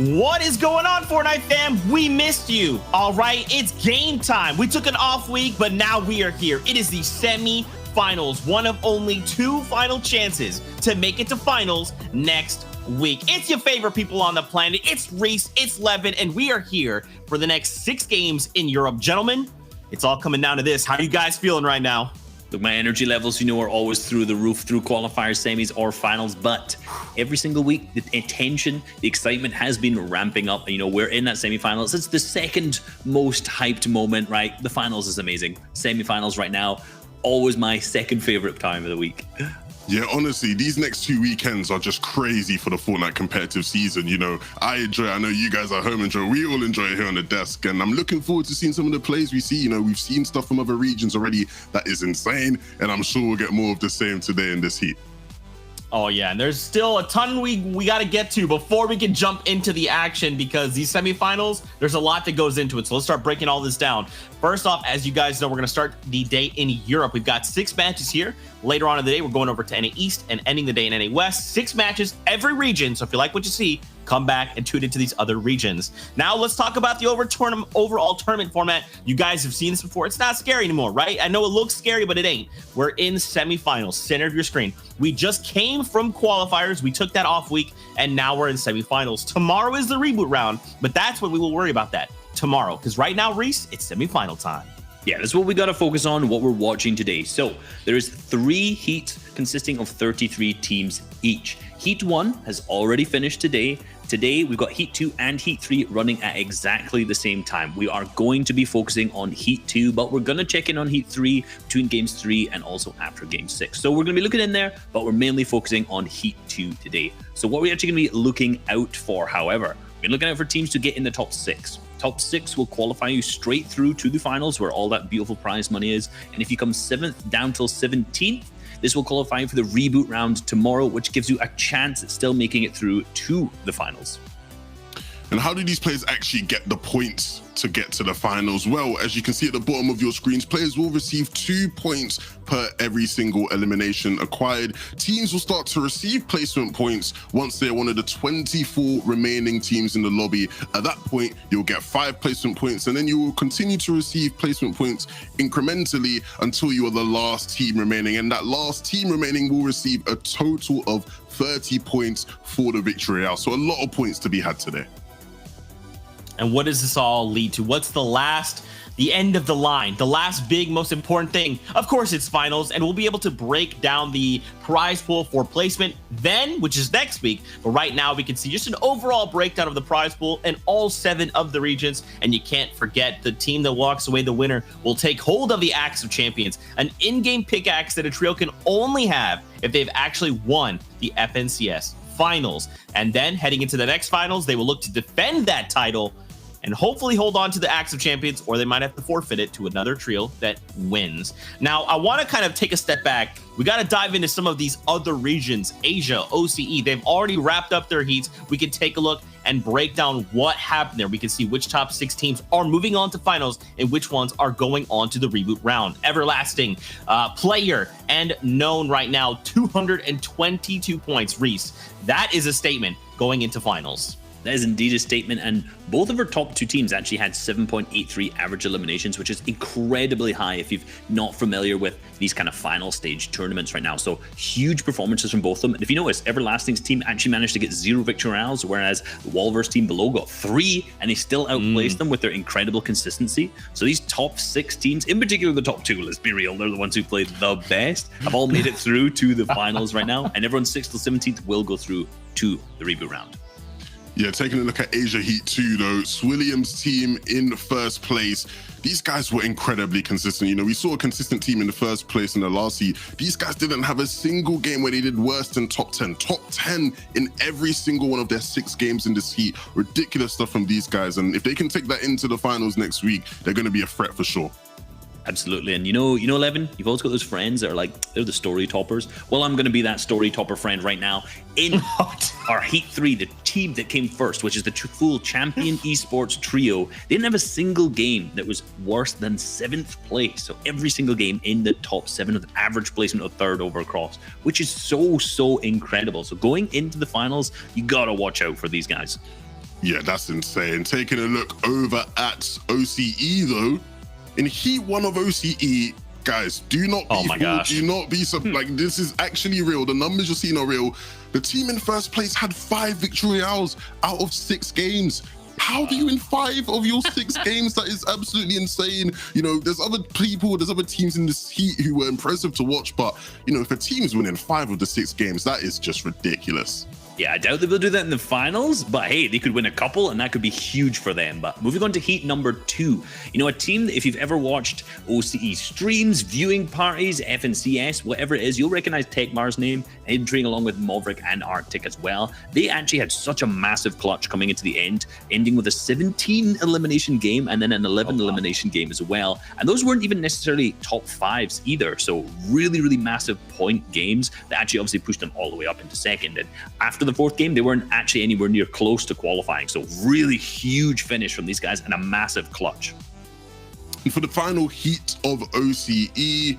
What is going on, Fortnite fam? We missed you. All right, it's game time. We took an off week, but now we are here. It is the semi-finals, one of only 2 final chances to make it to finals next week. It's your favorite people on the planet. It's Reese, it's Levin, and we are here for the next 6 games in Europe. Gentlemen, it's all coming down to this. How are you guys feeling right now? Look, my energy levels, you know, are always through the roof through qualifiers, semis, or finals. But every single week, the attention, the excitement has been ramping up. You know, we're in that semifinals. It's the second most hyped moment, right? The finals is amazing. Semifinals right now, always my second favorite time of the week. Yeah, honestly, these next 2 weekends are just crazy for the Fortnite competitive season. You know, I enjoy it. I know you guys at home enjoy it. We all enjoy it here on the desk. And I'm looking forward to seeing some of the plays we see. You know, we've seen stuff from other regions already that is insane. And I'm sure we'll get more of the same today in this heat. Oh yeah, and there's still a ton we got to get to before we can jump into the action, because these semifinals, there's a lot that goes into it. So let's start breaking all this down. First off, as you guys know, we're going to start the day in Europe. We've got 6 matches here. Later on in the day, we're going over to NA East and ending the day in NA West. 6 matches every region. So if you like what you see, come back and tune into these other regions. Now let's talk about the overall tournament format. You guys have seen this before. It's not scary anymore, right? I know it looks scary, but it ain't. We're in semifinals, center of your screen. We just came from qualifiers. We took that off week, and now we're in semifinals. Tomorrow is the reboot round, but that's when we will worry about that tomorrow, because right now, Reese, it's semifinal time. Yeah, that's what we got to focus on, what we're watching today. So there is 3 heats consisting of 33 teams each. Heat 1 has already finished today. Today, we've got Heat 2 and Heat 3 running at exactly the same time. We are going to be focusing on Heat 2, but we're going to check in on Heat 3 between Games 3 and also after Game 6. So we're going to be looking in there, but we're mainly focusing on Heat 2 today. So what we're actually going to be looking out for, however, we're looking out for teams to get in the top 6. Top 6 will qualify you straight through to the finals, where all that beautiful prize money is. And if you come 7th down till 17th, this will qualify you for the reboot round tomorrow, which gives you a chance at still making it through to the finals. And how do these players actually get the points to get to the finals? Well, as you can see at the bottom of your screens, players will receive 2 points per every single elimination acquired. Teams will start to receive placement points once they're one of the 24 remaining teams in the lobby. At that point, you'll get 5 placement points, and then you will continue to receive placement points incrementally until you are the last team remaining. And that last team remaining will receive a total of 30 points for the victory royale. So a lot of points to be had today. And what does this all lead to? What's the end of the line, the last big, most important thing? Of course, it's finals, and we'll be able to break down the prize pool for placement then, which is next week. But right now, we can see just an overall breakdown of the prize pool and all 7 of the regions. And you can't forget, the team that walks away the winner will take hold of the Axe of Champions, an in-game pickaxe that a trio can only have if they've actually won the FNCS finals. And then heading into the next finals, they will look to defend that title and hopefully hold on to the Axe of Champions, or they might have to forfeit it to another trio that wins. Now, I want to kind of take a step back. We got to dive into some of these other regions. Asia, OCE, they've already wrapped up their heats. We can take a look and break down what happened there. We can see which top 6 teams are moving on to finals and which ones are going on to the reboot round. Everlasting player and known right now, 222 points. Reese, that is a statement going into finals. That is indeed a statement, and both of our top 2 teams actually had 7.83 average eliminations, which is incredibly high if you're not familiar with these kind of final stage tournaments right now. So huge performances from both of them. And if you notice, Everlasting's team actually managed to get 0 victory royales, whereas the Walver's team below got 3, and they still outplaced them with their incredible consistency. So these top 6 teams, in particular the top 2, let's be real, they're the ones who played the best, have all made it through to the finals right now, and everyone 6th to 17th will go through to the reboot round. Yeah, taking a look at Asia Heat 2, though, Swilliam's team in first place. These guys were incredibly consistent. You know, we saw a consistent team in the first place in the last heat. These guys didn't have a single game where they did worse than top 10. Top 10 in every single one of their 6 games in this heat. Ridiculous stuff from these guys. And if they can take that into the finals next week, they're going to be a threat for sure. Absolutely. And you know, Levin, you've always got those friends that are like, they're the story toppers. Well, I'm going to be that story topper friend right now in our Heat 3, the team that came first, which is the full Champion Esports trio. They didn't have a single game that was worse than 7th place. So every single game in the top 7 with average placement of 3rd over across, which is so incredible. So going into the finals, you got to watch out for these guys. Yeah, that's insane. Taking a look over at OCE though, in Heat 1 of OCE, guys, do not be fooled. Do not be like, this is actually real. The numbers you're seeing are real. The team in first place had 5 victory royales out of 6 games. How do you win 5 of your 6 games? That is absolutely insane. You know, there's other teams in this Heat who were impressive to watch, but you know, if a team's winning 5 of the 6 games, that is just ridiculous. Yeah, I doubt they will do that in the finals, but hey, they could win a couple and that could be huge for them. But moving on to Heat number 2, you know, a team that if you've ever watched OCE streams, viewing parties, FNCS, whatever it is, you'll recognize Tekmar's name, entering along with Maverick and Arctic as well. They actually had such a massive clutch coming into the end, ending with a 17 elimination game and then an 11 elimination game as well. And those weren't even necessarily top 5s either. So really, really massive point games that actually obviously pushed them all the way up into second. And after the 4th game, they weren't actually anywhere near close to qualifying. So really huge finish from these guys and a massive clutch. And for the final Heat of OCE,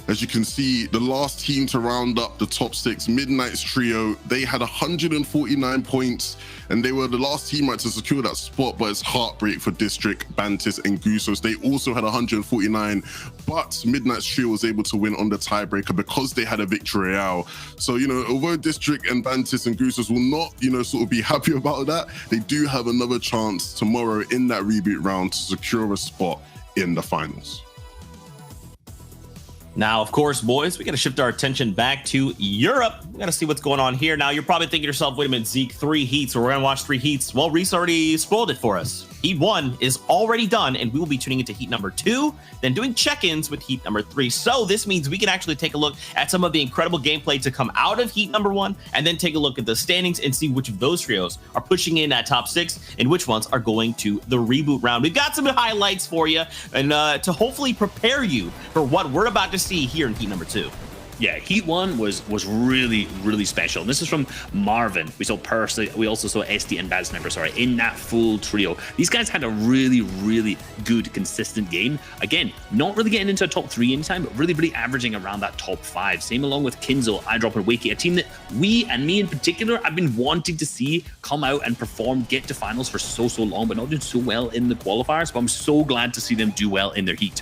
as you can see, the last team to round up the top 6, Midnight's trio, they had 149 points, and they were the last team to secure that spot, but it's heartbreak for District, Bantis, and Gusos. They also had 149, but Midnight's trio was able to win on the tiebreaker because they had a victory royale. So, you know, although District and Bantis and Gusos will not, you know, sort of be happy about that, they do have another chance tomorrow in that reboot round to secure a spot in the finals. Now, of course, boys, we got to shift our attention back to Europe. We got to see what's going on here. Now, you're probably thinking to yourself, wait a minute, Zeke, 3 heats, or we're going to watch 3 heats. Well, Reese already spoiled it for us. Heat 1 is already done, and we will be tuning into Heat number 2, then doing check-ins with Heat number 3. So this means we can actually take a look at some of the incredible gameplay to come out of Heat number 1, and then take a look at the standings and see which of those trios are pushing in at top 6 and which ones are going to the reboot round. We've got some highlights for you, and to hopefully prepare you for what we're about to see here in Heat number 2. Yeah, Heat 1 was really, really special. And this is from Marvin. We saw Percy, we also saw SD and Bad Sniper, sorry, in that full trio. These guys had a really, really good, consistent game. Again, not really getting into a top 3 anytime, but really, really averaging around that top 5. Same along with Kinzo, iDrop, and Wakey, a team that we, and me in particular, I've been wanting to see come out and perform, get to finals for so long, but not doing so well in the qualifiers. But I'm so glad to see them do well in their Heat.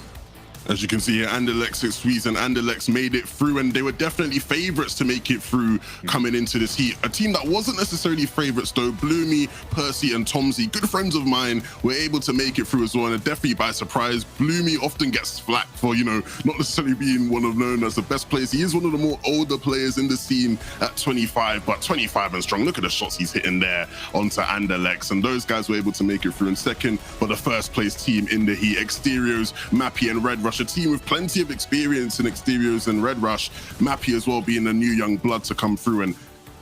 As you can see here, Anderlecht, Swedes, and Anderlecht made it through, and they were definitely favorites to make it through coming into this Heat. A team that wasn't necessarily favorites though, Bloomy, Percy, and Tomsy, good friends of mine, were able to make it through as well, and definitely by surprise. Bloomy often gets flack for, you know, not necessarily being one of known as the best players. He is one of the more older players in the scene at 25, but 25 and strong. Look at the shots he's hitting there onto Anderlecht, and those guys were able to make it through in second. But the first place team in the Heat, Exteriors, Mappy, and Red Rush, a team with plenty of experience in Exteriors and Red Rush, Mappy as well being a new young blood to come through. And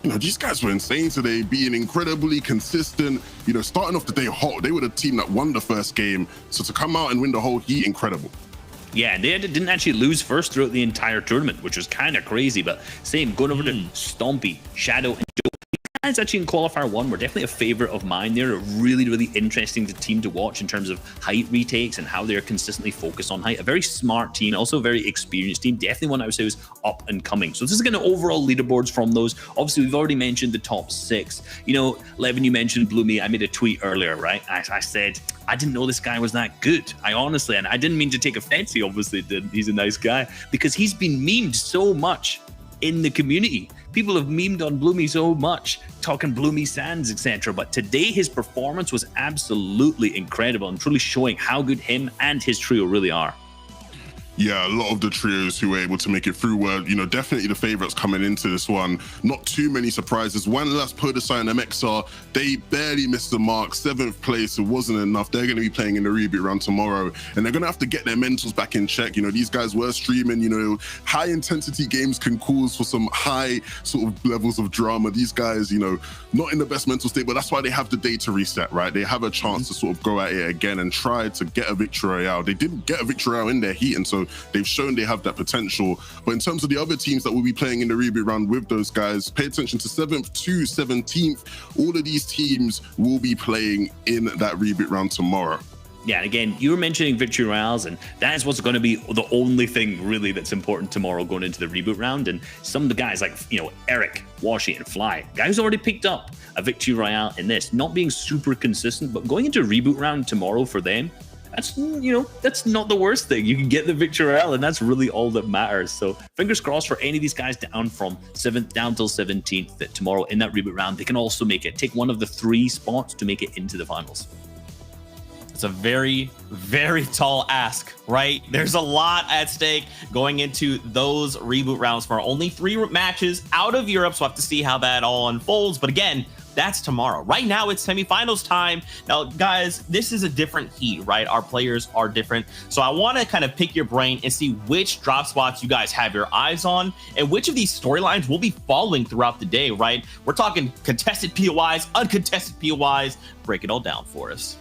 you know, these guys were insane today, being incredibly consistent, you know, starting off the day hot. They were the team that won the first game, so to come out and win the whole Heat, incredible. Yeah, they didn't actually lose first throughout the entire tournament, which was kind of crazy, but same, going over to Stompy, Shadow, and Joe. Guys actually in qualifier 1 were definitely a favorite of mine. They're a really, really interesting team to watch in terms of height retakes and how they're consistently focused on height. A very smart team, also a very experienced team. Definitely one I would say was up and coming. So this is going to overall leaderboards from those. Obviously, we've already mentioned the top 6. You know, Levin, you mentioned Bloomy. I made a tweet earlier, right? I said, I didn't know this guy was that good. I honestly, and I didn't mean to take offense. He obviously did. He's a nice guy because he's been memed so much in the community. People have memed on Bloomy so much, talking Bloomy Sands, etc. But today his performance was absolutely incredible and truly showing how good him and his trio really are. Yeah, a lot of the trios who were able to make it through were, you know, definitely the favorites coming into this one. Not too many surprises. One last Podesai and MXR, they barely missed the mark. 7th place, it wasn't enough. They're going to be playing in the reboot round tomorrow, and they're going to have to get their mentals back in check. You know, these guys were streaming, you know, high intensity games can cause for some high sort of levels of drama. These guys, you know, not in the best mental state, but that's why they have the day to reset, right? They have a chance to sort of go at it again and try to get a victory royale. They didn't get a victory royale in their Heat, and so they've shown they have that potential. But in terms of the other teams that will be playing in the reboot round with those guys, pay attention to 7th to 17th. All of these teams will be playing in that reboot round tomorrow. Yeah, and again, you were mentioning victory royales, and that is what's going to be the only thing really that's important tomorrow going into the reboot round. And some of the guys like, Eric, Washi, and Fly, guys already picked up a victory royale in this, not being super consistent, but going into reboot round tomorrow for them, that's, that's not the worst thing. You can get the victory royale, and that's really all that matters. So fingers crossed for any of these guys down from 7th down till 17th that tomorrow in that reboot round, they can also make it, take one of the 3 spots to make it into the finals. It's a very, very tall ask, right? There's a lot at stake going into those reboot rounds for only 3 matches out of Europe. So we'll have to see how that all unfolds. But again, that's tomorrow. Right now, it's semifinals time. Now, guys, this is a different heat, right? Our players are different. So I want to kind of pick your brain and see which drop spots you guys have your eyes on and which of these storylines we'll be following throughout the day, right? We're talking contested POIs, uncontested POIs. Break it all down for us.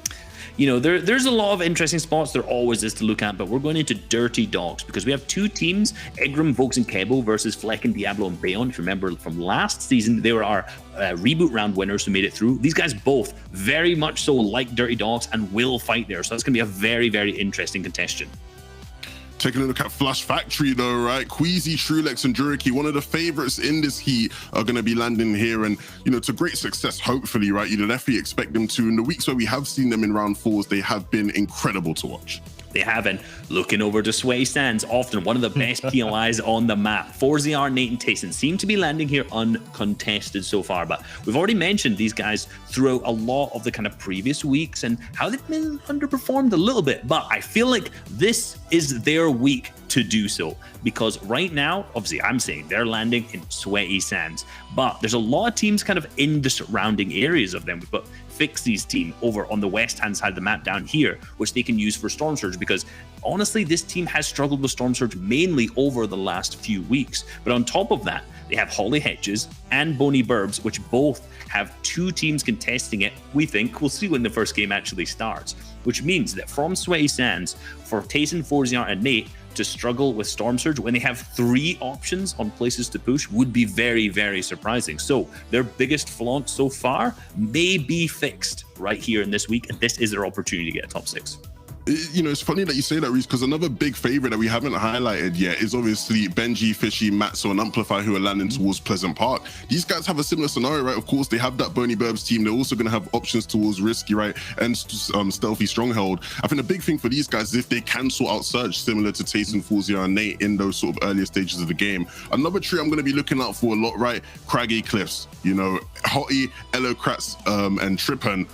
There's a lot of interesting spots. There always is to look at, but we're going into Dirty Dogs because we have 2 teams, Egram, Vokes, and Kebo versus Fleck and Diablo and Bayon. If you remember from last season, they were our reboot round winners who made it through. These guys both very much so like Dirty Dogs and will fight there. So that's going to be a very, very interesting contestation. Taking a look at Flash Factory though, right? Queasy, Trulex, and Juriki, one of the favorites in this heat, are going to be landing here, and to great success, hopefully, right? You'd definitely expect them to. In the weeks where we have seen them in round 4s, they have been incredible to watch. They haven't. Looking over to Sweaty Sands, often one of the best POIs on the map. 4ZR, Nate, and Tayson seem to be landing here uncontested so far, but we've already mentioned these guys throughout a lot of the kind of previous weeks and how they've been underperformed a little bit, but I feel like this is their week to do so, because right now, obviously, I'm saying they're landing in Sweaty Sands, but there's a lot of teams kind of in the surrounding areas of them. We've got Fixie's team over on the west-hand side of the map down here, which they can use for Storm Surge, because honestly, this team has struggled with Storm Surge mainly over the last few weeks. But on top of that, they have Holly Hedges and Boney Burbs, which both have 2 teams contesting it. We think we'll see when the first game actually starts, which means that from Sweaty Sands, for Tayson, 4ZR, and Nate to struggle with Storm Surge when they have 3 options on places to push would be very, very surprising. So their biggest flaunt so far may be fixed right here in this week, and this is their opportunity to get a top 6. It's funny that you say that, Reese, because another big favorite that we haven't highlighted yet is obviously Benji, Fishy, Matzo, and Amplify, who are landing towards Pleasant Park. These guys have a similar scenario, right? Of course, they have that Boney Burbs team. They're also going to have options towards Risky, right? And Stealthy Stronghold. I think the big thing for these guys is if they can sort out Surge, similar to Tayson, Fouzia, and Nate in those sort of earlier stages of the game. Another tree I'm going to be looking out for a lot, right? Craggy Cliffs, Hottie, Elocrats, and Trippin.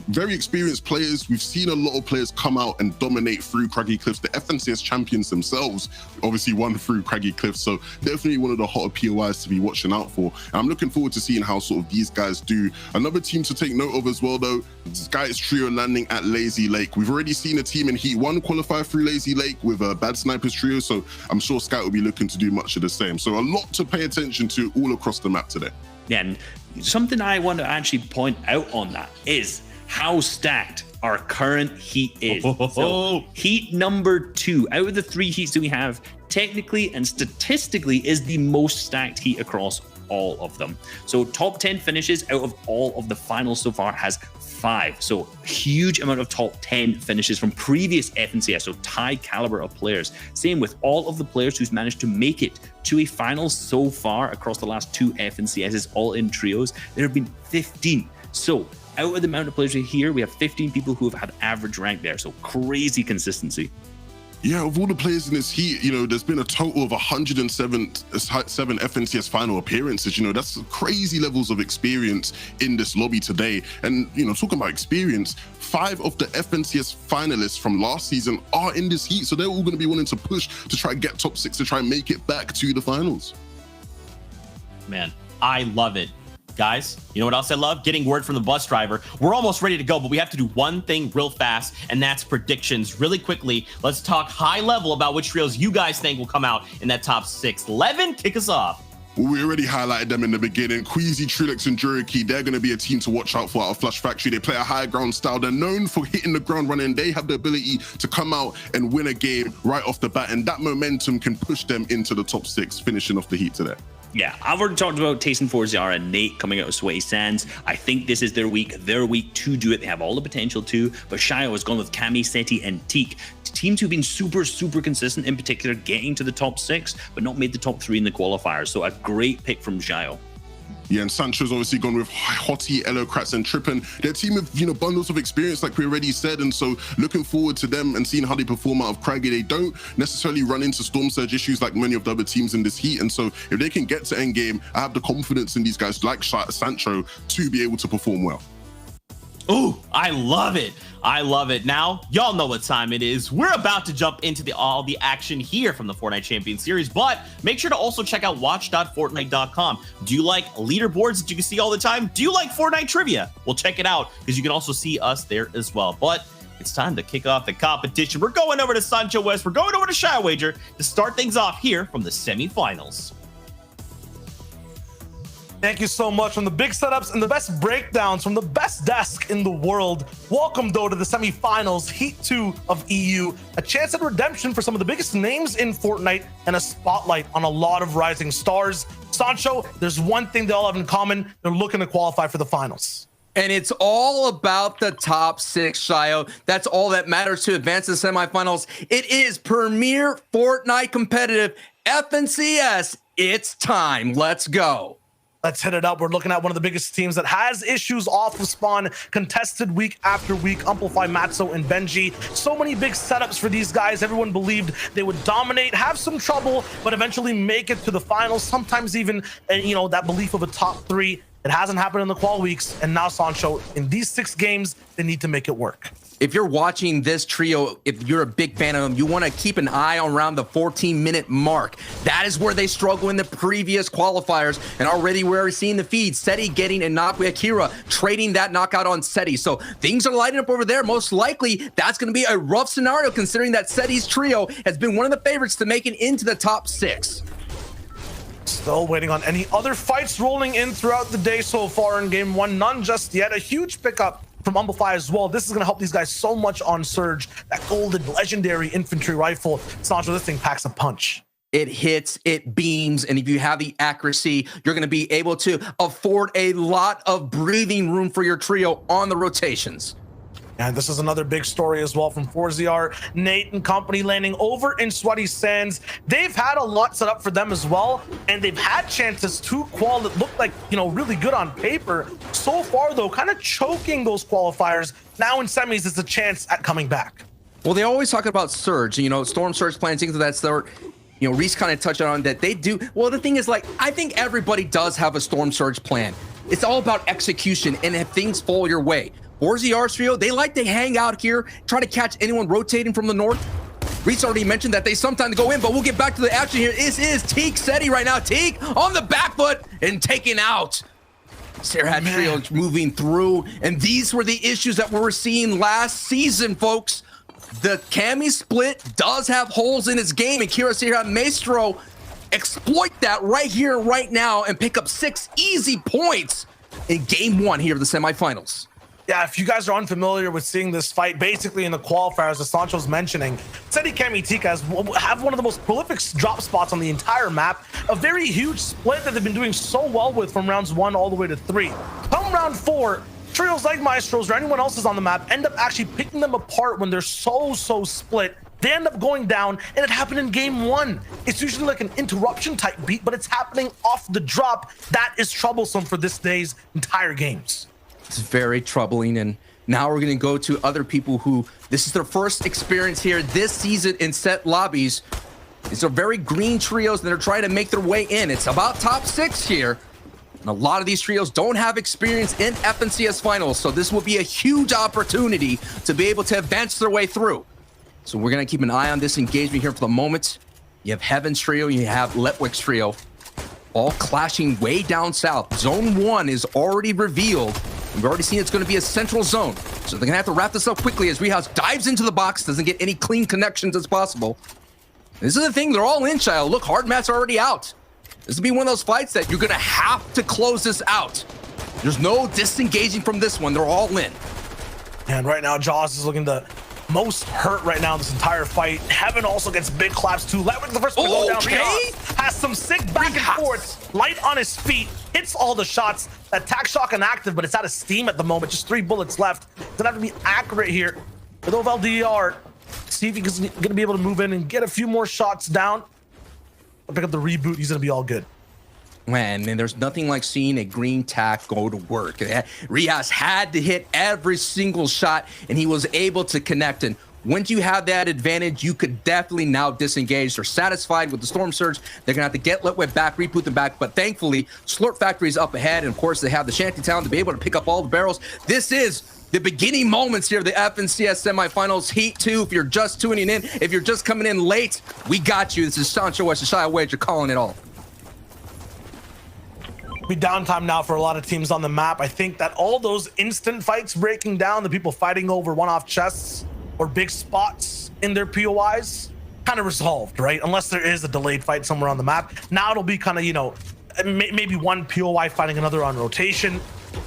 Very experienced players. We've seen a lot of players come out and dominate through Craggy Cliffs. The FNCS champions themselves obviously won through Craggy Cliffs, so definitely one of the hotter POIs to be watching out for. And I'm looking forward to seeing how sort of these guys do. Another team to take note of as well, though, Sky's trio landing at Lazy Lake. We've already seen a team in Heat 1 qualify through Lazy Lake with a Bad Snipers trio, so I'm sure Sky will be looking to do much of the same. So a lot to pay attention to all across the map today. Yeah, and something I want to actually point out on that is how stacked our current heat is. So heat number 2 out of the 3 heats that we have, technically and statistically, is the most stacked heat across all of them. So top 10 finishes out of all of the finals so far has 5. So huge amount of top 10 finishes from previous FNCS, so high caliber of players. Same with all of the players who's managed to make it to a final so far across the last 2 FNCSs, all in trios. There have been 15. So out of the amount of players here, we have 15 people who have had average rank there. So crazy consistency. Yeah, of all the players in this heat, there's been a total of 107 FNCS final appearances. That's crazy levels of experience in this lobby today. And, talking about experience, 5 of the FNCS finalists from last season are in this heat. So they're all going to be wanting to push to try and get top 6 to try and make it back to the finals. Man, I love it. Guys, you know what else I love? Getting word from the bus driver. We're almost ready to go, but we have to do one thing real fast, and that's predictions. Really quickly, let's talk high level about which trios you guys think will come out in that top 6. Levin, kick us off. Well, we already highlighted them in the beginning. Queasy, Trulex, and Juriki, they're going to be a team to watch out for out of Flash Factory. They play a high ground style. They're known for hitting the ground running. They have the ability to come out and win a game right off the bat, and that momentum can push them into the top 6, finishing off the heat today. Yeah, I've already talked about Tayson, Forziar, and Nate coming out of Sweaty Sands. I think this is their week to do it. They have all the potential to, but Shio has gone with Cammy, Seti, and Teak. Teams who've been super consistent, in particular getting to the top 6, but not made the top 3 in the qualifiers. So a great pick from Shio. Yeah, and Sancho's obviously gone with Hottie, Elocrats, and Trippin. They're a team of, bundles of experience, like we already said, and so looking forward to them and seeing how they perform out of Craggy. They don't necessarily run into Storm Surge issues like many of the other teams in this heat, and so if they can get to endgame, I have the confidence in these guys like Sancho to be able to perform well. Ooh, I love it. I love it. Now, y'all know what time it is. We're about to jump into all the action here from the Fortnite Champion Series, but make sure to also check out watch.fortnite.com. Do you like leaderboards that you can see all the time? Do you like Fortnite trivia? Well, check it out because you can also see us there as well. But it's time to kick off the competition. We're going over to Sancho West. We're going over to Shy Wager to start things off here from the semifinals. Thank you so much. From the big setups and the best breakdowns from the best desk in the world. Welcome, though, to the semifinals, Heat 2 of EU. A chance at redemption for some of the biggest names in Fortnite and a spotlight on a lot of rising stars. Sancho, there's one thing they all have in common. They're looking to qualify for the finals. And it's all about the top 6, Shio. That's all that matters to advance to the semifinals. It is Premier Fortnite Competitive FNCS. It's time. Let's go. Let's hit it up. We're looking at one of the biggest teams that has issues off of spawn, contested week after week. Amplify, Matzo, and Benji. So many big setups for these guys. Everyone believed they would dominate, have some trouble, but eventually make it to the finals. Sometimes even, that belief of a top 3. It hasn't happened in the qual weeks. And now Sancho, in these 6 games, they need to make it work. If you're watching this trio, if you're a big fan of them, you want to keep an eye around the 14-minute mark. That is where they struggle in the previous qualifiers. And already we're seeing the feed. Seti getting a knock with Akira, trading that knockout on Seti. So things are lighting up over there. Most likely, that's going to be a rough scenario considering that Seti's trio has been one of the favorites to make it into the top 6. Still waiting on any other fights rolling in throughout the day so far in game 1. None just yet. A huge pickup from Amplify as well. This is going to help these guys so much on Surge. That golden legendary infantry rifle. Sancho, this thing packs a punch. It hits, it beams, and if you have the accuracy, you're going to be able to afford a lot of breathing room for your trio on the rotations. And this is another big story as well from Forziar, Nate and company landing over in Sweaty Sands. They've had a lot set up for them as well, and they've had chances to qual that look like, really good on paper. So far, though, kind of choking those qualifiers. Now in semis, it's a chance at coming back. Well, they always talk about Surge, Storm Surge plans, things of that sort. Reese kind of touched on that they do. Well, the thing is, I think everybody does have a Storm Surge plan. It's all about execution, and if things fall your way. Forziar's trio, they like to hang out here, try to catch anyone rotating from the north. Reese already mentioned that they sometimes go in, but we'll get back to the action here. This is Teak Seti right now. Teak on the back foot and taken out. Serhat trio moving through, and these were the issues that we were seeing last season, folks. The Cammy split does have holes in his game, and Kira Serhat Maestro exploit that right here, right now, and pick up 6 easy points in game 1 here of the semifinals. Yeah, if you guys are unfamiliar with seeing this fight, basically in the qualifiers, as Sancho's mentioning, Seti, Cammy, Tika have one of the most prolific drop spots on the entire map. A very huge split that they've been doing so well with from rounds 1 all the way to 3. Come round 4, trios like Maestros or anyone else is on the map end up actually picking them apart when they're so split. They end up going down, and it happened in game 1. It's usually like an interruption type beat, but it's happening off the drop. That is troublesome for this day's entire games. It's very troubling, and now we're going to go to other people who this is their first experience here this season in set lobbies. These are very green trios, and they're trying to make their way in. It's about top 6 here, and a lot of these trios don't have experience in FNCS finals, so this will be a huge opportunity to be able to advance their way through. So we're going to keep an eye on this engagement here for the moment. You have Heaven's trio, you have Letwick's trio, all clashing way down south. Zone 1 is already revealed. We've already seen it's going to be a central zone. So they're going to have to wrap this up quickly as Rehouse dives into the box, doesn't get any clean connections as possible. This is the thing, they're all in, child. Look, hard mat's already out. This will be one of those fights that you're going to have to close this out. There's no disengaging from this one. They're all in. And right now, Jaws is looking to most hurt right now in this entire fight. Heaven also gets big claps too. Lightweight the first one to go down. Riaz has some sick back and forth. Light on his feet, hits all the shots. Attack shock inactive, but it's out of steam at the moment. Just 3 bullets left. Gonna have to be accurate here with OVLDR. See if he's gonna be able to move in and get a few more shots down. I'll pick up the reboot. He's gonna be all good. Man, there's nothing like seeing a green tack go to work. Riaz had to hit every single shot, and he was able to connect. And once you have that advantage, you could definitely now disengage. They're satisfied with the Storm Surge. They're going to have to get Litwet back, reboot them back. But thankfully, Slurp Factory is up ahead. And of course, they have the Shantytown to be able to pick up all the barrels. This is the beginning moments here of the FNCS semifinals, Heat 2. If you're just tuning in, if you're just coming in late, we got you. This is Sancho West, Shia Wager calling it all. Be downtime now for a lot of teams on the map. I think that all those instant fights breaking down, the people fighting over one-off chests or big spots in their POIs, kind of resolved, right? Unless there is a delayed fight somewhere on the map. Now it'll be kind of, you know, maybe one POI fighting another on rotation.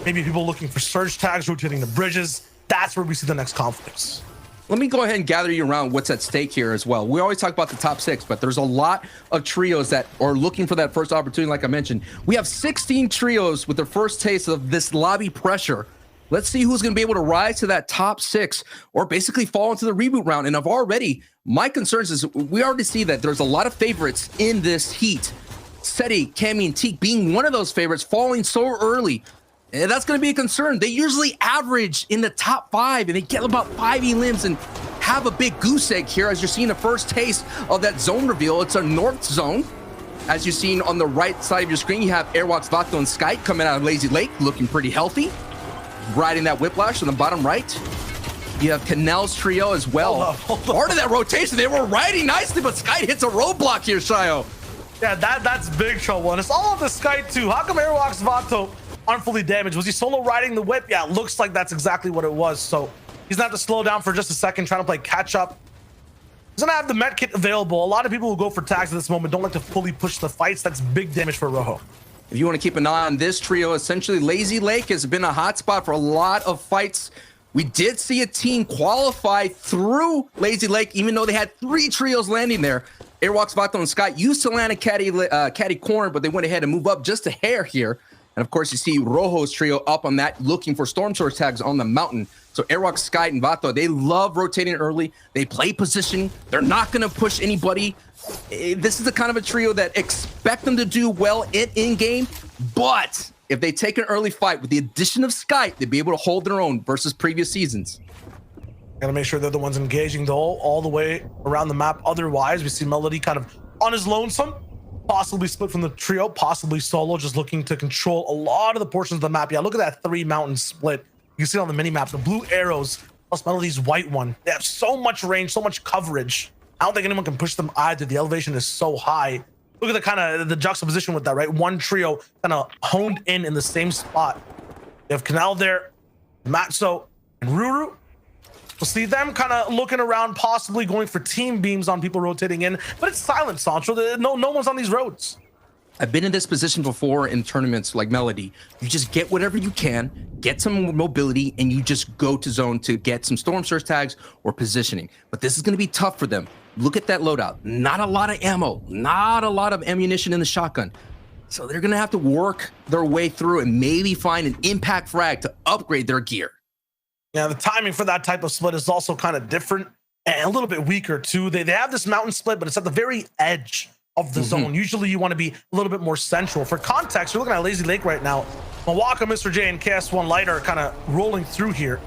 Maybe people looking for surge tags, rotating the bridges. That's where we see the next conflicts. Let me go ahead and gather you around what's at stake here as well. We always talk about the top 6, but there's a lot of trios that are looking for that first opportunity. Like I mentioned, we have 16 trios with their first taste of this lobby pressure. Let's see who's going to be able to rise to that top 6 or basically fall into the reboot round. And my concerns is we already see that there's a lot of favorites in this heat. Seti, Cammy, and Teak being one of those favorites, falling so early. And that's going to be a concern. They usually average in the top 5, and they get about 5 elims and have a big goose egg here. As you're seeing the first taste of that zone reveal, it's a north zone. As you've seen on the right side of your screen, you have Airwalks, Vato, and Skype coming out of Lazy Lake, looking pretty healthy. Riding that whiplash on the bottom right. You have Canel's trio as well. Hold up. Part of that rotation, they were riding nicely, but Skype hits a roadblock here, Shio. Yeah, that's big trouble. And it's all on the Skype too. How come Airwalks, Vato aren't fully damaged? Was he solo riding the whip? Yeah, it looks like that's exactly what it was. So he's gonna have to slow down for just a second, trying to play catch up. He's gonna have the med kit available. A lot of people who go for tags at this moment don't like to fully push the fights. That's big damage for Rojo. If you want to keep an eye on this trio, essentially Lazy Lake has been a hotspot for a lot of fights. We did see a team qualify through Lazy Lake, even though they had 3 trios landing there. Airwalks, Vato, and Scott used to land at Caddy Corner, but they went ahead and move up just a hair here. And of course, you see Rojo's trio up on that, looking for Storm Source tags on the mountain. So Airwalks, Sky, and Vato, they love rotating early. They play position. They're not going to push anybody. This is the kind of a trio that expect them to do well in-game, but if they take an early fight with the addition of Sky, they'd be able to hold their own versus previous seasons. Gotta make sure they're the ones engaging though all the way around the map. Otherwise, we see Melody kind of on his lonesome, possibly split from the trio, possibly solo, just looking to control a lot of the portions of the map. Yeah, look at that 3 mountain split. You can see it on the mini map, the blue arrows plus Melody's white one. They have so much range, so much coverage. I don't think anyone can push them either. The elevation is so high. Look at the kind of the juxtaposition with that, right? One trio kind of honed in the same spot. You have Canal there, Matzo, and Ruru. We'll see them kind of looking around, possibly going for team beams on people rotating in, but it's silent, Sancho. No one's on these roads. I've been in this position before in tournaments like Melody. You just get whatever you can, get some mobility, and you just go to zone to get some Storm Surge tags or positioning. But this is going to be tough for them. Look at that loadout. Not a lot of ammo, not a lot of ammunition in the shotgun. So they're going to have to work their way through and maybe find an impact frag to upgrade their gear. Yeah, the timing for that type of split is also kind of different and a little bit weaker too. They have this mountain split, but it's at the very edge of the zone. Usually you want to be a little bit more central. For context, you're looking at Lazy Lake right now. Mawaka, Mr. J, and KS1 Light are kind of rolling through here.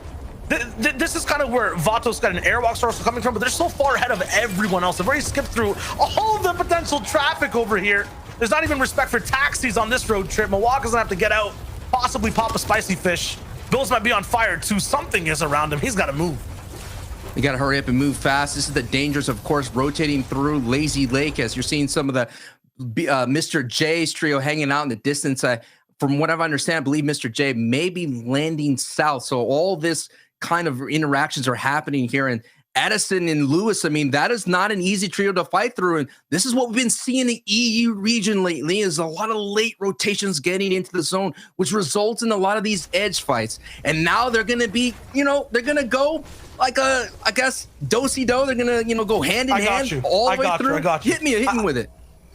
This is kind of where Vato's got an Airwalks also coming from, but they're so far ahead of everyone else. They've already skipped through all of the potential traffic over here. There's not even respect for taxis on this road trip. Mawaka's gonna have to get out, possibly pop a spicy fish. Bills might be on fire too. Something is around him. He's got to move. You got to hurry up and move fast. This is the dangers, of course, rotating through Lazy Lake, as you're seeing some of the Mr. J's trio hanging out in the distance. From what I understand, I believe Mr. J may be landing south. So all this kind of interactions are happening here. And Edison and Lewis, I mean, that is not an easy trio to fight through. And this is what we've been seeing in the EU region lately, is a lot of late rotations getting into the zone, which results in a lot of these edge fights. And now they're going to be, they're going to go like I guess, do-si-do. They're going to, go hand in hand all the way through. I got you. Hit me with it.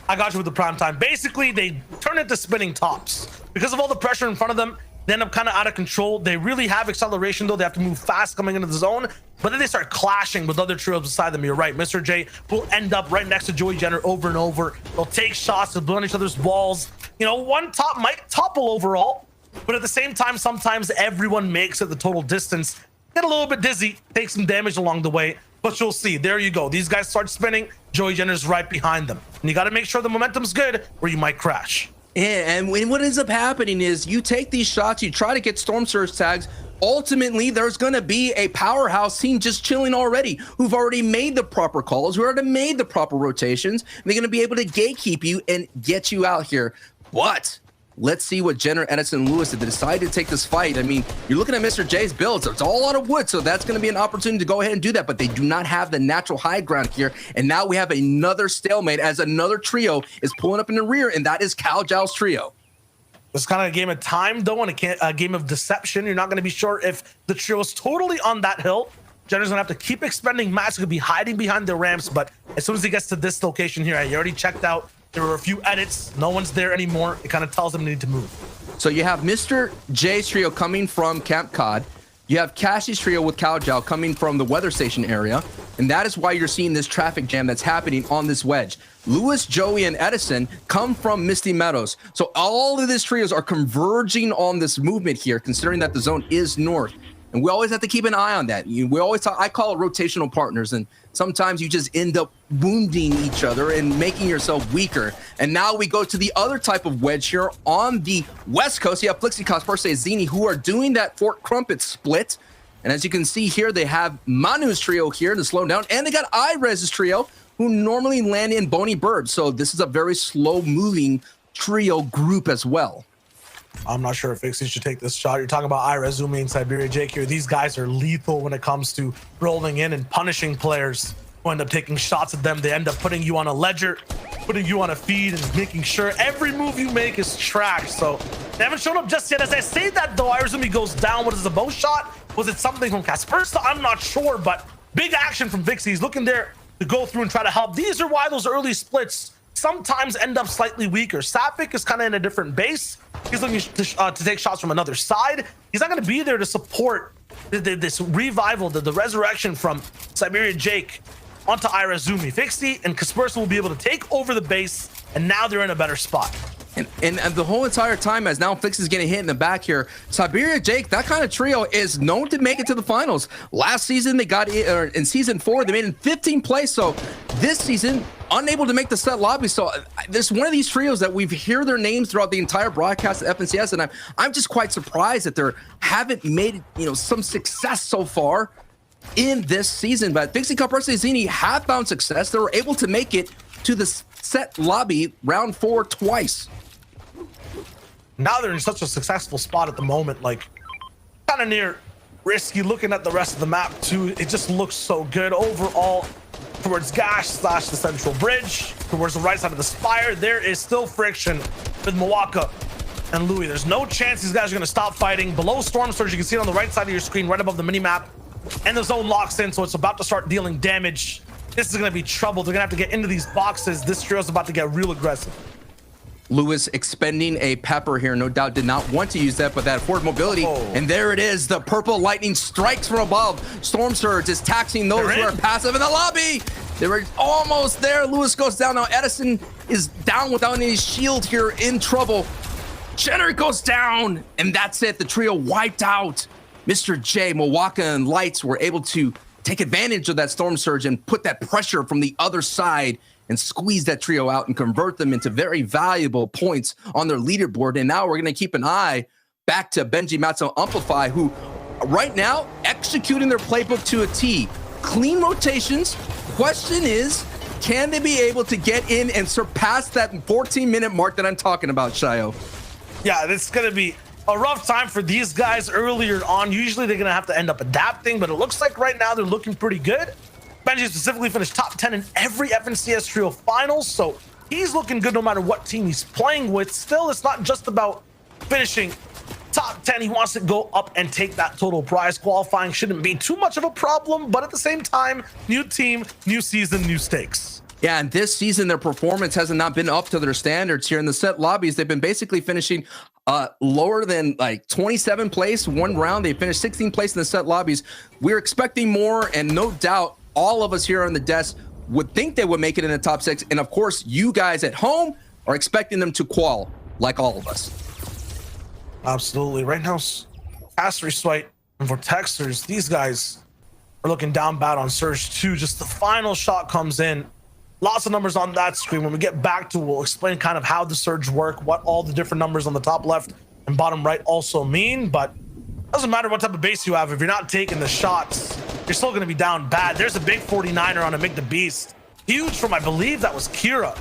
I got you with the prime time. Basically, they turn into spinning tops. Because of all the pressure in front of them, they end up kind of out of control. They really have acceleration, though. They have to move fast coming into the zone. But then they start clashing with other trios beside them. You're right. Mr. J will end up right next to Joey Jenner over and over. They'll take shots. They'll blow on each other's walls. One top might topple overall. But at the same time, sometimes everyone makes it the total distance. Get a little bit dizzy. Take some damage along the way. But you'll see. There you go. These guys start spinning. Joey Jenner's right behind them. And you got to make sure the momentum's good or you might crash. Yeah, and what ends up happening is you take these shots, you try to get Storm Surge tags. Ultimately, there's going to be a powerhouse team just chilling already, who've already made the proper calls, who already made the proper rotations. And they're going to be able to gatekeep you and get you out here. But let's see what Jenner, Edison, and Lewis did. They decided to take this fight. I mean, you're looking at Mr. J's build, so it's all out of wood, so that's going to be an opportunity to go ahead and do that, but they do not have the natural high ground here, and now we have another stalemate as another trio is pulling up in the rear, and that is Caljal's trio. It's kind of a game of time, though, and a game of deception. You're not going to be sure if the trio is totally on that hill. Jenner's going to have to keep expending mats. He'll be hiding behind the ramps, but as soon as he gets to this location here, he already checked out. There were a few edits. No one's there anymore. It kind of tells them they need to move. So you have Mr. J's trio coming from Camp Cod. You have Cassie's trio with Calgal coming from the weather station area. And that is why you're seeing this traffic jam that's happening on this wedge. Lewis, Joey, and Edison come from Misty Meadows. So all of these trios are converging on this movement here, considering that the zone is north. And we always have to keep an eye on that. We always talk, I call it rotational partners. And sometimes you just end up wounding each other and making yourself weaker. And now we go to the other type of wedge here on the West Coast. You have Flixicos, Per se, Zini, who are doing that Fort Crumpet split. And as you can see here, they have Manu's trio here to slow down. And they got Irez's trio, who normally land in Boney Bird. So this is a very slow-moving trio group as well. I'm not sure if Fixie should take this shot. You're talking about Irezumi and Siberia Jake here. These guys are lethal when it comes to rolling in and punishing players who end up taking shots at them. They end up putting you on a ledger, putting you on a feed, and making sure every move you make is tracked. So they haven't shown up just yet. As I say that, though, Irezumi goes down. What is the bow shot? Was it something from Kaspersa? I'm not sure, but big action from Vixie. He's looking there to go through and try to help. These are why those early splits sometimes end up slightly weaker. Sapphik is kind of in a different base. He's looking to take shots from another side. He's not going to be there to support this revival, the resurrection from Siberia Jake onto Irezumi. Fixie and Kaspersa will be able to take over the base, and now they're in a better spot. And the whole entire time, as now Fix is getting hit in the back here, Siberia Jake, that kind of trio is known to make it to the finals. Last season, they got in season 4, they made in 15th place. So this season, unable to make the set lobby. So there's one of these trios that we've heard their names throughout the entire broadcast at FNCS, and I'm just quite surprised that they haven't made some success so far in this season. But Fixie Cup versus Zini have found success. They were able to make it to the set lobby round 4 twice. Now they're in such a successful spot at the moment, like kind of near risky. Looking at the rest of the map too, it just looks so good overall. Towards Gash / the central bridge, towards the right side of the spire, there is still friction with Mwaka and Louis. There's no chance these guys are going to stop fighting. Below Storm Surge, you can see it on the right side of your screen, right above the minimap, and the zone locks in, so it's about to start dealing damage. This is going to be trouble. They're going to have to get into these boxes. This trio is about to get real aggressive. Lewis expending a pepper here, no doubt did not want to use that, but that forward mobility, and there it is. The purple lightning strikes from above. Storm Surge is taxing those who are passive in the lobby. They were almost there. Lewis goes down. Now Edison is down without any shield here, in trouble. Jenner goes down, and that's it. The trio wiped out. Mr. J, Mwaka, and Lights were able to take advantage of that Storm Surge and put that pressure from the other side and squeeze that trio out and convert them into very valuable points on their leaderboard. And now we're going to keep an eye back to Benji Matzo Amplify, who right now executing their playbook to a T. Clean rotations. Question is, can they be able to get in and surpass that 14-minute mark that I'm talking about, Shayo? Yeah, it's going to be a rough time for these guys earlier on. Usually they're going to have to end up adapting, but it looks like right now they're looking pretty good. Benji specifically finished top 10 in every FNCS Trio finals, so he's looking good no matter what team he's playing with. Still, it's not just about finishing top 10. He wants to go up and take that total prize. Qualifying shouldn't be too much of a problem, but at the same time, new team, new season, new stakes. Yeah, and this season, their performance hasn't not been up to their standards here in the set lobbies. They've been basically finishing lower than like 27 place one round. They finished 16th place in the set lobbies. We're expecting more, and no doubt all of us here on the desk would think they would make it in the top 6. And of course, you guys at home are expecting them to qual like all of us. Absolutely. Right now, Caster Swipe and Vortexers, these guys are looking down bad on Surge 2. Just the final shot comes in. Lots of numbers on that screen. When we get back to, we'll explain kind of how the Surge work, what all the different numbers on the top left and bottom right also mean. But it doesn't matter what type of base you have. If you're not taking the shots, you're still going to be down bad. There's a big 49er on a Make the Beast. Huge from, I believe that was Kira.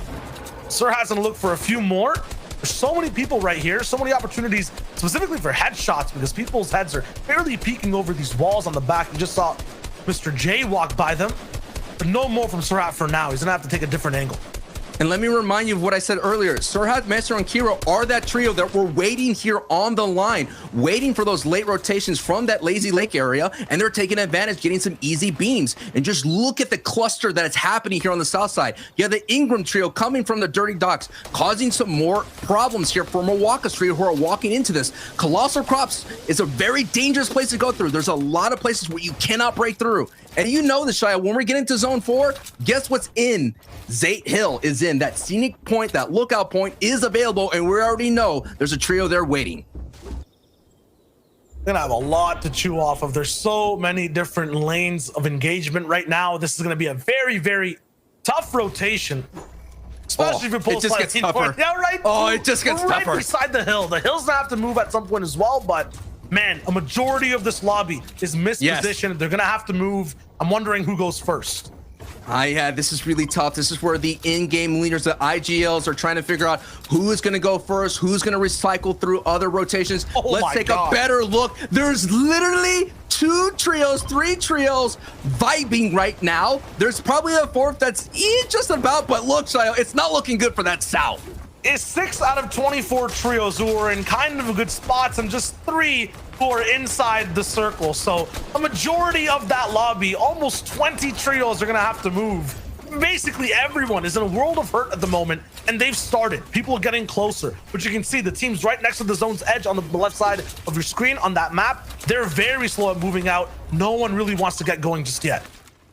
Sir has to look for a few more. There's so many people right here, so many opportunities, specifically for headshots, because people's heads are barely peeking over these walls on the back. You just saw Mr. J walk by them. But no more from Surhat for now. He's gonna have to take a different angle. And let me remind you of what I said earlier. Surhat, Master, and Kira are that trio that we're waiting here on the line, waiting for those late rotations from that Lazy Lake area, and they're taking advantage, getting some easy beams. And just look at the cluster that is happening here on the south side. You have the Ingram trio coming from the Dirty Docks, causing some more problems here for Milwaukee's trio who are walking into this. Colossal Crops is a very dangerous place to go through. There's a lot of places where you cannot break through. And you know this, Shia, when we get into zone 4, guess what's in? Zate Hill is in. That scenic point, that lookout point is available, and we already know there's a trio there waiting. Gonna have a lot to chew off of. There's so many different lanes of engagement right now. This is gonna be a very, very tough rotation. Especially if you pull it just gets tougher. Yeah, right. Oh, it just gets right tougher. Beside the hill. The hill's gonna have to move at some point as well, but man, a majority of this lobby is mispositioned. Yes. They're gonna have to move. I'm wondering who goes first. This is really tough. This is where the in-game leaders, the IGLs, are trying to figure out who is going to go first, who's going to recycle through other rotations. Let's take a better look. There's literally 2 trios, 3 trios vibing right now. There's probably a 4th that's just about, but look, Shio, it's not looking good for that south. It's 6 out of 24 trios who are in kind of good spots, and just 3 who are inside the circle. So a majority of that lobby, almost 20 trios, are gonna have to move. Basically everyone is in a world of hurt at the moment, and they've started. People are getting closer, but you can see the team's right next to the zone's edge on the left side of your screen on that map. They're very slow at moving out. No one really wants to get going just yet.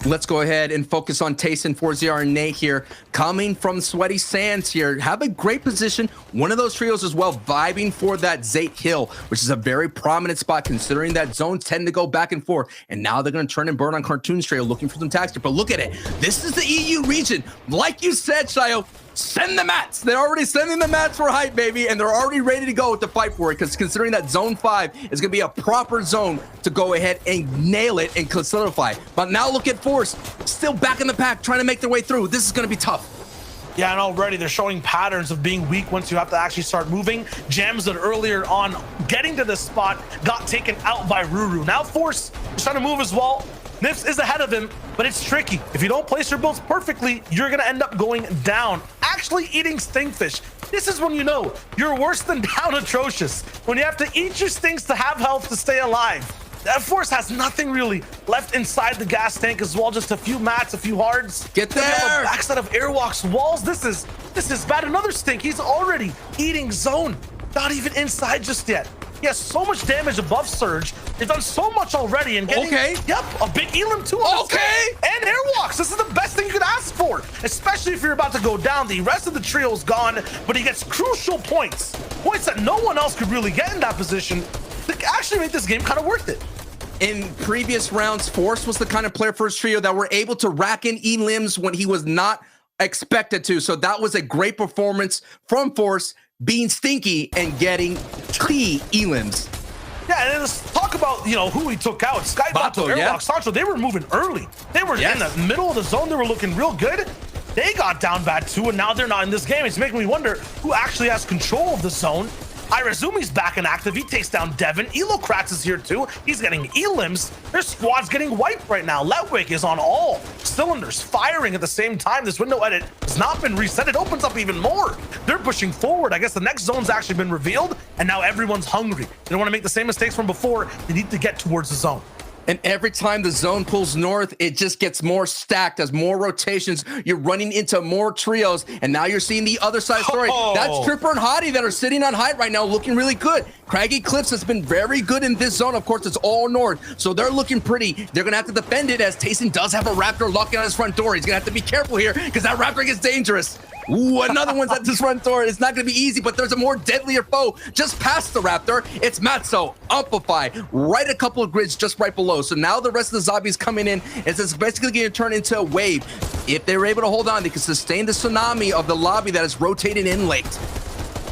Let's go ahead and focus on Tayson, 4ZR, and Nate here, coming from Sweaty Sands here. Have a great position. One of those trios as well, vibing for that Zate Hill, which is a very prominent spot considering that zones tend to go back and forth. And now they're going to turn and burn on Cartoon's trail, looking for some tags here. But look at it. This is the EU region. Like you said, Shio, send the mats. They're already sending the mats for hype, baby, and they're already ready to go with the fight for it, because considering that zone 5 is going to be a proper zone to go ahead and nail it and solidify. But now look at Force, still back in the pack, trying to make their way through. This is going to be tough. Yeah, and already they're showing patterns of being weak once you have to actually start moving. Gems that earlier on getting to this spot got taken out by Ruru. Now Force is trying to move as well. Nips is ahead of him, but it's tricky. If you don't place your builds perfectly, you're gonna end up going down. Actually eating Stingfish. This is when you know you're worse than down atrocious. When you have to eat your stings to have health to stay alive. That Force has nothing really left inside the gas tank as well. Just a few mats, a few hards. Get there! On the backside of Airwalk's walls. This is bad. Another stink. He's already eating zone. Not even inside just yet. He has so much damage above Surge. He's done so much already and getting, yep, a big Elim too. And Airwalks. This is the best thing you could ask for, especially if you're about to go down. The rest of the trio is gone, but he gets crucial points that no one else could really get in that position to actually make this game kind of worth it. In previous rounds, Force was the kind of player for his trio that were able to rack in E-limbs when he was not expected to. So that was a great performance from Force, being stinky and getting 3 E-limbs. Yeah, and let's talk about, who he took out. Skybot to Airlock, Sancho, they were moving early. They were in the middle of the zone. They were looking real good. They got down bad too, and now they're not in this game. It's making me wonder who actually has control of the zone. Irazumi's back and active. He takes down Devin. Elocrats is here too. He's getting Elims. Their squad's getting wiped right now. Letwick is on all. cylinders firing at the same time. This window edit has not been reset. It opens up even more. They're pushing forward. I guess the next zone's actually been revealed, and now everyone's hungry. They don't want to make the same mistakes from before. They need to get towards the zone. And every time the zone pulls north, it just gets more stacked as more rotations. You're running into more trios, and now you're seeing the other side story. That's Tripper and Hottie that are sitting on height right now, looking really good. Craggy Cliffs has been very good in this zone. Of course, it's all north, so they're looking pretty. They're going to have to defend it as Tayson does have a Raptor locking on his front door. He's going to have to be careful here because that Raptor gets dangerous. Ooh, another one's at this front door. It's not going to be easy, but there's a more deadlier foe just past the Raptor. It's Matzo, Amplify, right a couple of grids just right below. So now the rest of the zombies coming in. It's basically going to turn into a wave. If they're able to hold on, they can sustain the tsunami of the lobby that is rotating in late.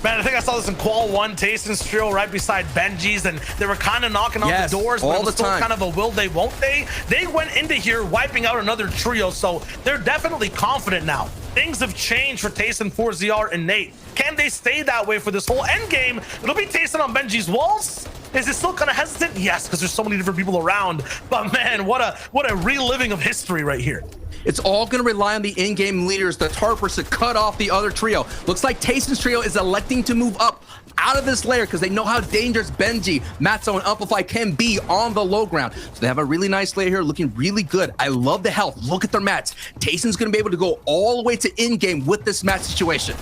Man, I think I saw this in Qual 1, Tayson's trio right beside Benji's, and they were kind of knocking on the doors, but it was still kind of a will they, won't they? They went into here wiping out another trio, so they're definitely confident now. Things have changed for Tayson, 4ZR, and Nate. Can they stay that way for this whole end game? It'll be Tayson on Benji's walls. Is it still kind of hesitant? Yes, because there's so many different people around. But man, what a reliving of history right here. It's all going to rely on the in-game leaders, the Tarpers, to cut off the other trio. Looks like Tayson's trio is electing to move up out of this layer because they know how dangerous Benji, Matzo, and Amplify can be on the low ground. So they have a really nice layer here, looking really good. I love the health. Look at their mats. Tayson's going to be able to go all the way to in-game with this mat situation.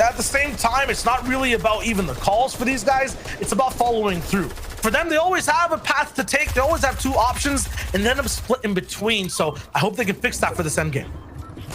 At the same time, it's not really about even the calls for these guys. It's about following through. For them, they always have a path to take. They always have two options and then a split in between. So I hope they can fix that for this end game.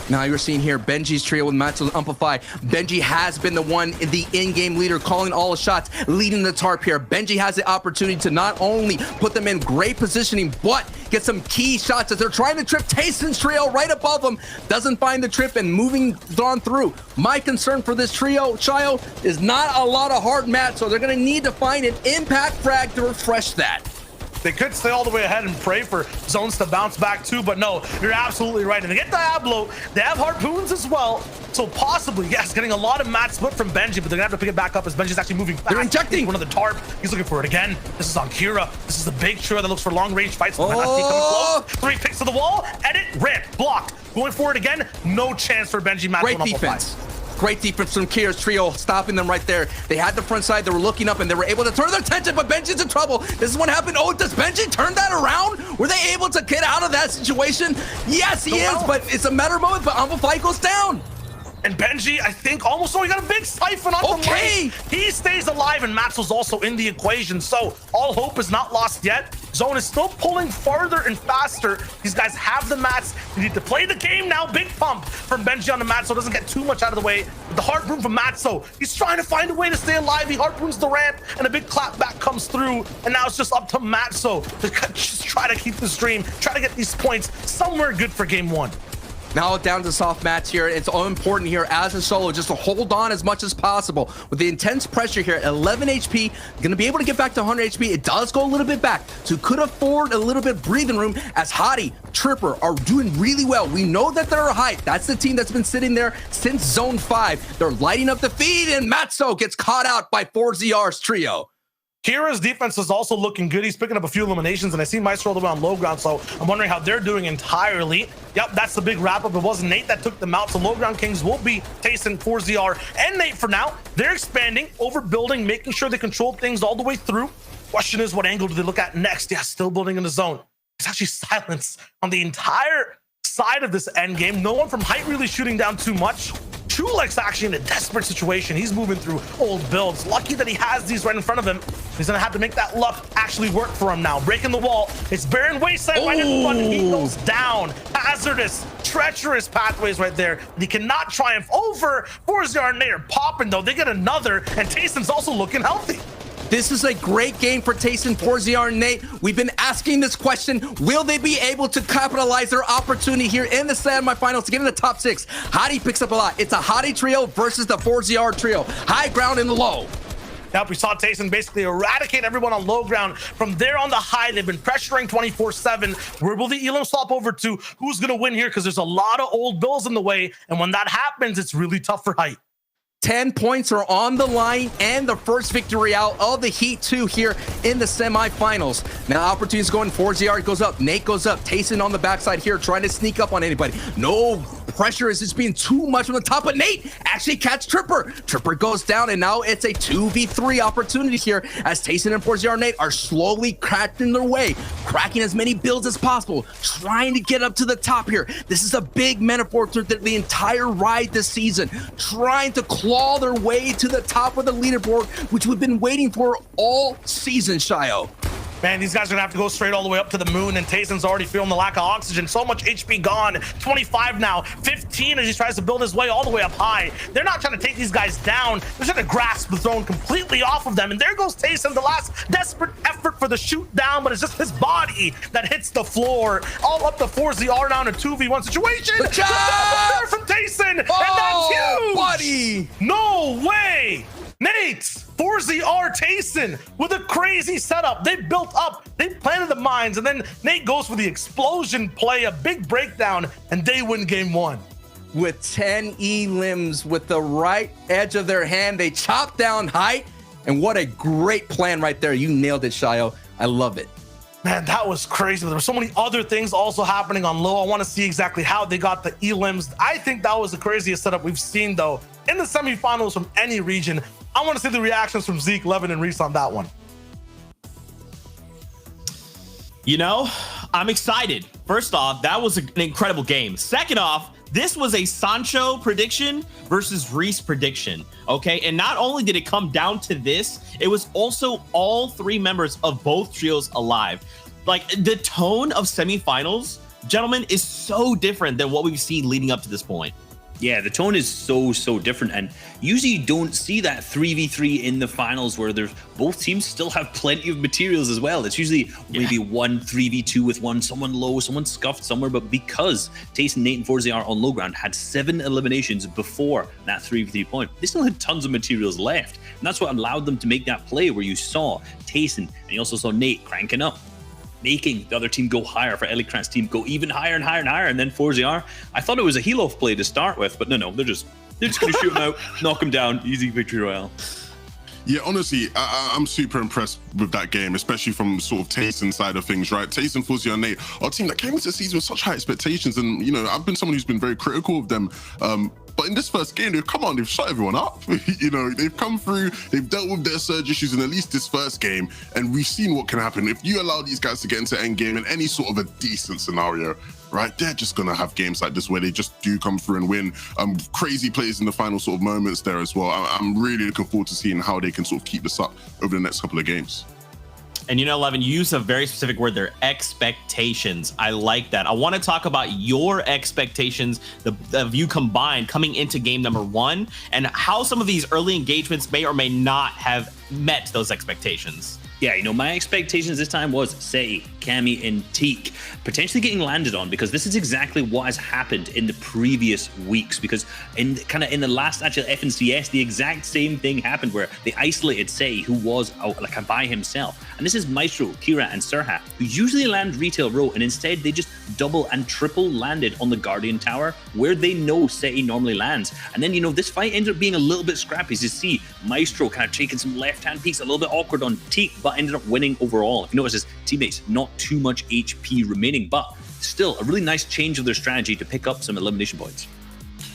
Now you're seeing here Benji's trio with Matzo and Amplify. Benji has been the one, the in-game leader, calling all the shots, leading the tarp here. Benji has the opportunity to not only put them in great positioning, but get some key shots as they're trying to trip Tayson's trio right above them. Doesn't find the trip and moving on through. My concern for this trio, Chayo, is not a lot of hard mats, so they're going to need to find an impact frag to refresh that. They could stay all the way ahead and pray for zones to bounce back too, but no, you're absolutely right. And they get Diablo, they have harpoons as well. So possibly, yes, getting a lot of mat split from Benji, but they're gonna have to pick it back up as Benji's actually moving fast. They're injecting one of the tarp. He's looking for it again. This is on Kira. This is the big trio that looks for long range fights. Might not see coming close. 3 picks to the wall, edit, ramp, blocked. Going for it again, no chance for Benji. Great defense. Great defense from Kira's trio, stopping them right there. They had the front side, they were looking up, and they were able to turn their attention, but Benji's in trouble. This is what happened. Oh, does Benji turn that around? Were they able to get out of that situation? Yes, he is, but it's a matter of moment, but Amplify goes down. And Benji, I think, almost, he got a big siphon off the lane. He stays alive, and Matzo's also in the equation, so all hope is not lost yet. Zone is still pulling farther and faster. These guys have the mats. They need to play the game now. Big pump from Benji on the mat, so it doesn't get too much out of the way. But the harpoon from Matzo, he's trying to find a way to stay alive. He harpoons the ramp, and a big clap back comes through, and now it's just up to Matzo to just try to keep the stream, try to get these points somewhere good for game one. Now down to soft mats here. It's all important here as a solo just to hold on as much as possible. With the intense pressure here, 11 HP, going to be able to get back to 100 HP. It does go a little bit back, so could afford a little bit of breathing room as Hottie, Tripper are doing really well. We know that they're hyped. That's the team that's been sitting there since Zone 5. They're lighting up the feed, and Matzo gets caught out by 4ZR's trio. Kira's defense is also looking good. He's picking up a few eliminations, and I see Maestro all the way on low ground, so I'm wondering how they're doing entirely. Yep, that's the big wrap-up. It wasn't Nate that took them out, so low ground kings will be Tayson, 4ZR, and Nate for now. They're expanding, overbuilding, making sure they control things all the way through. Question is, what angle do they look at next? Yeah, still building in the zone. It's actually silence on the entire side of this end game. No one from height really shooting down too much. Chulek's actually in a desperate situation. He's moving through old builds. Lucky that he has these right in front of him. He's gonna have to make that luck actually work for him now. Breaking the wall. It's Barren Wasteland right in front. He goes down. Hazardous, treacherous pathways right there. He cannot triumph over 4ZR and Nate are popping though. They get another, and Tayson's also looking healthy. This is a great game for Tayson, 4ZR, and Nate. We've been asking this question. Will they be able to capitalize their opportunity here in the semifinals to get in the top 6? Hottie picks up a lot. It's a Hottie trio versus the 4ZR trio. High ground and low. Yep, we saw Tayson basically eradicate everyone on low ground. From there on the high, they've been pressuring 24/7. Where will the Elam swap over to? Who's going to win here? Because there's a lot of old bills in the way. And when that happens, it's really tough for height. 10 points are on the line and the first victory out of the Heat 2 here in the semifinals. Now opportunities going. 4ZR goes up, Nate goes up, Tayson on the backside here trying to sneak up on anybody. No pressure is just being too much from the top, but Nate actually catch Tripper. Tripper goes down, and now it's a 2v3 opportunity here as Tayson and 4ZR Nate are slowly cracking their way, cracking as many builds as possible, trying to get up to the top here. This is a big metaphor to the entire ride this season, trying to claw their way to the top of the leaderboard, which we've been waiting for all season, Shio. Man, these guys are gonna have to go straight all the way up to the moon, and Tayson's already feeling the lack of oxygen. So much HP gone. 25 now, 15 as he tries to build his way all the way up high. They're not trying to take these guys down. They're trying to grasp the throne completely off of them. And there goes Tayson, the last desperate effort for the shoot down, but it's just his body that hits the floor. All up to 4ZR now in a 2v1 situation. The jab from Tayson, oh, and that's huge. Buddy. No way. Nate, 4ZR Tayson with a crazy setup. They built up, they planted the mines, and then Nate goes for the explosion play, a big breakdown, and they win game 1. With 10 limbs with the right edge of their hand, they chop down height, and what a great plan right there. You nailed it, Shio. I love it. Man, that was crazy. There were so many other things also happening on low. I want to see exactly how they got the limbs. I think that was the craziest setup we've seen, though, in the semifinals from any region. I want to see the reactions from Zeke, Levin, and Reese on that one. You know, I'm excited. First off, that was an incredible game. Second off, this was a Sancho prediction versus Reese prediction, okay? And not only did it come down to this, it was also all 3 members of both trios alive. Like, the tone of semifinals, gentlemen, is so different than what we've seen leading up to this point. Yeah, the tone is so different, and usually you don't see that 3v3 in the finals where there's both teams still have plenty of materials as well. It's usually maybe one 3v2 with someone low, someone scuffed somewhere, but because Tayson, Nate, and 4ZR on low ground had 7 eliminations before that 3v3 point, they still had tons of materials left, and that's what allowed them to make that play where you saw Tayson, and you also saw Nate cranking up, making the other team go higher, for Elikrat's team go even higher and higher and higher, and then 4ZR, I thought it was a heal-off play to start with, but no, they're just gonna shoot him out, knock him down, easy victory royale. Yeah, honestly, I'm super impressed with that game, especially from sort of Tayson's side of things, right? Tayson, 4ZR, Nate, our team that came into the season with such high expectations, and, you know, I've been someone who's been very critical of them, but in this first game, they've shut everyone up. You know, they've come through, they've dealt with their surge issues in at least this first game, and we've seen what can happen. If you allow these guys to get into endgame in any sort of a decent scenario, right, they're just gonna have games like this where they just do come through and win. Crazy plays in the final sort of moments there as well. I'm really looking forward to seeing how they can sort of keep this up over the next couple of games. And you know, Levin, you use a very specific word there, expectations. I like that. I want to talk about your expectations, of you combined coming into game number 1, and how some of these early engagements may or may not have met those expectations. Yeah, you know, my expectations this time was Seti, Cammy, and Teak potentially getting landed on, because this is exactly what has happened in the previous weeks. Because in the last actual FNCS, the exact same thing happened where they isolated Seti, who was like by himself. And this is Maestro, Kira, and Serhat, who usually land retail row, and instead they just double and triple landed on the Guardian Tower, where they know Seti normally lands. And then, you know, this fight ended up being a little bit scrappy, as you see Maestro kind of taking some left-hand peeks, a little bit awkward on Teak, but ended up winning overall. If you notice, his teammates not too much HP remaining, but still a really nice change of their strategy to pick up some elimination points.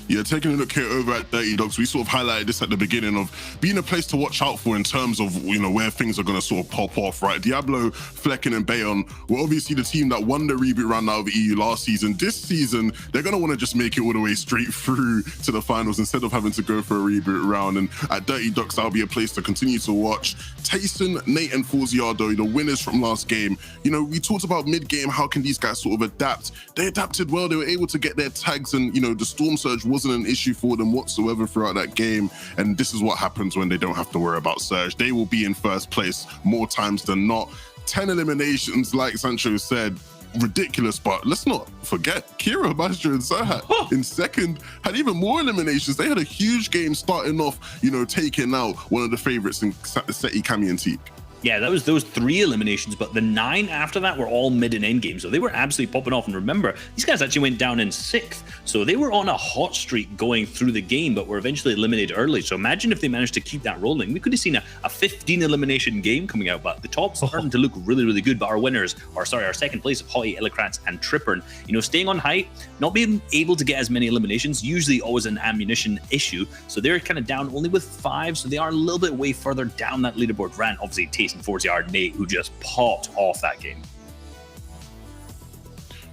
Yeah, taking a look here over at Dirty Dogs, we sort of highlighted this at the beginning of being a place to watch out for in terms of, you know, where things are going to sort of pop off, right? Diablo, Flecken, and Bayon were obviously the team that won the reboot round out of the EU last season. This season, they're going to want to just make it all the way straight through to the finals instead of having to go for a reboot round. And at Dirty Dogs, that'll be a place to continue to watch. Tayson, Nate, and 4ZR, though, the winners from last game, you know, we talked about mid-game, how can these guys sort of adapt? They adapted well. They were able to get their tags, and, you know, the Storm Surge wasn't an issue for them whatsoever throughout that game. And this is what happens when they don't have to worry about Surge. They will be in first place more times than not. 10 eliminations, like Sancho said, ridiculous, but let's not forget Kira, Maestro, and Serhat in second had even more eliminations. They had a huge game starting off, you know, taking out one of the favorites in Seti, Cammy, and Teak. Yeah, that was those 3 eliminations, but the 9 after that were all mid and end game. So they were absolutely popping off. And remember, these guys actually went down in 6th. So they were on a hot streak going through the game, but were eventually eliminated early. So imagine if they managed to keep that rolling. We could have seen a 15 elimination game coming out, but the top's starting to look really, really good. But our winners, or sorry, our second place of Hottie, Illikrats, and Trippern, you know, staying on height, not being able to get as many eliminations, usually always an ammunition issue. So they're kind of down only with 5. So they are a little bit way further down that leaderboard rant. Obviously, Taste and 40-yard Nate, who just popped off that game.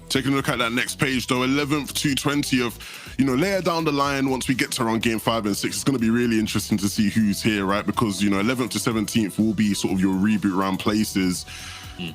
Taking a look at that next page, though, 11th to 20th, you know, later down the line, once we get to around game 5 and 6, it's going to be really interesting to see who's here, right? Because, you know, 11th to 17th will be sort of your reboot round places.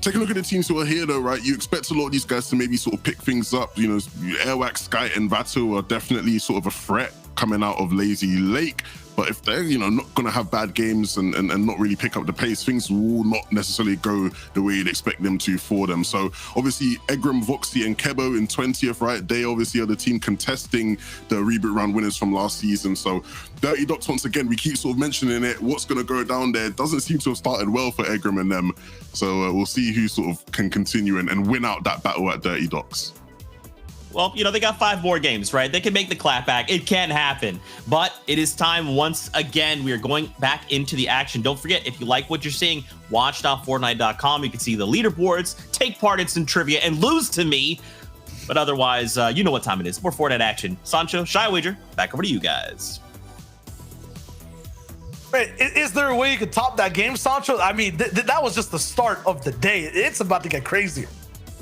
Take a look at the teams who are here, though, right? You expect a lot of these guys to maybe sort of pick things up. You know, Airwax, Sky, and Vato are definitely sort of a threat coming out of Lazy Lake. But if they're, you know, not going to have bad games and not really pick up the pace, things will not necessarily go the way you'd expect them to for them. So obviously, Egram, Voxy, and Kebo in 20th, right? They obviously are the team contesting the reboot round winners from last season. So Dirty Docs, once again, we keep sort of mentioning it. What's going to go down there doesn't seem to have started well for Egram and them. So we'll see who sort of can continue and win out that battle at Dirty Docs. Well, you know, they got 5 more games, right? They can make the clapback. It can happen. But it is time once again. We are going back into the action. Don't forget, if you like what you're seeing, watch.fortnite.com. You can see the leaderboards, take part in some trivia, and lose to me. But otherwise, you know what time it is. More Fortnite action. Sancho, Shy Wager, back over to you guys. Wait, is there a way you could top that game, Sancho? I mean, that was just the start of the day. It's about to get crazier.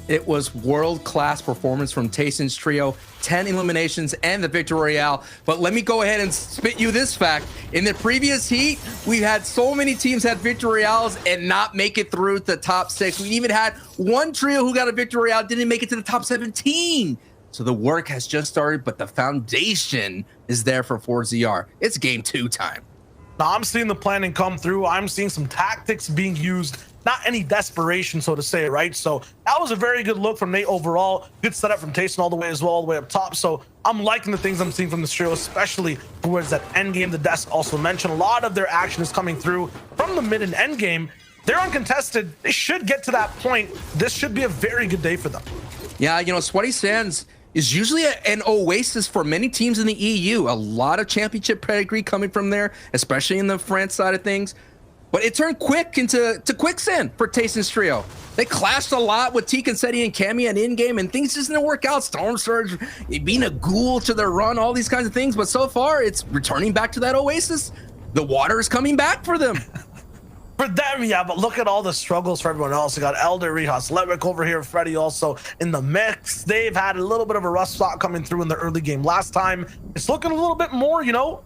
It was world-class performance from Tayson's trio, 10 eliminations and the Victory Royale. But let me go ahead and spit you this fact. In the previous heat, we had so many teams had Victory Royales and not make it through the top 6. We even had one trio who got a Victory Royale, didn't make it to the top 17. So the work has just started, but the foundation is there for 4ZR. It's game 2 time. Now, I'm seeing the planning come through. I'm seeing some tactics being used. Not any desperation, so to say, right? So that was a very good look from Nate overall. Good setup from Tayson all the way as well, all the way up top. So I'm liking the things I'm seeing from this trio, especially towards that end game. The desk also mentioned a lot of their action is coming through from the mid and end game. They're uncontested. They should get to that point. This should be a very good day for them. Yeah, you know, Sweaty Sands is usually an oasis for many teams in the EU. A lot of championship pedigree coming from there, especially in the France side of things. But it turned quick into quicksand for Tayson's trio. They clashed a lot with T Confetti and Cammy and in-game, and things just didn't work out. Storm Surge being a ghoul to their run, all these kinds of things. But so far, it's returning back to that oasis. The water is coming back for them. For them, yeah, but look at all the struggles for everyone else. You got Elder, Rehas, Levick over here, Freddy also in the mix. They've had a little bit of a rough spot coming through in the early game last time. It's looking a little bit more, you know,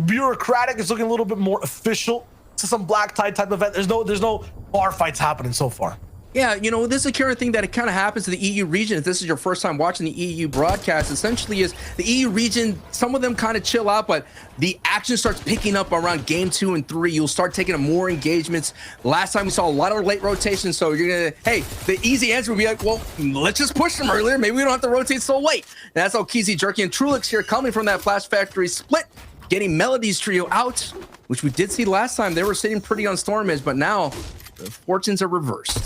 bureaucratic. It's looking a little bit more official to some black tie type event. There's no bar fights happening so far. Yeah, you know, this is a current thing that it kind of happens to the EU region. If this is your first time watching the EU broadcast, essentially is the EU region, some of them kind of chill out, but the action starts picking up around game 2 and 3. You'll start taking more engagements. Last time we saw a lot of late rotations, so you're gonna, hey, the easy answer would be like, well, let's just push them earlier. Maybe we don't have to rotate so late. And that's how Keezy, Jerky, and Trulix here coming from that Flash Factory split, getting Melody's trio out, which we did see last time. They were sitting pretty on Storm Edge, but now the fortunes are reversed.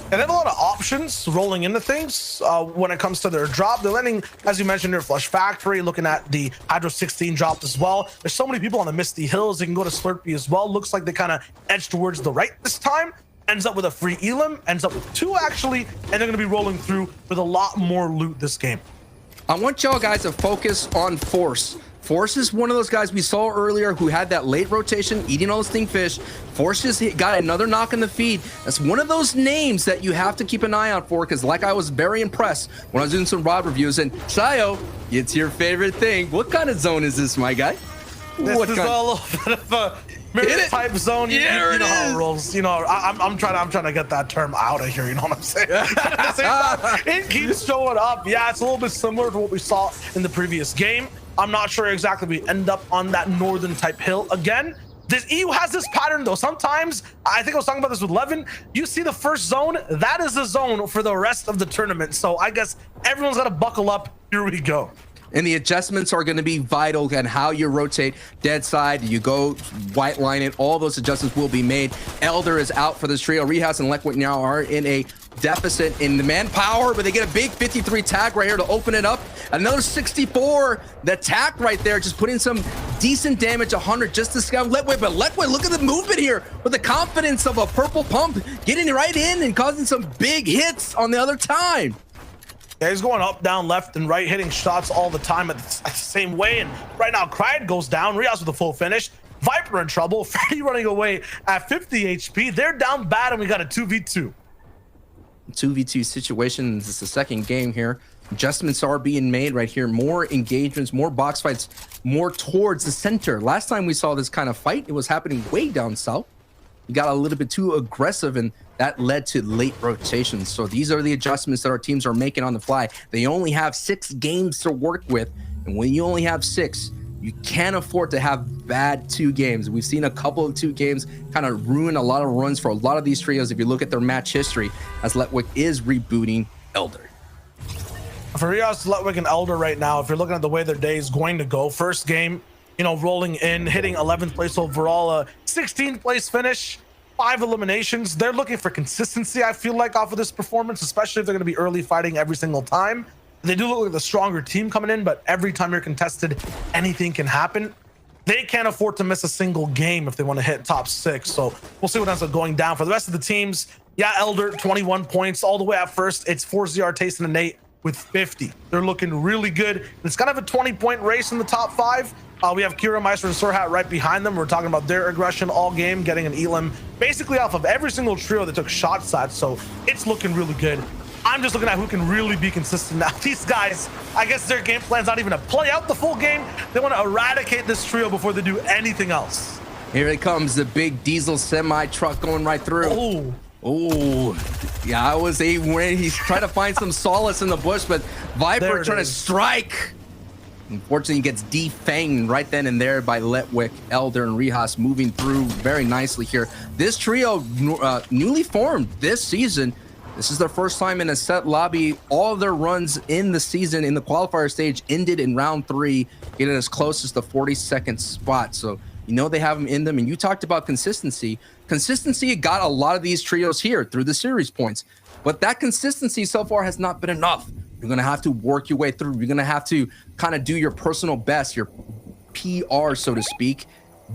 And they have a lot of options rolling into things when it comes to their drop. They're landing, as you mentioned, their Flush Factory, looking at the Hydro 16 drop as well. There's so many people on the Misty Hills. They can go to Slurpee as well. Looks like they kind of edge towards the right this time. Ends up with a free Elim, ends up with 2 actually, and they're going to be rolling through with a lot more loot this game. I want y'all guys to focus on Force. Force is one of those guys we saw earlier who had that late rotation, eating all the stingfish. Force just got another knock in the feed. That's one of those names that you have to keep an eye out for, because like I was very impressed when I was doing some Rod reviews. And Shayo, it's your favorite thing. What kind of zone is this, my guy? This is a little bit of a mirror type zone. You know how it rolls. You know, I'm trying to get that term out of here. You know what I'm saying? It keeps showing up. Yeah, it's a little bit similar to what we saw in the previous game. I'm not sure exactly we end up on that northern type hill again. This EU has this pattern though. Sometimes, I think I was talking about this with Levin, you see the first zone, that is the zone for the rest of the tournament. So I guess everyone's got to buckle up. Here we go. And the adjustments are going to be vital, and how you rotate dead side, you go white line it, all those adjustments will be made. Elder is out for this trio. Rehas and Leckwick now are in a deficit in the manpower, but they get a big 53 tag right here to open it up. Another 64. The tag right there, just putting some decent damage, 100 just to scout Leckwick. But Leckwick, look at the movement here with the confidence of a purple pump, getting right in and causing some big hits on the other time. Yeah, he's going up, down, left, and right, hitting shots all the time at the same way. And right now, Cried goes down. Rios with a full finish. Viper in trouble. Freddy running away at 50 HP. They're down bad, and we got a 2v2. 2v2 situation. This is the second game here. Adjustments are being made right here. More engagements, more box fights, more towards the center. Last time we saw this kind of fight, it was happening way down south. We got a little bit too aggressive, and that led to late rotations. So these are the adjustments that our teams are making on the fly. They only have 6 games to work with, and when you only have 6, you can't afford to have bad 2 games. We've seen a couple of 2 games kind of ruin a lot of runs for a lot of these trios if you look at their match history, as Leckwick is rebooting Elder. For Rios, Leckwick, and Elder right now, if you're looking at the way their day is going to go, first game, you know, rolling in, hitting 11th place overall, 16th place finish, 5 eliminations. They're looking for consistency, I feel like, off of this performance, especially if they're going to be early fighting every single time. They do look like the stronger team coming in, but every time you're contested, anything can happen. They can't afford to miss a single game if they want to hit top 6. So we'll see what ends up going down. For the rest of the teams, yeah, Elder, 21 points all the way at first. It's 4ZR, Taste, and Nate with 50. They're looking really good. It's kind of a 20-point race in the top 5. We have Kira, Meister, and Surhat right behind them. We're talking about their aggression all game, getting an elim basically off of every single trio that took shots at. So it's looking really good. I'm just looking at who can really be consistent now. These guys, I guess their game plan's not even to play out the full game. They want to eradicate this trio before they do anything else. Here it comes, the big diesel semi truck going right through. Oh, yeah, I was when he's trying to find some solace in the bush, but Viper trying to strike. Unfortunately, he gets defanged right then and there by Leckwick, Elder, and Rehas, moving through very nicely here. This trio, newly formed this season. This is their first time in a set lobby. All of their runs in the season in the qualifier stage ended in round 3, getting as close as the 42nd spot. So you know they have them in them. And you talked about consistency. Consistency got a lot of these trios here through the series points. But that consistency so far has not been enough. You're going to have to work your way through. You're going to have to kind of do your personal best, your PR, so to speak,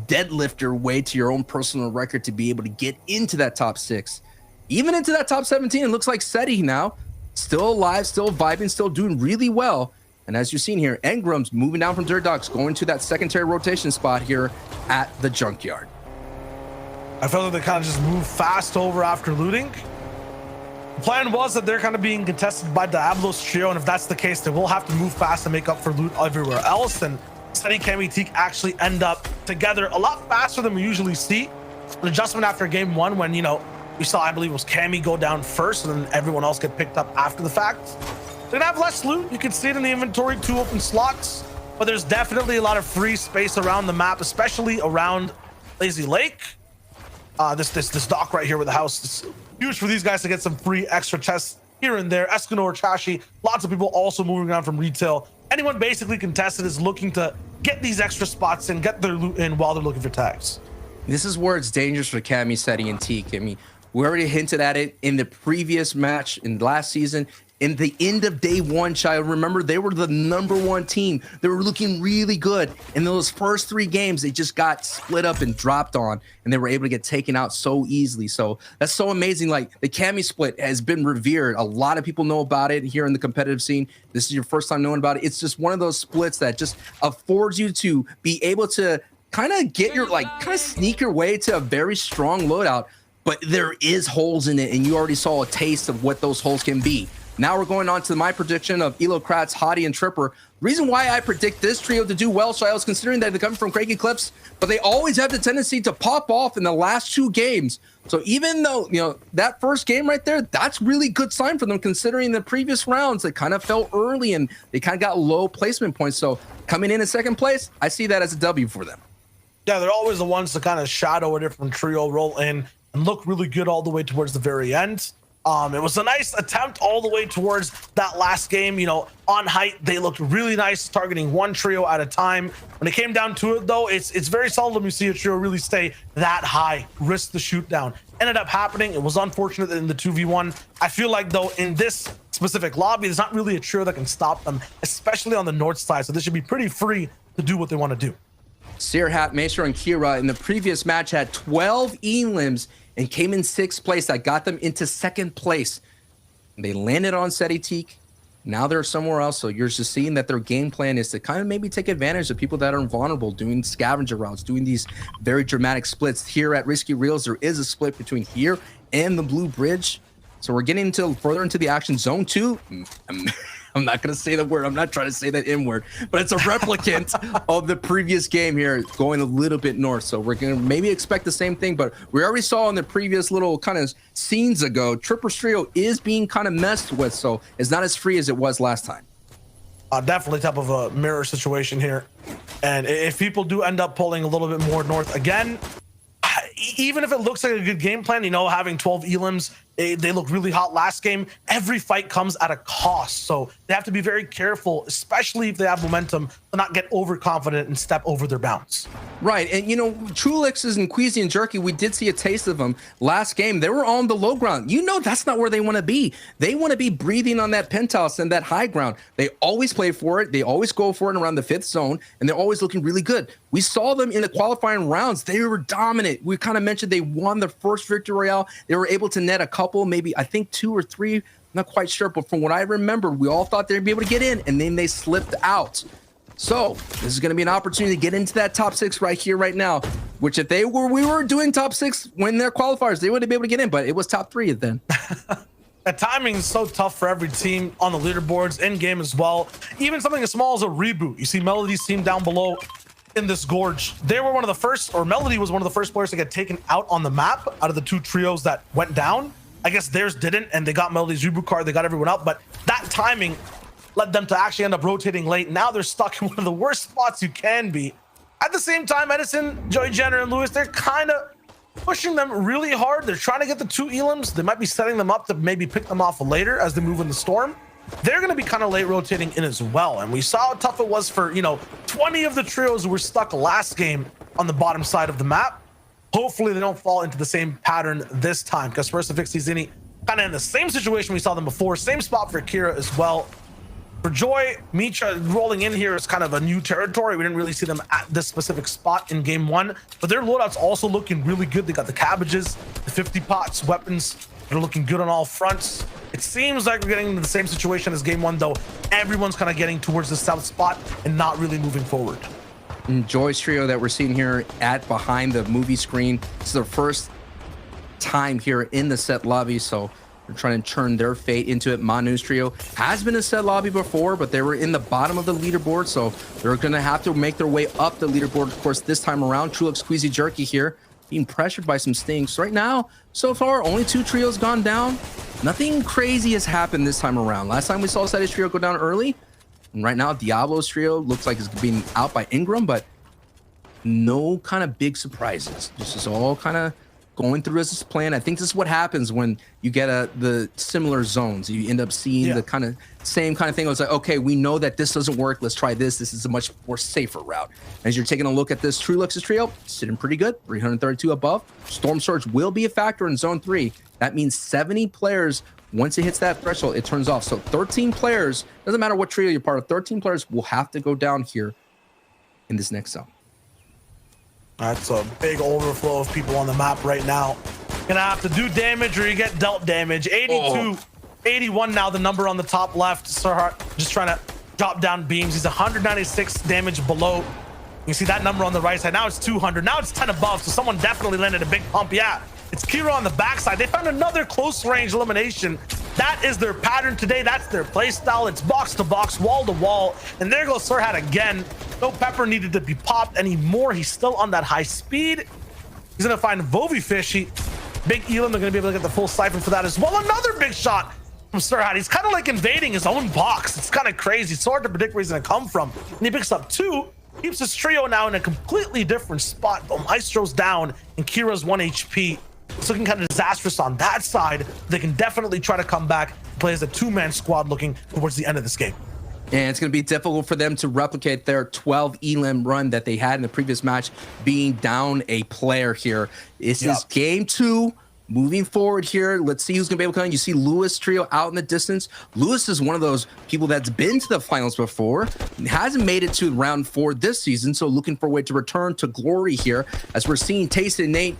deadlift your way to your own personal record to be able to get into that top 6. Even into that top 17, it looks like Seti now, still alive, still vibing, still doing really well. And as you've seen here, Engram's moving down from Dirt Dogs, going to that secondary rotation spot here at the Junkyard. I felt like they kind of just moved fast over after looting. The plan was that they're kind of being contested by Diablo's trio, and if that's the case, they will have to move fast and make up for loot everywhere else. And Seti, Kemi, Teak actually end up together a lot faster than we usually see. An adjustment after game 1 when, you know, we saw, I believe it was Cammy go down first and then everyone else get picked up after the fact. They're gonna have less loot. You can see it in the inventory, 2 open slots, but there's definitely a lot of free space around the map, especially around Lazy Lake. This dock right here with the house is huge for these guys to get some free extra chests here and there. Escanor, Chashi, lots of people also moving around from retail. Anyone basically contested is looking to get these extra spots and get their loot in while they're looking for tags. This is where it's dangerous for Cammy, Seti, and Teak. I mean, we already hinted at it in the previous match in last season. In the end of day 1, child, remember they were the #1 team. They were looking really good. In those first 3 games, they just got split up and dropped on, and they were able to get taken out so easily. So that's so amazing. Like, the Cammy split has been revered. A lot of people know about it here in the competitive scene. This is your first time knowing about it. It's just one of those splits that just affords you to be able to kind of get your, like, kind of sneak your way to a very strong loadout. But there is holes in it, and you already saw a taste of what those holes can be. Now we're going on to my prediction of Elo, Kratz, Hottie, and Tripper. Reason why I predict this trio to do well, Shiles, considering that they come from Craigie Clips, but they always have the tendency to pop off in the last 2 games. So even though, you know, that first game right there, that's really good sign for them, considering the previous rounds, they kind of fell early and they kind of got low placement points. So coming in 2nd place, I see that as a W for them. Yeah, they're always the ones to kind of shadow a different trio, roll in, and look really good all the way towards the very end. It was a nice attempt all the way towards that last game. You know, on height, they looked really nice, targeting one trio at a time. When it came down to it, though, it's very seldom you see a trio really stay that high, risk the shoot down. Ended up happening. It was unfortunate in the 2v1. I feel like, though, in this specific lobby, there's not really a trio that can stop them, especially on the north side. So this should be pretty free to do what they want to do. Sirhat, Maestro, and Kira in the previous match had 12 elims and came in 6th place. That got them into 2nd place. They landed on Setitik. Now they're somewhere else. So you're just seeing that their game plan is to kind of maybe take advantage of people that are vulnerable, doing scavenger routes, doing these very dramatic splits. Here at Risky Reels, there is a split between here and the Blue Bridge. So we're getting further into the action. Zone 2. I'm not going to say the word. I'm not trying to say that N word, but it's a replicant of the previous game here, going a little bit north. So we're going to maybe expect the same thing, but we already saw in the previous little kind of scenes ago, Tripper Trio is being kind of messed with. So it's not as free as it was last time. Definitely type of a mirror situation here. And if people do end up pulling a little bit more north again, even if it looks like a good game plan, you know, having 12 elims, they look really hot last game. Every fight comes at a cost. So they have to be very careful, especially if they have momentum, to not get overconfident and step over their bounds. Right. And, you know, Trulix's and Queasy and Jerky, we did see a taste of them last game. They were on the low ground. You know, that's not where they want to be. They want to be breathing on that penthouse and that high ground. They always play for it. They always go for it around the 5th zone, and they're always looking really good. We saw them in the qualifying rounds. They were dominant. We kind of mentioned they won their first Victory Royale. They were able to net a couple, maybe I think 2 or 3. I'm not quite sure, but from what I remember, we all thought they'd be able to get in, and then they slipped out. So this is going to be an opportunity to get into that top 6 right here, right now, which if we were doing top 6 when they're qualifiers, they wouldn't be able to get in, but it was top 3 then. The timing is so tough for every team on the leaderboards, in game as well. Even something as small as a reboot. You see Melody's team down below in this gorge. They were one of the first, or Melody was one of the first players to get taken out on the map out of the 2 trios that went down. I guess theirs didn't, and they got Melody's reboot card. They got everyone out, but that timing led them to actually end up rotating late. Now they're stuck in one of the worst spots you can be. At the same time, Edison, Joey Jenner, and Lewis, they're kind of pushing them really hard. They're trying to get the 2 elims. They might be setting them up to maybe pick them off later as they move in the storm. They're going to be kind of late rotating in as well. And we saw how tough it was for, you know, 20 of the trios who were stuck last game on the bottom side of the map. Hopefully they don't fall into the same pattern this time, because First Fix Zini kind of in the same situation we saw them before. Same spot for Kira as well. For Joy, Mitra rolling in here is kind of a new territory. We didn't really see them at this specific spot in game 1, but their loadout's also looking really good. They got the cabbages, the 50 pots, weapons. They're looking good on all fronts. It seems like we're getting into the same situation as game 1, though. Everyone's kind of getting towards the south spot and not really moving forward. And Joy's trio that we're seeing here at behind the movie screen, this is their first time here in the set lobby, so they're trying to turn their fate into it. Manu's trio has been a set lobby before, but they were in the bottom of the leaderboard, so they're going to have to make their way up the leaderboard. Of course, this time around, Trulix, Queasy, Jerky here being pressured by some stings. Right now, so far, only 2 trios gone down. Nothing crazy has happened this time around. Last time we saw Seti's trio go down early, and right now, Diablo's trio looks like it's being out by Ingram, but no kind of big surprises. This is all kind of going through as this plan. I think this is what happens when you get the similar zones. You end up seeing the kind of same kind of thing. It's like, okay, we know that this doesn't work. Let's try this. This is a much more safer route. As you're taking a look at this Trulux's trio, sitting pretty good, 332 above. Storm Surge will be a factor in zone 3. That means 70 players. Once it hits that threshold, it turns off. So 13 players, doesn't matter what trio you're part of, 13 players will have to go down here in this next zone. That's a big overflow of people on the map right now. Gonna have to do damage or you get dealt damage. 82, 81 now, the number on the top left. Sirhat just trying to drop down beams. He's 196 damage below. You see that number on the right side. Now it's 200. Now it's 10 above, so someone definitely landed a big pump. Yeah, it's Kira on the backside. They found another close range elimination. That is their pattern today. That's their play style. It's box to box, wall to wall. And there goes Sirhat again. No pepper needed to be popped anymore. He's still on that high speed. He's gonna find Vovi Fish. Big Elam, they're gonna be able to get the full siphon for that as well. Another big shot from Sirhat. He's kind of like invading his own box. It's kind of crazy. It's hard to predict where he's gonna come from. And he picks up 2. Keeps his trio now in a completely different spot. The Maestro's down and Kira's 1 HP. It's looking kind of disastrous on that side. They can definitely try to come back, play as a two-man squad looking towards the end of this game. And it's going to be difficult for them to replicate their 12 elim run that they had in the previous match, being down a player here. This is game 2. Moving forward here, let's see who's going to be able to come in. You see Lewis trio out in the distance. Lewis is one of those people that's been to the finals before, hasn't made it to round 4 this season, so looking for a way to return to glory here, as we're seeing Tayson, Nate,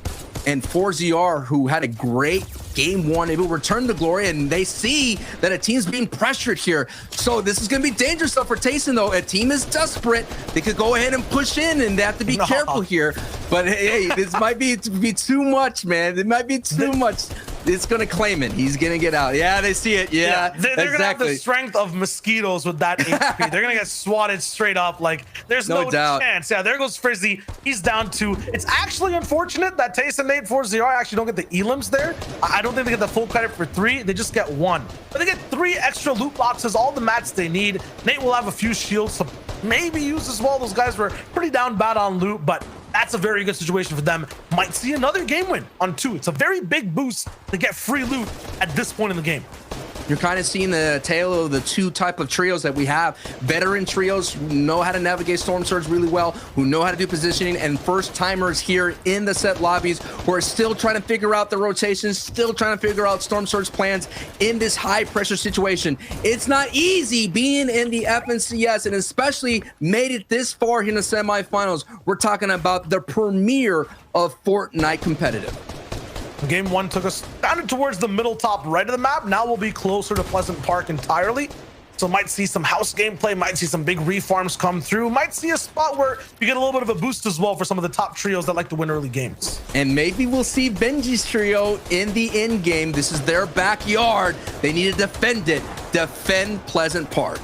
and 4ZR, who had a great game 1, able to return to glory, and they see that a team's being pressured here. So this is going to be dangerous stuff for Tayson, though. A team is desperate. They could go ahead and push in, and they have to be careful here. But hey, this might be too much, man. It might be too much. It's going to claim it. He's going to get out. Yeah, they see it. Yeah, they're going to have the strength of mosquitoes with that HP. They're going to get swatted straight up. Like, there's no chance. Yeah, there goes Frizzy. He's down 2. It's actually unfortunate that Tayson, Nate, 4ZR actually don't get the elims there. I don't think they get the full credit for 3. They just get 1. But they get 3 extra loot boxes, all the mats they need. Nate will have a few shields to maybe use as well. Those guys were pretty down bad on loot, but that's a very good situation for them. Might see another game win on 2. It's a very big boost to get free loot at this point in the game. You're kind of seeing the tale of the 2 type of trios that we have. Veteran trios who know how to navigate Storm Surge really well, who know how to do positioning, and first timers here in the set lobbies who are still trying to figure out the rotations, still trying to figure out Storm Surge plans in this high pressure situation. It's not easy being in the FNCS, and especially made it this far in the semifinals. We're talking about the premiere of Fortnite competitive. Game 1 took us down towards the middle top right of the map. Now we'll be closer to Pleasant Park entirely. So might see some house gameplay, might see some big refarms come through, might see a spot where you get a little bit of a boost as well for some of the top trios that like to win early games. And maybe we'll see Benji's trio in the end game. This is their backyard. They need to defend it. Defend Pleasant Park.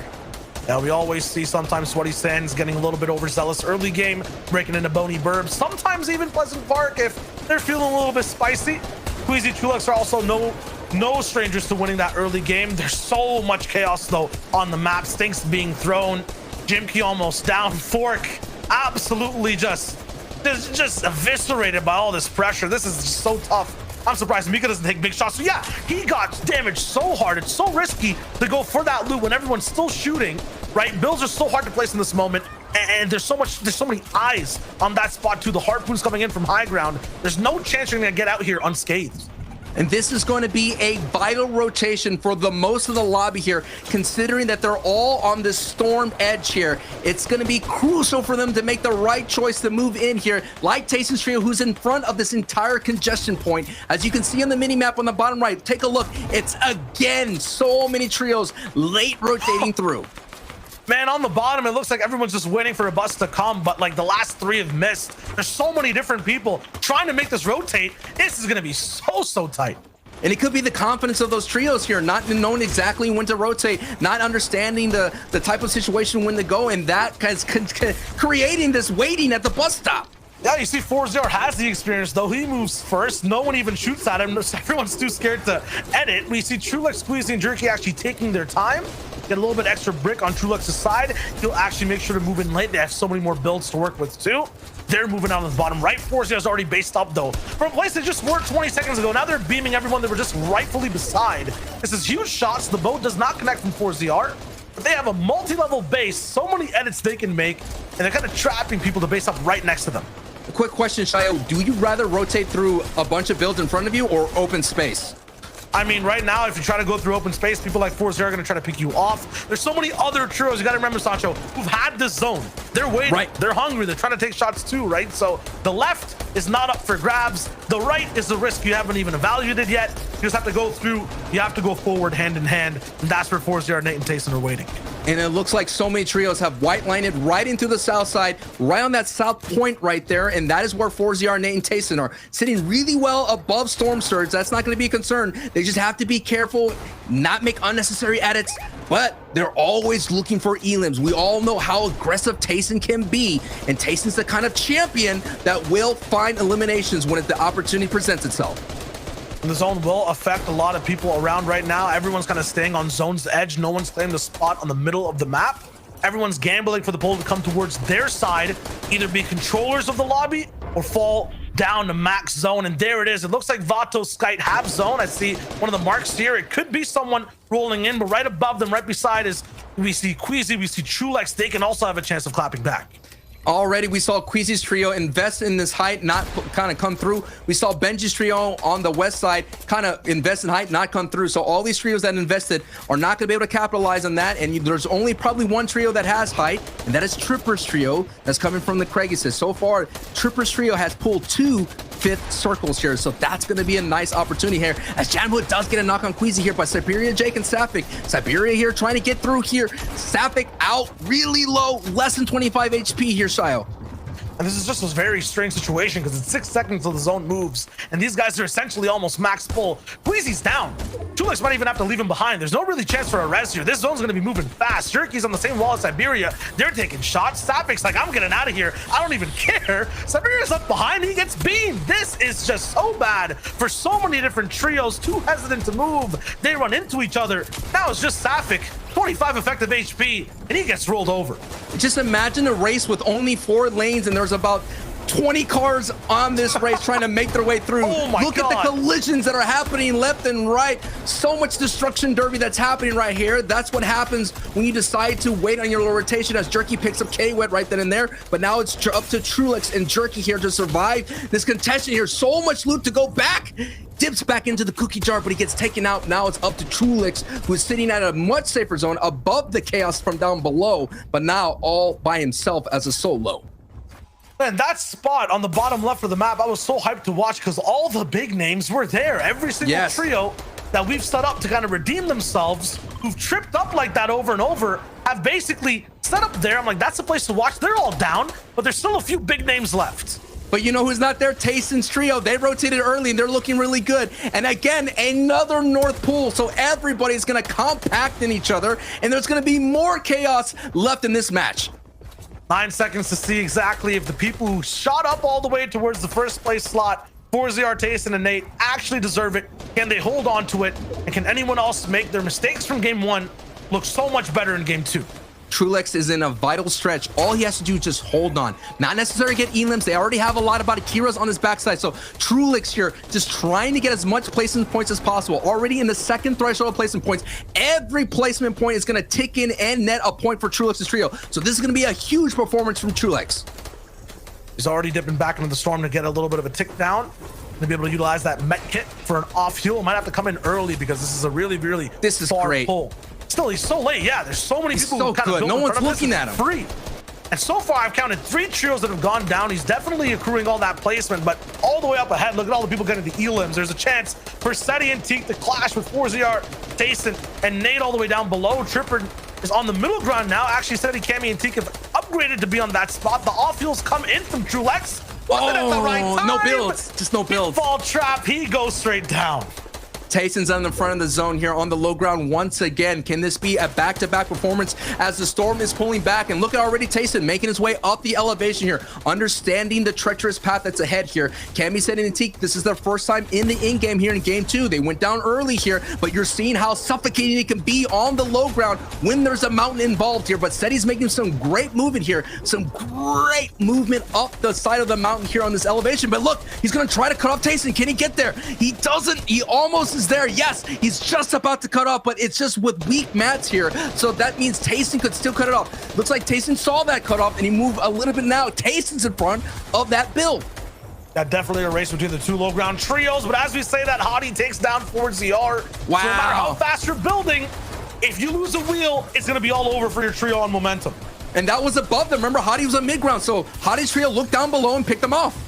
Now, we always see sometimes Sweaty Sands getting a little bit overzealous early game, breaking into Bony Burbs. Sometimes even Pleasant Park if they're feeling a little bit spicy. Queasy Trulux are also no strangers to winning that early game. There's so much chaos, though, on the map. Stinks being thrown. Jimkey almost down. Fork absolutely just eviscerated by all this pressure. This is just so tough. I'm surprised Mika doesn't take big shots. So yeah, he got damaged so hard. It's so risky to go for that loot when everyone's still shooting, right? Builds are so hard to place in this moment. And there's so many eyes on that spot too. The harpoons coming in from high ground. There's no chance you're gonna get out here unscathed. And this is going to be a vital rotation for the most of the lobby here, considering that they're all on this storm edge here. It's going to be crucial for them to make the right choice to move in here, like Tayson's trio, who's in front of this entire congestion point. As you can see on the mini map on the bottom right, take a look. It's again so many trios late rotating through. Man, on the bottom, it looks like everyone's just waiting for a bus to come, but like the last 3 have missed. There's so many different people trying to make this rotate. This is going to be so tight. And it could be the confidence of those trios here, not knowing exactly when to rotate, not understanding the type of situation when to go, and that is creating this waiting at the bus stop. Yeah, you see 4-0 has the experience, though. He moves first. No one even shoots at him. Everyone's too scared to edit. We see Trulux, Squeezy, and Jerky actually taking their time. Get a little bit extra brick on Trulux's side. He'll actually make sure to move in late. They have so many more builds to work with, too. They're moving out on the bottom right. 4-0 is already based up, though. From a place they just were 20 seconds ago, now they're beaming everyone they were just rightfully beside. This is huge shots. The boat does not connect from 4ZR. But they have a multi-level base, so many edits they can make, and they're kind of trapping people to base up right next to them. A quick question, Shayo. Do you rather rotate through a bunch of builds in front of you or open space? I mean, right now, if you try to go through open space, people like 4-0 are going to try to pick you off. There's so many other trios, you got to remember, Sancho, who've had this zone. They're waiting. Right. They're hungry. They're trying to take shots too, right? So the left is not up for grabs. The right is the risk you haven't even evaluated yet. You just have to go through. You have to go forward hand in hand. And that's where 4-0, Nate, and Tayson are waiting. And it looks like so many trios have white lined it right into the south side, right on that south point right there. And that is where 4ZR, Nate, and Tayson are sitting really well above Storm Surge. That's not going to be a concern. They just have to be careful, not make unnecessary edits, but they're always looking for elims. We all know how aggressive Tayson can be, and Tayson's the kind of champion that will find eliminations when the opportunity presents itself. The zone will affect a lot of people around right now. Everyone's kind of staying on zone's edge. No one's claiming the spot on the middle of the map. Everyone's gambling for the pull to come towards their side, either be controllers of the lobby or fall down to max zone, and there it is. It looks like Vato Skite have zone. I see one of the marks here. It could be someone rolling in, but right above them, right beside is, we see Queasy, we see Trulex. They can also have a chance of clapping back. Already, we saw Queasy's trio invest in this height, not kind of come through. We saw Benji's trio on the west side kind of invest in height, not come through. So all these trios that invested are not going to be able to capitalize on that. And there's only probably one trio that has height, and that is Tripper's trio that's coming from the Craigises. So far, Tripper's trio has pulled 2 fifth circles here. So that's going to be a nice opportunity here, as Janwood does get a knock on Queasy here by Siberia, Jake, and Sapphic. Siberia here trying to get through here. Sapphic out really low, less than 25 HP here, Shio. And this is just a very strange situation because it's 6 seconds till the zone moves, and these guys are essentially almost max full. Queasy's down. Trulex might even have to leave him behind. There's no really chance for a res here. This zone's going to be moving fast. Jerky's on the same wall as Siberia. They're taking shots. Sappic's like, I'm getting out of here. I don't even care. Siberia's up behind. He gets beamed. This is just so bad for so many different trios. Too hesitant to move. They run into each other. Now it's just Sapphic. 25 effective HP, and he gets rolled over. Just imagine a race with only 4 lanes, and there's about 20 cars on this race trying to make their way through. Oh my Look God. at the collisions that are happening left and right. So much destruction derby that's happening right here. That's what happens when you decide to wait on your low rotation, as Jerky picks up K-Wet right then and there. But now it's up to Trulex and Jerky here to survive this contention here. So much loot to go back. Dips back into the cookie jar, but he gets taken out. Now it's up to Trulex, who is sitting at a much safer zone above the chaos from down below, but now all by himself as a solo. Man, that spot on the bottom left of the map, I was so hyped to watch because all the big names were there. Every single trio that we've set up to kind of redeem themselves, who've tripped up like that over and over, have basically set up there. I'm like, that's the place to watch. They're all down, but there's still a few big names left. But you know who's not there? Tayson's trio. They rotated early and they're looking really good. And again, another North Pool. So everybody's going to compact in each other, and there's going to be more chaos left in this match. 9 seconds to see exactly if the people who shot up all the way towards the first place slot, Forzr, Tayson, and Nate, actually deserve it. Can they hold on to it? And can anyone else make their mistakes from game 1 look so much better in game 2? Trulex is in a vital stretch. All he has to do is just hold on. Not necessarily get elims. They already have a lot of Akiras on his backside. So Trulex here just trying to get as much placement points as possible. Already in the second threshold of placement points. Every placement point is going to tick in and net a point for Trulex's trio. So this is going to be a huge performance from Trulex. He's already dipping back into the storm to get a little bit of a tick down. To be able to utilize that met kit for an off heal. Might have to come in early because this is a really far great pull. Still, he's so late. Yeah, there's so many people so who kind of good. No one's looking at him. Free. And so far, I've counted 3 trios that have gone down. He's definitely accruing all that placement, but all the way up ahead, look at all the people getting the elims. There's a chance for Seti and Teak to clash with Forzr, Tayson, and Nate all the way down below. Tripper is on the middle ground now. Actually, Seti, Cammy, and Teak have upgraded to be on that spot. The off heals come in from Trulex. Wasn't at the right time. No builds. Just no builds. Fall trap. He goes straight down. Tayson's on the front of the zone here on the low ground once again. Can this be a back-to-back performance as the storm is pulling back? And look at already Tayson making his way up the elevation here, understanding the treacherous path that's ahead here. Cammy said in Teak, this is their first time in the in-game here in game 2. They went down early here, but you're seeing how suffocating it can be on the low ground when there's a mountain involved here. But Seti's making some great movement here, some great movement up the side of the mountain here on this elevation. But look, he's going to try to cut off Tayson. Can he get there? He doesn't. He almost is there. Yes, he's just about to cut off, but it's just with weak mats here. So that means Tayson could still cut it off. Looks like Tayson saw that cut off and he moved a little bit now. Tayson's in front of that build. That definitely a race between the 2 low ground trios, but as we say that, Hottie takes down Forzr. Wow. So no matter how fast you're building, if you lose a wheel, it's going to be all over for your trio on momentum. And that was above them. Remember, Hottie was on mid ground, so Hottie's trio looked down below and picked them off.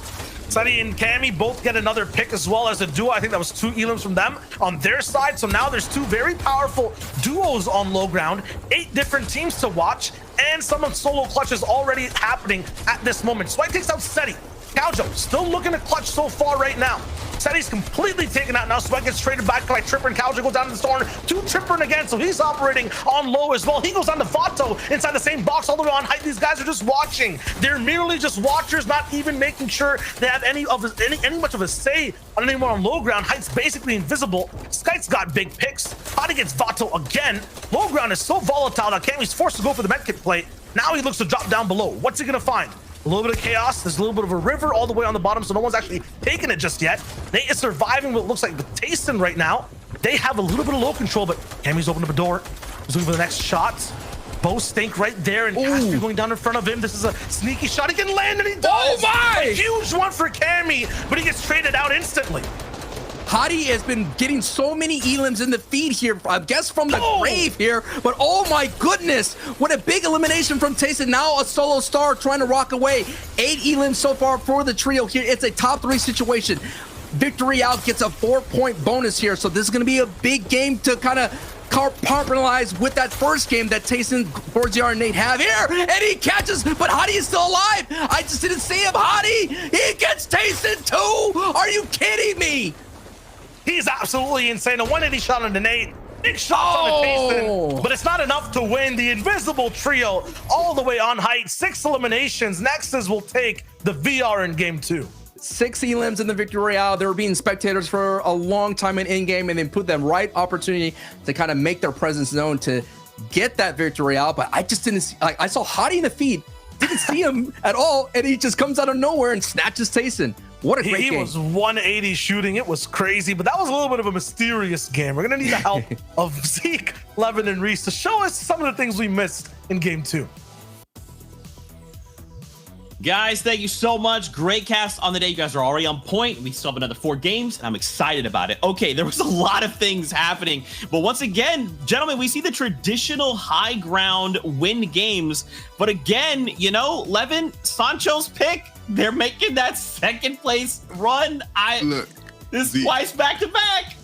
Sunny and Cammy both get another pick as well as a duo. I think that was 2 elims from them on their side. So now there's 2 very powerful duos on low ground, 8 different teams to watch, and some solo clutches already happening at this moment. Swipe takes out Seti. Caljo still looking to clutch so far right now. Seti's completely taken out now. Sweat gets traded back by Tripper, and Caljo goes down to the storm to Tripper again, so he's operating on low as well. He goes on to Vato inside the same box all the way on height. These guys are just watching. They're merely just watchers, not even making sure they have any much of a say on anyone on low ground. Height's basically invisible. Skite's got big picks. Hottie gets Vato again. Low ground is so volatile that Cammy's forced to go for the medkit play. Now he looks to drop down below. What's he gonna find? A little bit of chaos. There's a little bit of a river all the way on the bottom, so no one's actually taking it just yet. Nate is surviving what looks like the Tayson right now. They have a little bit of low control, but Cammy's opened up a door. He's looking for the next shot. Bo Stink right there, and Casper going down in front of him. This is a sneaky shot. He can land, and he does. Oh my! A huge one for Cammy, but he gets traded out instantly. Hottie has been getting so many elims in the feed here, I guess from the grave here, but oh my goodness, what a big elimination from Tayson. Now a solo star trying to rock away. 8 elims so far for the trio here. It's a top 3 situation. Victory out gets a 4-point bonus here, so this is going to be a big game to kind of compartmentalize with that first game that Tayson, Forziar, and Nate have here, and he catches, but Hottie is still alive. I just didn't see him. Hottie, he gets Tayson too. Are you kidding me? He's absolutely insane. A 180 shot on the Nate. Big shots on the Tayson, but it's not enough to win. The invisible trio all the way on height. 6 eliminations. Nexus will take the VR in game 2. 6 elims in the Victory Royale. They were being spectators for a long time in-game, and then put them right opportunity to kind of make their presence known to get that Victory Royale. But I just didn't see, like, I saw Hottie in the feed, didn't see him at all, and he just comes out of nowhere and snatches Tayson. What a great game. He was 180 shooting. It was crazy, but that was a little bit of a mysterious game. We're going to need the help of Zeke, Levin, and Reese to show us some of the things we missed in game 2. Guys, thank you so much. Great cast on the day. You guys are already on point. We still have another 4 games, and I'm excited about it. Okay, there was a lot of things happening, but once again, gentlemen, we see the traditional high ground win games. But again, you know, Levin, Sancho's pick, they're making that 2nd place run. This is twice back to back.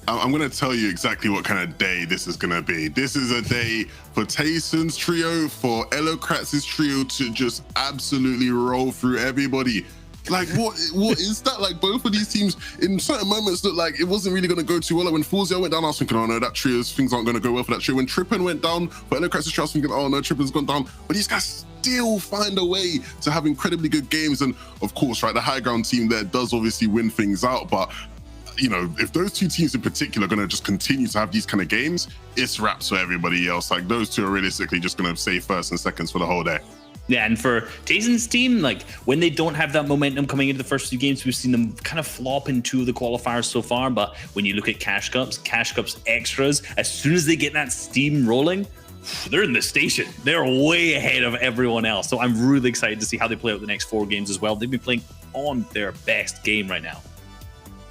I'm going to tell you exactly what kind of day this is going to be. This is a day for Tayson's trio, for Elokratz's trio to just absolutely roll through everybody. Like, what is that? Like, both of these teams in certain moments looked like it wasn't really going to go too well. Like, when Forzia went down, I was thinking, oh no, that trio's things aren't going to go well for that trio. When Trippin went down for Elokratz's trio, I was thinking, oh no, Trippin's gone down. But these guys still find a way to have incredibly good games. And of course, right, the high ground team there does obviously win things out, but you know, if those 2 teams in particular are going to just continue to have these kind of games, it's wraps for everybody else. Like, those 2 are realistically just going to say 1st and 2nds for the whole day. Yeah, and for Tayson's team, like, when they don't have that momentum coming into the first 2 games, we've seen them kind of flop in 2 of the qualifiers so far. But when you look at Cash Cups extras, as soon as they get that steam rolling, they're in the station. They're way ahead of everyone else. So I'm really excited to see how they play out the next 4 games as well. They've been playing on their best game right now.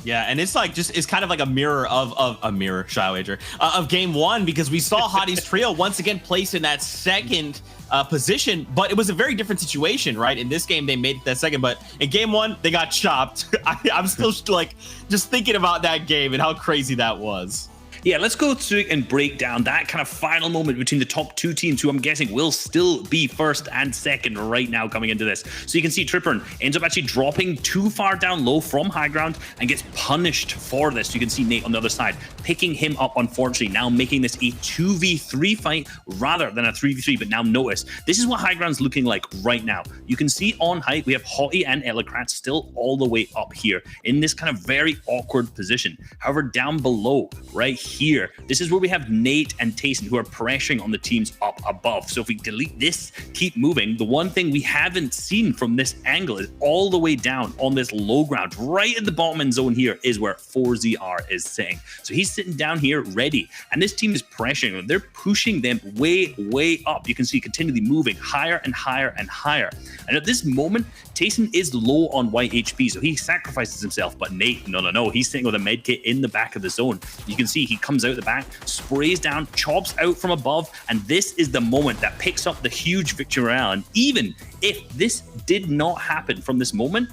Yeah, and it's like it's kind of like a mirror of a mirror, shy wager, of game 1, because we saw Hottie's trio once again placed in that 2nd position, but it was a very different situation, right? In this game, they made it that 2nd, but in game 1, they got chopped. I'm still like just thinking about that game and how crazy that was. Yeah, let's go through and break down that kind of final moment between the top 2 teams, who I'm guessing will still be 1st and 2nd right now coming into this. So you can see Trippern ends up actually dropping too far down low from high ground and gets punished for this. You can see Nate on the other side picking him up, unfortunately, now making this a 2v3 fight rather than a 3v3. But now notice, this is what high ground's looking like right now. You can see on height, we have Hottie and Elokrat still all the way up here in this kind of very awkward position. However, down below, right here, this is where we have Nate and Tayson, who are pressuring on the teams up above. So if we delete this, keep moving, the one thing we haven't seen from this angle is all the way down on this low ground, right at the bottom end zone here is where 4ZR is sitting. So he's sitting down here ready, and this team is pressuring them. They're pushing them way up. You can see continually moving higher and higher and higher. And at this moment, Tayson is low on white HP, so he sacrifices himself. But Nate, no, he's sitting with a med kit in the back of the zone. You can see he comes out the back, sprays down, chops out from above, and this is the moment that picks up the huge victory royale. And even if this did not happen from this moment,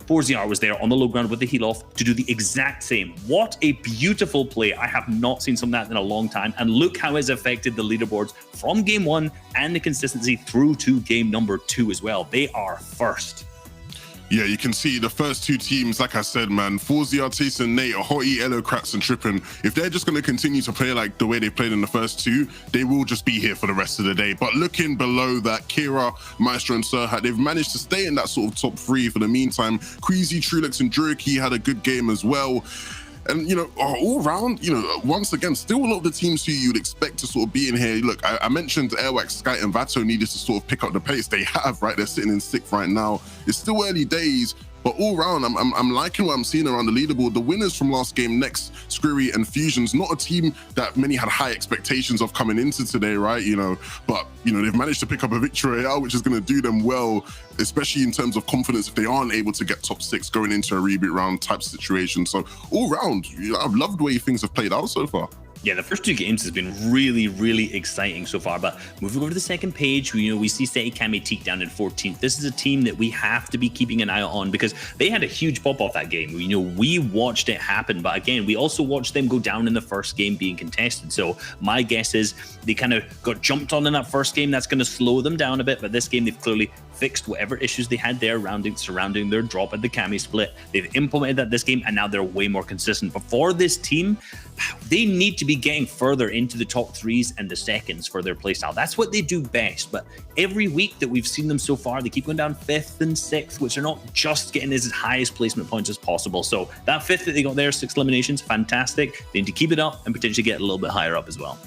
4ZR was there on the low ground with the heal off to do the exact same. What a beautiful play. I have not seen something like that in a long time. And look how it's affected the leaderboards from game 1 and the consistency through to game number 2 as well. They are first. Yeah, you can see the first 2 teams, like I said, man, 4ZR, Tayson, Nate, Hottie, Elokrats, and Trippin. If they're just going to continue to play like the way they played in the first 2, they will just be here for the rest of the day. But looking below that, Kira, Maestro, and Serhat, they've managed to stay in that sort of top 3 for the meantime. Queasy, Trulex, and Juriki had a good game as well. And, you know, all round, you know, once again, still a lot of the teams who you'd expect to sort of be in here. Look, I mentioned Airwax, Sky, and Vato needed to sort of pick up the pace. They have, right? They're sitting in 6th right now. It's still early days, but all round, I'm liking what I'm seeing around the leaderboard. The winners from last game, Next, Skriri, and Fusion's not a team that many had high expectations of coming into today, right? You know, but, you know, they've managed to pick up a victory Royale, which is going to do them well, especially in terms of confidence if they aren't able to get top 6 going into a reboot round type situation. So all round, you know, I've loved the way things have played out so far. Yeah, the first 2 games has been really, really exciting so far. But moving over to the second page, we see Seti Kamitik down in 14th. This is a team that we have to be keeping an eye on because they had a huge pop off that game. You know, we watched it happen, but again, we also watched them go down in the first game being contested. So my guess is they kind of got jumped on in that first game. That's going to slow them down a bit. But this game, they've clearly fixed whatever issues they had there surrounding their drop at the Kami split. They've implemented that this game, and now they're way more consistent. But for this team, they need to be getting further into the top 3s and the seconds for their playstyle. That's what they do best. But every week that we've seen them so far, they keep going down 5th and 6th, which are not just getting as highest placement points as possible. So that 5th that they got there, 6 eliminations, fantastic. They need to keep it up and potentially get a little bit higher up as well.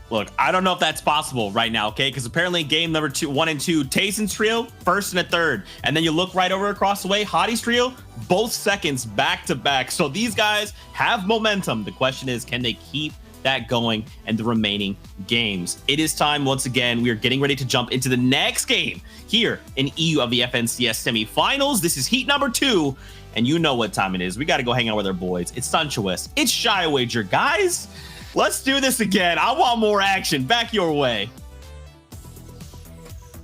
Look, I don't know if that's possible right now, okay? Because apparently game number 1 and 2, Tayson's trio, 1st and 3rd. And then you look right over across the way, Hottie's trio, both seconds back to back. So these guys have momentum. The question is, can they keep that going in the remaining games? It is time once again. We are getting ready to jump into the next game here in EU of the FNCS semifinals. This is heat number 2. And you know what time it is. We got to go hang out with our boys. It's Sunchuous. It's Shy Wager, guys. Let's do this again. I want more action. Back your way.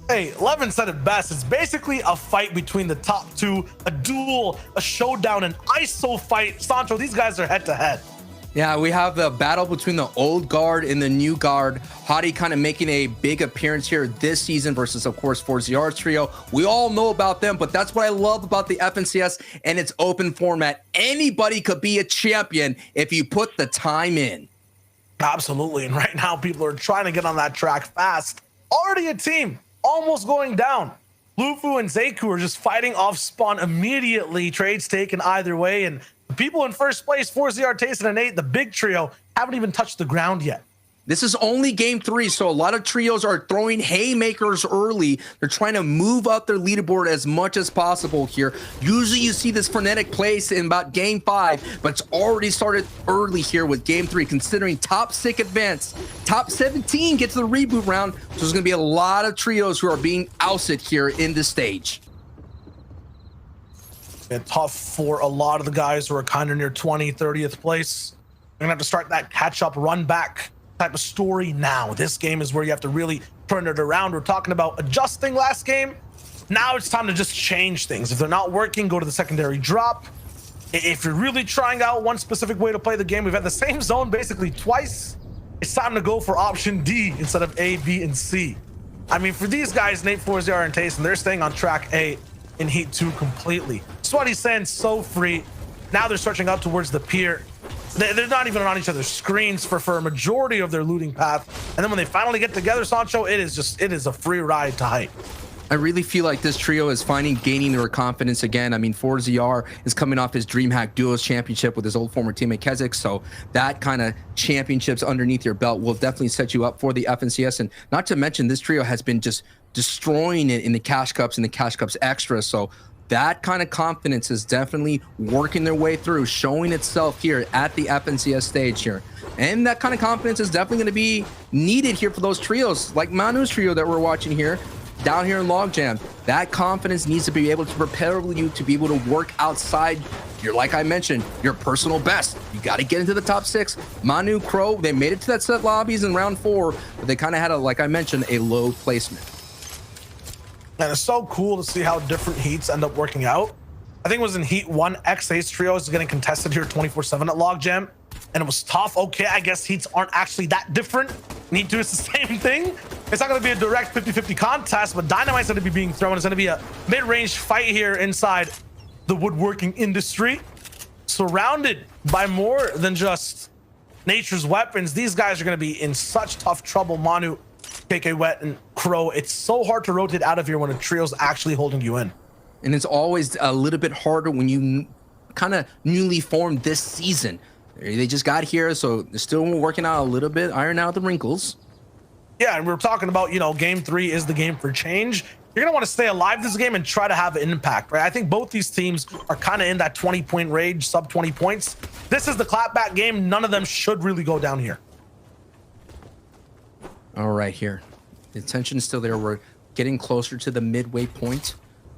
Hey, Levin said it best. It's basically a fight between the top 2, a duel, a showdown, an ISO fight. Sancho, these guys are head to head. Yeah, we have the battle between the old guard and the new guard. Hottie kind of making a big appearance here this season versus, of course, 4ZR's trio. We all know about them, but that's what I love about the FNCS and its open format. Anybody could be a champion if you put the time in. Absolutely. And right now, people are trying to get on that track fast. Already a team almost going down. Lufu and Zeiku are just fighting off spawn immediately. Trades taken either way. And the people in first place, 4ZR, Tayson, and 8, the big trio, haven't even touched the ground yet. This is only game 3, so a lot of trios are throwing haymakers early. They're trying to move up their leaderboard as much as possible here. Usually you see this frenetic place in about game 5, but it's already started early here with game 3, considering top 6 advance. Top 17 gets to the reboot round, so there's going to be a lot of trios who are being ousted here in this stage. And tough for a lot of the guys who are kind of near 20, 30th place. They're going to have to start that catch-up, run-back type of story now. This game is where you have to really turn it around. We're talking about adjusting last game. Now it's time to just change things. If they're not working, go to the secondary drop. If you're really trying out one specific way to play the game, we've had the same zone basically twice. It's time to go for option D instead of A, B, and C. I mean, for these guys, Nate, 4ZR, and Tayson, they're staying on track A in Heat 2 completely. Sweaty Sand's so free. Now they're searching out towards the pier. They're not even on each other's screens for a majority of their looting path. And then when they finally get together, Sancho, it is a free ride to hype. I really feel like this trio is gaining their confidence again. I mean, 4ZR is coming off his DreamHack Duos championship with his old former teammate Kezik, so that kind of championships underneath your belt will definitely set you up for the FNCS. And not to mention, this trio has been just destroying it in the Cash Cups and the Cash Cups Extra, so that kind of confidence is definitely working their way through, showing itself here at the FNCS stage here. And that kind of confidence is definitely going to be needed here for those trios, like Manu's trio that we're watching here, down here in Logjam. That confidence needs to be able to prepare you to be able to work outside your, like I mentioned, your personal best. You got to get into the top 6. Manu, Crow, they made it to that set lobbies in round 4, but they kind of had, like I mentioned, a low placement. And it's so cool to see how different heats end up working out. I think it was in Heat 1, X-Ace Trio is getting contested here 24/7 at Logjam. And it was tough. Okay, I guess heats aren't actually that different. Heat 2 is the same thing. It's not going to be a direct 50-50 contest, but Dynamite's going to be being thrown. It's going to be a mid-range fight here inside the woodworking industry. Surrounded by more than just nature's weapons. These guys are going to be in such tough trouble. Manu, KK Wet, and Crow. It's so hard to rotate out of here when a trio's actually holding you in. And it's always a little bit harder when you kind of newly formed this season. They just got here, so they're still working out a little bit, iron out the wrinkles. Yeah, and we're talking about, you know, game 3 is the game for change. You're going to want to stay alive this game and try to have an impact, right? I think both these teams are kind of in that 20-point range, sub 20 points. This is the clapback game. None of them should really go down here. All right, here. The tension is still there. We're getting closer to the midway point.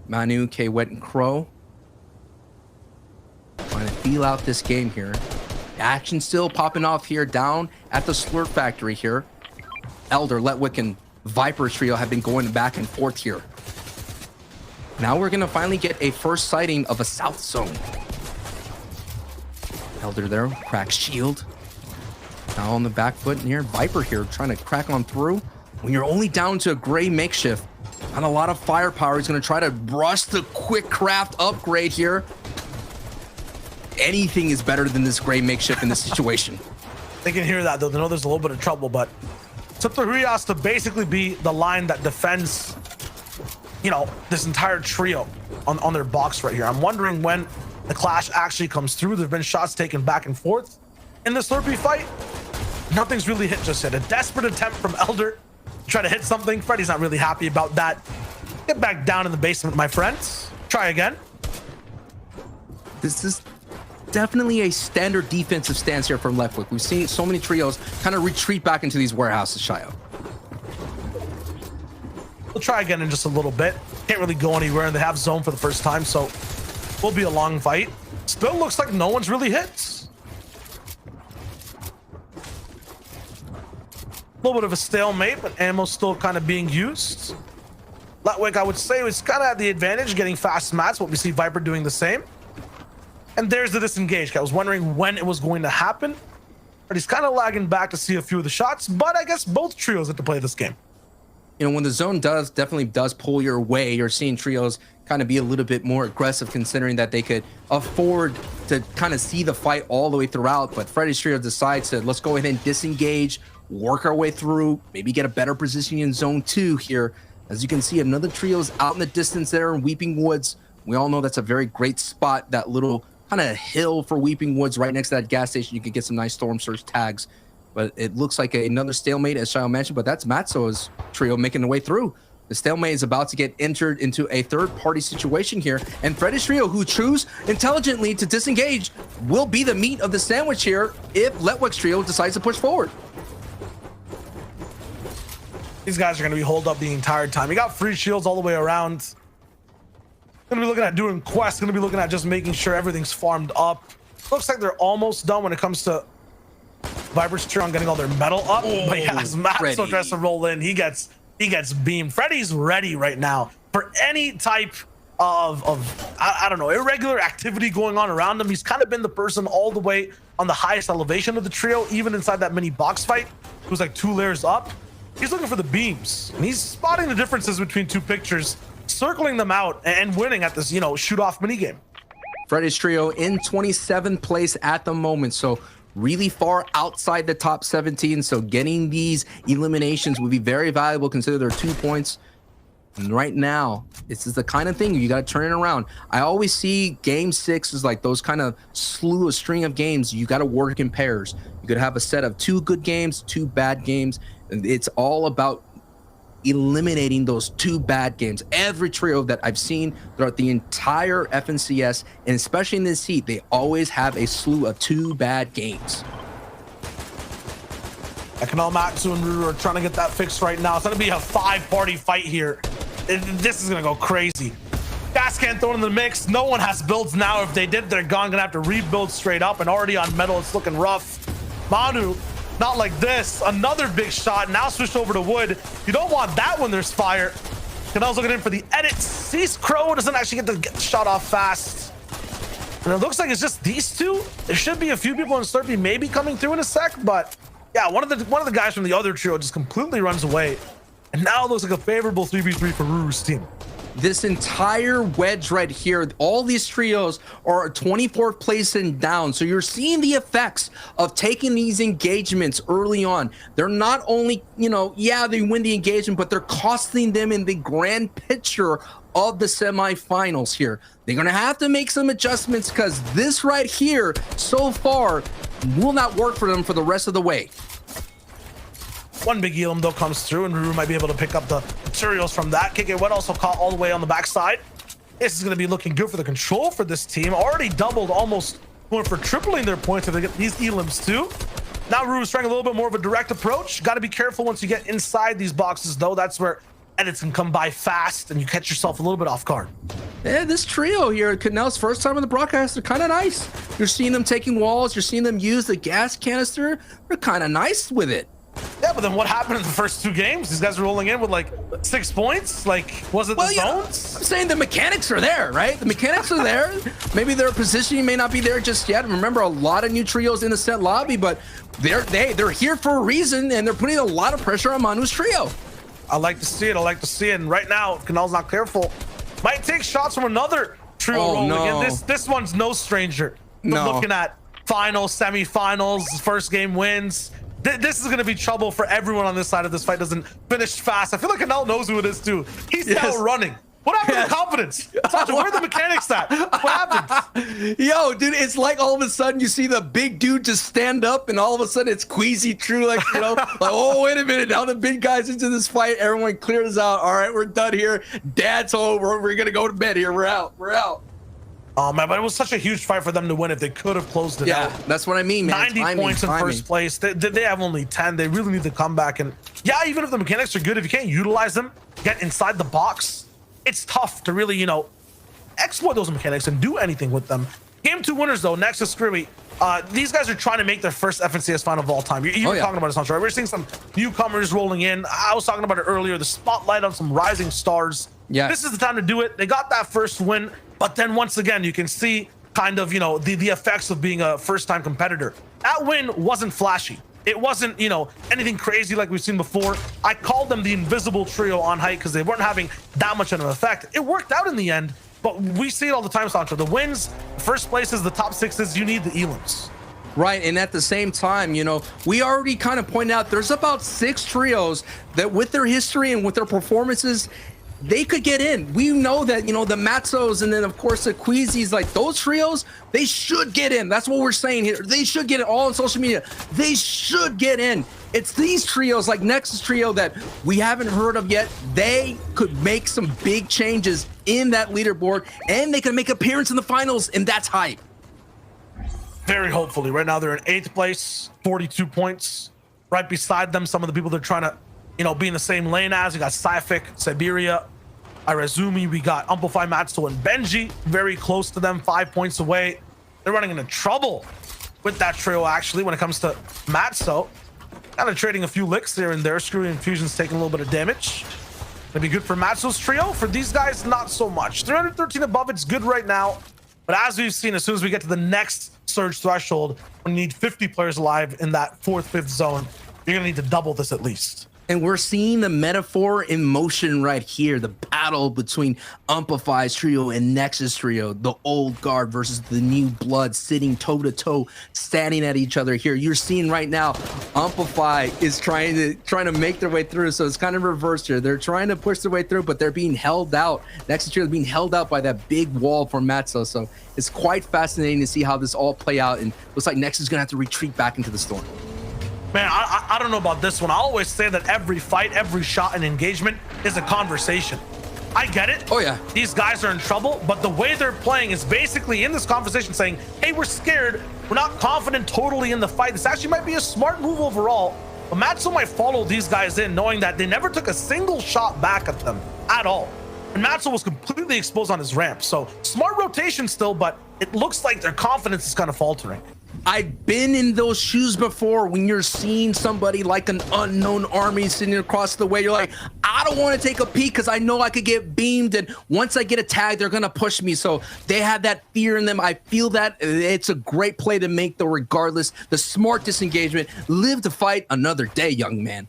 Manu, K-Wet, and Crow trying to feel out this game here. Action still popping off here down at the Slurp Factory here. Elder, Letwick, and Viper trio have been going back and forth here. Now we're going to finally get a first sighting of a south zone. Elder there, cracks shield. Now on the back foot here. Viper here trying to crack on through. When you're only down to a gray makeshift, and a lot of firepower, he's going to try to brush the quick craft upgrade here. Anything is better than this gray makeshift in this situation. They can hear that, though. They know there's a little bit of trouble, but it's up to Rios to basically be the line that defends, you know, this entire trio on their box right here. I'm wondering when the clash actually comes through. There've been shots taken back and forth in this Slurpee fight. Nothing's really hit just yet. A desperate attempt from Elder to try to hit something. Freddy's not really happy about that. Get back down in the basement, my friends. Try again. This is definitely a standard defensive stance here from Leftwick. We've seen so many trios kind of retreat back into these warehouses, Shio. We'll try again in just a little bit. Can't really go anywhere, and they have zone for the first time, so will be a long fight. Still looks like no one's really hit. A little bit of a stalemate, but ammo's still kind of being used. Letwick, I would say, was kind of at the advantage, getting fast mats, but we see Viper doing the same. And there's the disengage. I was wondering when it was going to happen, but he's kind of lagging back to see a few of the shots, but I guess both trios have to play this game. You know, when the zone definitely does pull your way, you're seeing trios kind of be a little bit more aggressive, considering that they could afford to kind of see the fight all the way throughout. But Freddy's trio decides to, let's go ahead and disengage, work our way through, maybe get a better position in zone 2 here. As you can see, another trio's out in the distance there in Weeping Woods. We all know that's a very great spot, that little kind of hill for Weeping Woods right next to that gas station. You can get some nice Storm Surge tags. But it looks like another stalemate, as Shio mentioned, but that's Matso's trio making their way through. The stalemate is about to get entered into a third-party situation here, and Freddy's trio, who choose intelligently to disengage, will be the meat of the sandwich here if Letwick's trio decides to push forward. These guys are going to be holed up the entire time. You got free shields all the way around. Going to be looking at doing quests. Going to be looking at just making sure everything's farmed up. Looks like they're almost done when it comes to Viper's trio on getting all their metal up. But yeah, as Matzo tries to roll in, he gets beamed. Freddy's ready right now for any type of I don't know, irregular activity going on around him. He's kind of been the person all the way on the highest elevation of the trio, even inside that mini box fight. It was like 2 layers up. He's looking for the beams, and he's spotting the differences between 2 pictures, circling them out and winning at this, you know, shoot off minigame. Freddy's trio in 27th place at the moment, so really far outside the top 17. So getting these eliminations would be very valuable, considering they're 2 points. And right now, this is the kind of thing you got to turn it around. I always see game 6 is like those kind of a string of games. You got to work in pairs. You could have a set of 2 good games, 2 bad games. And it's all about eliminating those 2 bad games. Every trio that I've seen throughout the entire FNCS, and especially in this heat, they always have a slew of 2 bad games. Matsu and Ruru are trying to get that fixed right now. It's going to be a 5-party fight here. This is going to go crazy. Gas can thrown in the mix. No one has builds now. If they did, they're gone. Going to have to rebuild straight up, and already on metal, it's looking rough. Manu, not like this. Another big shot. Now switched over to wood. You don't want that when there's fire. Canel's looking in for the edit. Sees Crow, doesn't actually get the shot off fast. And it looks like it's just these 2. There should be a few people in Slurpee maybe coming through in a sec, but yeah, one of the guys from the other trio just completely runs away. And now it looks like a favorable 3v3 for Ruru's team. this entire wedge right here, all these trios are 24th place and down. So you're seeing the effects of taking these engagements early on. They're not only, you know, yeah, they win the engagement, but they're costing them in the grand picture of the semifinals here. They're going to have to make some adjustments because this right here so far will not work for them for the rest of the way. One big Elam though comes through, and Ruru might be able to pick up the materials from that. KK1 also caught all the way on the backside. This is going to be looking good for the control for this team. Already doubled, almost going for tripling their points if they get these Elams too. Now Ruru's trying a little bit more of a direct approach. Got to be careful once you get inside these boxes though. That's where edits can come by fast and you catch yourself a little bit off guard. Yeah, this trio here, Canel's first time on the broadcast, they're kind of nice. You're seeing them taking walls. You're seeing them use the gas canister. They're kind of nice with it. Yeah, but then what happened in the first 2 games? These guys are rolling in with like 6 points. Like, was it the zones? I'm saying the mechanics are there, right? The mechanics are there. Maybe their positioning may not be there just yet. Remember, a lot of new trios in the set lobby, but they're here for a reason, and they're putting a lot of pressure on Manu's trio. I like to see it. I like to see it. And right now, Canel's not careful. Might take shots from another trio rolling in. This one's no stranger. Looking at finals, semifinals, first game wins. This is going to be trouble for everyone on this side of this fight. Doesn't finish fast. I feel like Canel knows who it is too. He's now running. What happened to confidence? Sasha, where are the mechanics at? What happened? Yo, dude, it's like all of a sudden you see the big dude just stand up, and all of a sudden it's Queasy True, like, you know, like, oh, wait a minute. Now the big guy's into this fight. Everyone clears out. All right, we're done here. Dad's home. We're going to go to bed here. We're out. We're out. Oh, man, but it was such a huge fight for them to win if they could have closed it out. Yeah, that's what I mean, man. 90 points in first place. They have only 10. They really need to come back. And yeah, even if the mechanics are good, if you can't utilize them, get inside the box, it's tough to really, you know, exploit those mechanics and do anything with them. Game 2 winners, though, next is Screwy. These guys are trying to make their first FNCS final of all time. You were talking about it, Sancho, right? We're seeing some newcomers rolling in. I was talking about it earlier, the spotlight on some rising stars. Yeah. This is the time to do it. They got that first win. But then once again, you can see kind of, you know, the effects of being a first-time competitor. That win wasn't flashy. It wasn't, you know, anything crazy like we've seen before. I called them the invisible trio on height because they weren't having that much of an effect. It worked out in the end, but we see it all the time, Sancho. The wins, first places, the top 6s, you need the Elams. Right, and at the same time, you know, we already kind of pointed out there's about 6 trios that with their history and with their performances, they could get in. We know that, you know, the Matzos and then of course the Queasies, like those trios, they should get in. That's what we're saying here. They should get it all on social media. They should get in. It's these trios like Nexus Trio that we haven't heard of yet. They could make some big changes in that leaderboard and they can make appearance in the finals, and that's hype. Very hopefully. Right now they're in 8th place, 42 points. Right beside them, some of the people they're trying to, you know, be in the same lane as. You got Syphic, Siberia, Irazumi. We got Amplify, Matzo, and Benji very close to them, 5 points away. They're running into trouble with that trio, actually, when it comes to Matzo. Kind of trading a few licks here and there. Screwy Infusion's taking a little bit of damage. Gonna be good for Matzo's trio. For these guys, not so much. 313 above, it's good right now. But as we've seen, as soon as we get to the next surge threshold, we need 50 players alive in that 4th, 5th zone. You're gonna need to double this at least. And we're seeing the metaphor in motion right here. The battle between Amplify's trio and Nexus Trio. The old guard versus the new blood sitting toe-to-toe, standing at each other here. You're seeing right now, Amplify is trying to make their way through. So it's kind of reversed here. They're trying to push their way through, but they're being held out. Nexus Trio is being held out by that big wall from Matzo. So it's quite fascinating to see how this all play out. And looks like Nexus is going to have to retreat back into the storm. Man, I don't know about this one. I always say that every fight, every shot and engagement is a conversation. I get it. Oh, yeah. These guys are in trouble, but the way they're playing is basically in this conversation saying, hey, we're scared. We're not confident totally in the fight. This actually might be a smart move overall. But Matzo might follow these guys in knowing that they never took a single shot back at them at all. And Matzo was completely exposed on his ramp. So smart rotation still, but it looks like their confidence is kind of faltering. I've been in those shoes before when you're seeing somebody like an unknown army sitting across the way. You're like, I don't want to take a peek because I know I could get beamed. And once I get a tag, they're going to push me. So they have that fear in them. I feel that it's a great play to make, though, regardless. The smart disengagement. Live to fight another day, young man.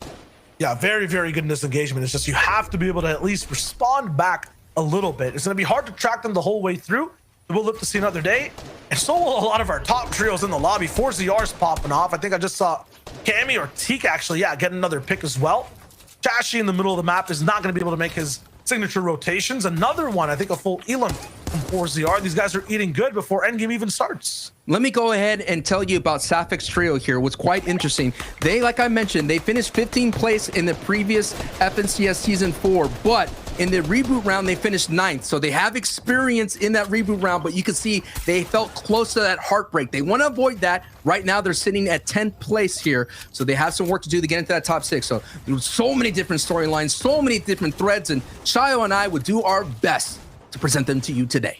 Yeah, very, very good in this engagement. It's just you have to be able to at least respond back a little bit. It's going to be hard to track them the whole way through. We'll look to see another day. And so will a lot of our top trios in the lobby. 4ZR's popping off. I think I just saw Cammy or Teak actually, yeah, get another pick as well. Chashi in the middle of the map is not going to be able to make his signature rotations. Another one, I think a full Elam from 4ZR. These guys are eating good before endgame even starts. Let me go ahead and tell you about Sapphics Trio here. What's quite interesting, they, like I mentioned, they finished 15th place in the previous FNCS Season 4, but in the reboot round, they finished 9th. So they have experience in that reboot round, but you can see they felt close to that heartbreak. They want to avoid that. Right now, they're sitting at 10th place here. So they have some work to do to get into that top 6. So there's so many different storylines, so many different threads, and Shayo and I would do our best to present them to you today.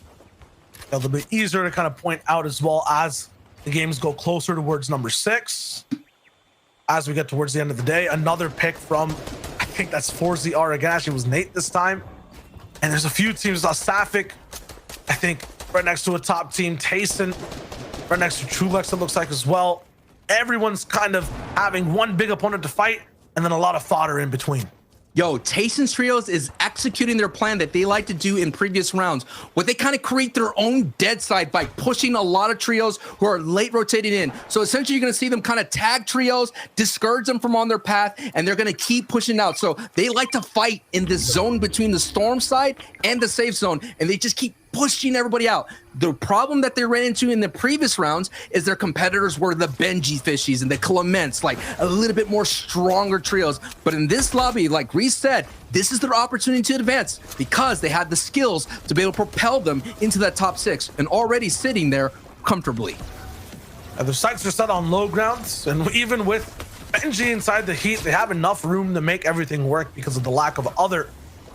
A little bit easier to kind of point out as well as the games go closer towards number 6. As we get towards the end of the day, another pick from, I think that's 4ZR again. Actually, it was Nate this time. And there's a few teams, Sapphic, I think, right next to a top team. Tayson, right next to Trulex, it looks like as well. Everyone's kind of having one big opponent to fight and then a lot of fodder in between. Yo, Tayson's Trios is executing their plan that they like to do in previous rounds, where they kind of create their own dead side by pushing a lot of trios who are late rotating in. So essentially, you're going to see them kind of tag trios, discourage them from on their path, and they're going to keep pushing out. So they like to fight in this zone between the storm side and the safe zone, and they just keep pushing everybody out. The problem that they ran into in the previous rounds is their competitors were the Benji Fishies and the Clements, like a little bit more stronger trios. But in this lobby, like Reese said, this is their opportunity to advance because they had the skills to be able to propel them into that top 6 and already sitting there comfortably. Their sights are set on low grounds, and even with Benji inside the heat, they have enough room to make everything work because of the lack of other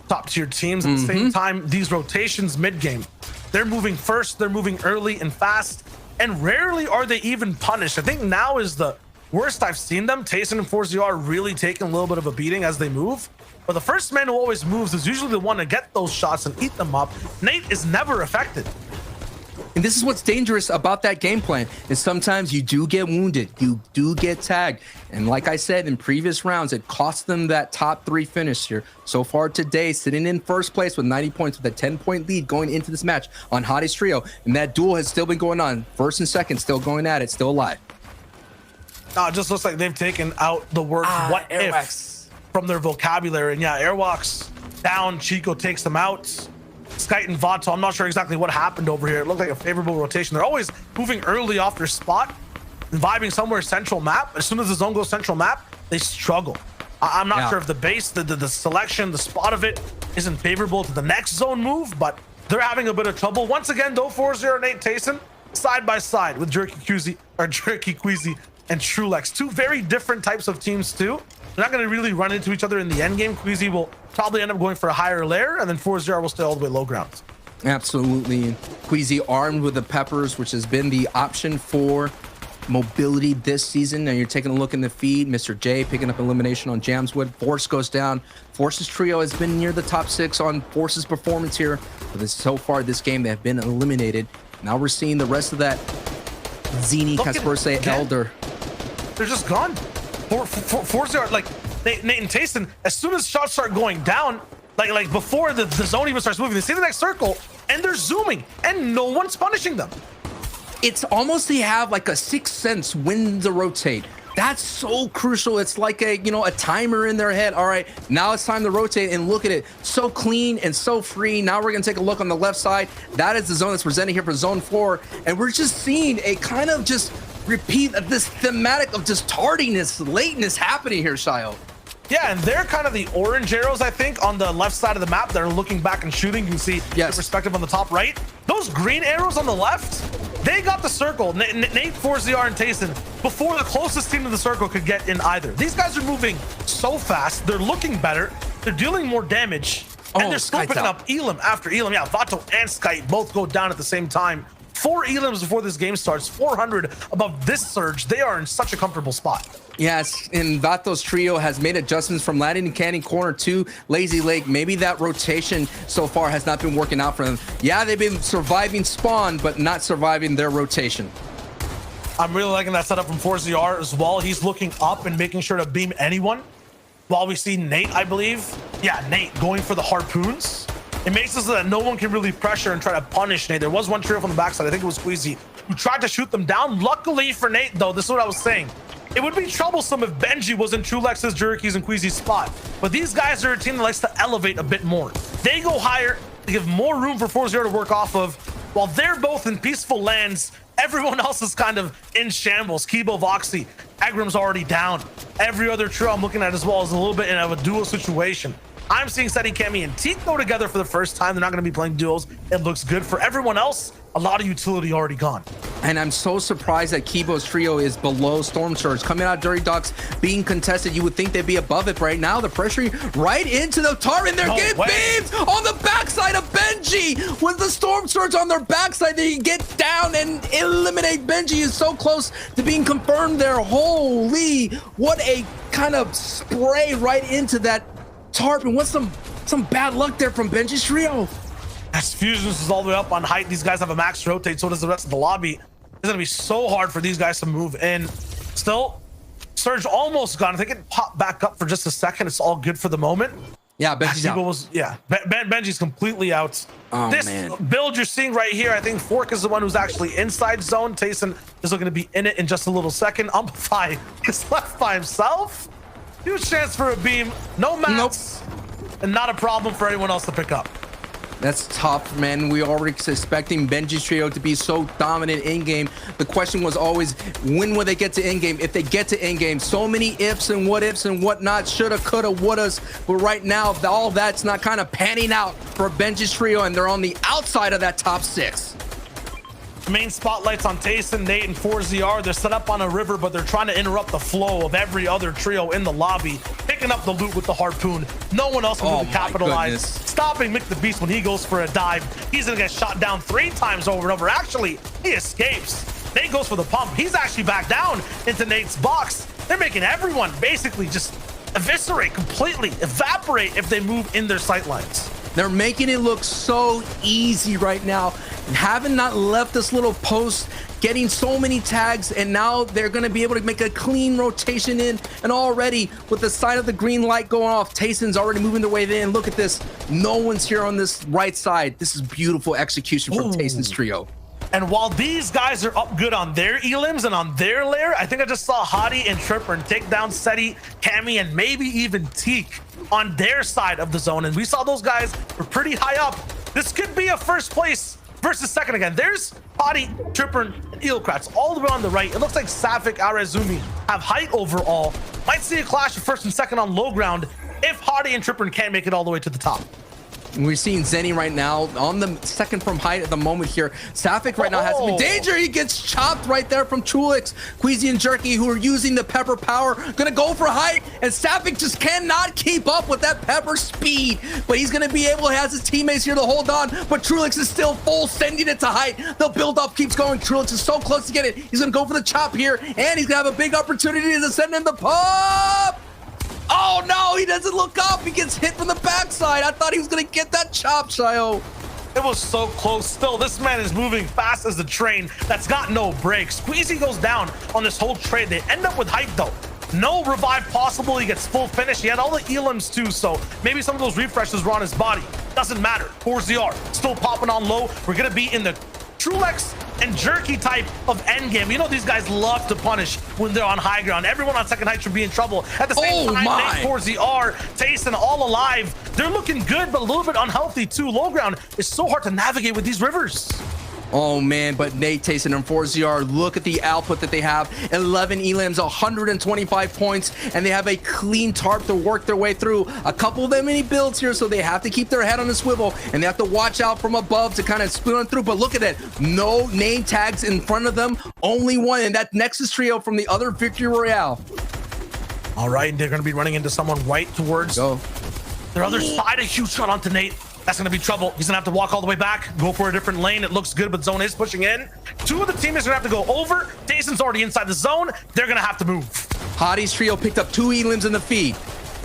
top tier teams. At the same time, these rotations mid game, they're moving first, they're moving early and fast, and rarely are they even punished. I think now is the worst I've seen them. Tayson and 4ZR are really taking a little bit of a beating as they move, but the first man who always moves is usually the one to get those shots and eat them up. Nate is never affected. And this is what's dangerous about that game plan, is sometimes you do get wounded, you do get tagged. And like I said, in previous rounds, it cost them that top 3 finish here. So far today, sitting in first place with 90 points with a 10-point lead going into this match on Hottie's Trio. And that duel has still been going on. First and second still going at it, still alive. It just looks like they've taken out the word what if from their vocabulary. And yeah, Airwalks down, Chico takes them out. Skite and Vato, I'm not sure exactly what happened over here. It looked like a favorable rotation. They're always moving early off their spot and vibing somewhere central map. As soon as the zone goes central map, they struggle. I'm not sure if the base, the selection, the spot of it isn't favorable to the next zone move, but they're having a bit of trouble. Once again, though, 4-0 Nate Tayson side by side with Jerky Queasy and Trulex. Two very different types of teams too. They're not going to really run into each other in the end game. Queasy will probably end up going for a higher layer, and then 4-0 will stay all the way low ground. Absolutely. Queasy armed with the peppers, which has been the option for mobility this season. Now you're taking a look in the feed. Mr. J picking up elimination on Jamswood. Force goes down. Force's Trio has been near the top 6 on Force's performance here. But so far this game, they have been eliminated. Now we're seeing the rest of that Zini, Kasperse, Elder. They're just gone. 4-0, like Nate and Tayson, as soon as shots start going down, like before the zone even starts moving, they see the next circle and they're zooming and no one's punishing them. It's almost they have like a sixth sense when to rotate. That's so crucial. It's like a, a timer in their head. All right, now it's time to rotate, and look at it. So clean and so free. Now we're gonna take a look on the left side. That is the zone that's presented here for zone 4. And we're just seeing a kind of just repeat of this thematic of just tardiness, lateness happening here, Shayo. Yeah, and they're kind of the orange arrows, I think, on the left side of the map that are looking back and shooting. You can see the perspective on the top right. Those green arrows on the left, they got the circle. Nate, 4ZR, and Tayson before the closest team to the circle could get in either. These guys are moving so fast. They're looking better. They're dealing more damage. And they're still picking up Elam after Elam. Yeah, Vato and Skite both go down at the same time. 4 Elams before this game starts, 400 above this surge. They are in such a comfortable spot. Yes, and Vato's Trio has made adjustments from landing in Canyon Corner to Lazy Lake. Maybe that rotation so far has not been working out for them. Yeah, they've been surviving spawn, but not surviving their rotation. I'm really liking that setup from 4ZR as well. He's looking up and making sure to beam anyone. While we see Nate, I believe. Yeah, Nate going for the harpoons. It makes it so that no one can really pressure and try to punish Nate. There was one trio from the backside, I think it was Queasy, who tried to shoot them down. Luckily for Nate, though, this is what I was saying. It would be troublesome if Benji was in Trulex's, Jerky's, and Queasy's spot. But these guys are a team that likes to elevate a bit more. They go higher, they give more room for 4-0 to work off of. While they're both in peaceful lands, everyone else is kind of in shambles. Kibo, Voxy, Egrim's already down. Every other trio I'm looking at as well is a little bit in a duel situation. I'm seeing Seti, Kemi, and Teak go together for the first time. They're not going to be playing duels. It looks good. For everyone else, a lot of utility already gone. And I'm so surprised that Kibo's trio is below Storm Surge. Coming out Dirty Ducks being contested, you would think they'd be above it. Right now, they're pressuring right into the target. They're getting beamed on the backside of Benji. With the Storm Surge on their backside, they get down and eliminate Benji. Is so close to being confirmed there. Holy, what a kind of spray right into that tarp. And what's some bad luck there from Benji's trio. As Fusions is all the way up on height, these guys have a max rotate, so does the rest of the lobby. It's gonna be so hard for these guys to move in. Still, Surge almost gone. I think it popped back up for just a second. It's all good for the moment. Yeah, Benji's out. Benji's completely out. Oh, this man. build you're seeing right here, I think Fork is the one who's actually inside zone. Tayson is looking to be in it in just a little second. Amplify is left by himself. Huge chance for a beam. No mats. Nope. And not a problem for anyone else to pick up. That's tough, man. We already expecting Benji's trio to be so dominant in-game. The question was always, when will they get to in-game? If they get to in-game, so many ifs and what ifs and whatnot, shoulda, coulda, wouldas. But right now, all that's not kind of panning out for Benji's trio, and they're on the outside of that top 6. Main spotlights on Tayson, Nate, and 4ZR. They're set up on a river, but they're trying to interrupt the flow of every other trio in the lobby, picking up the loot with the harpoon. No one else can really capitalize. Stopping Mick the Beast when he goes for a dive. He's gonna get shot down 3 times over and over. Actually, he escapes. Nate goes for the pump. He's actually back down into Nate's box. They're making everyone basically just eviscerate, completely evaporate if they move in their sight lines. They're making it look so easy right now. Having not left this little post, getting so many tags, and now they're going to be able to make a clean rotation in. And already with the side of the green light going off, Tayson's already moving their way in. Look at this. No one's here on this right side. This is beautiful execution from Tayson's trio. And while these guys are up good on their elims and on their lair, I think I just saw Hottie and Tripper and take down Seti, Cammy, and maybe even Teak on their side of the zone. And we saw those guys were pretty high up. This could be a first place versus second again. There's Hottie, Tripper, and Eelkratz all the way on the right. It looks like Safik, Arezumi have height overall. Might see a clash of first and second on low ground if Hottie and Tripper can't make it all the way to the top. We're seeing Zenny right now on the second from height at the moment here. Safik right now has some danger. He gets chopped right there from Trulix. Queasy and Jerky, who are using the pepper power, gonna go for height, and Safik just cannot keep up with that pepper speed. But he's gonna be able, he has his teammates here to hold on, but Trulix is still full, sending it to height. The build up keeps going. Trulix is so close to get it. He's gonna go for the chop here, and he's gonna have a big opportunity to send in the pop. Oh no, he doesn't look up. He gets hit from the backside. I thought he was gonna get that chop, Shio. It was so close. Still, this man is moving fast as a train that's got no brakes. Squeezy goes down on this whole trade. They end up with height though. No revive possible. He gets full finish. He had all the elims too, so maybe some of those refreshes were on his body. Doesn't matter. 4ZR still popping on low. We're gonna be in the Trulex and Jerky type of endgame. You know these guys love to punish when they're on high ground. Everyone on second height should be in trouble. At the same time, Nate, 4ZR, Tayson all alive. They're looking good, but a little bit unhealthy too. Low ground is so hard to navigate with these rivers. Oh man, but Nate, Tayson, and 4ZR, look at the output that they have. 11 elims, 125 points, and they have a clean tarp to work their way through. A couple of them many builds here, so they have to keep their head on the swivel, and they have to watch out from above to kind of spin on through. But look at it, no name tags in front of them, only one, and that Nexus trio from the other Victory Royale. All right, they're going to be running into someone right towards their other side. A huge shot onto Nate. That's gonna be trouble. He's gonna have to walk all the way back, go for a different lane. It looks good, but zone is pushing in. 2 of the teammates are gonna have to go over. Tayson's already inside the zone. They're gonna have to move. Hottie's trio picked up 2 elims in the feed.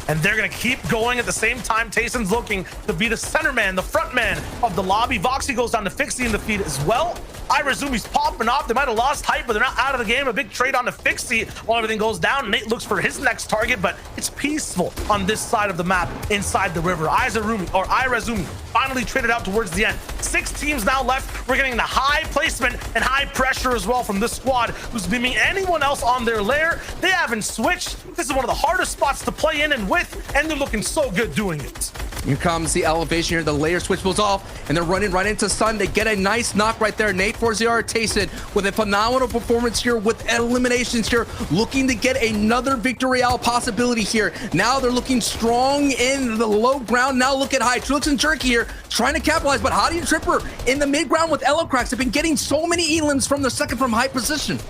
and they're gonna keep going. At the same time, Tayson's looking to be the center man, the front man of the lobby. Voxy goes down to Fixie in the feed as well. iResumi's popping off. They might have lost height, but they're not out of the game. A big trade on to Fixie while everything goes down. Nate looks for his next target, but it's peaceful on this side of the map inside the river. iResumi finally traded out towards the end. 6 teams now left. We're getting the high placement and high pressure as well from this squad, who's beaming anyone else on their lair. They haven't switched. This is one of the hardest spots to play in and with, and they're looking so good doing it. Here comes the elevation here. The layer switch pulls off, and they're running right into Sun. They get a nice knock right there. Nate 4ZR Tayson with a phenomenal performance here with eliminations here, looking to get another victory royale possibility here. Now they're looking strong in the low ground. Now look at high. Trulix and Jerky here trying to capitalize, but Hadi and Tripper in the mid ground with Elo Cracks have been getting so many elims from the second from high position.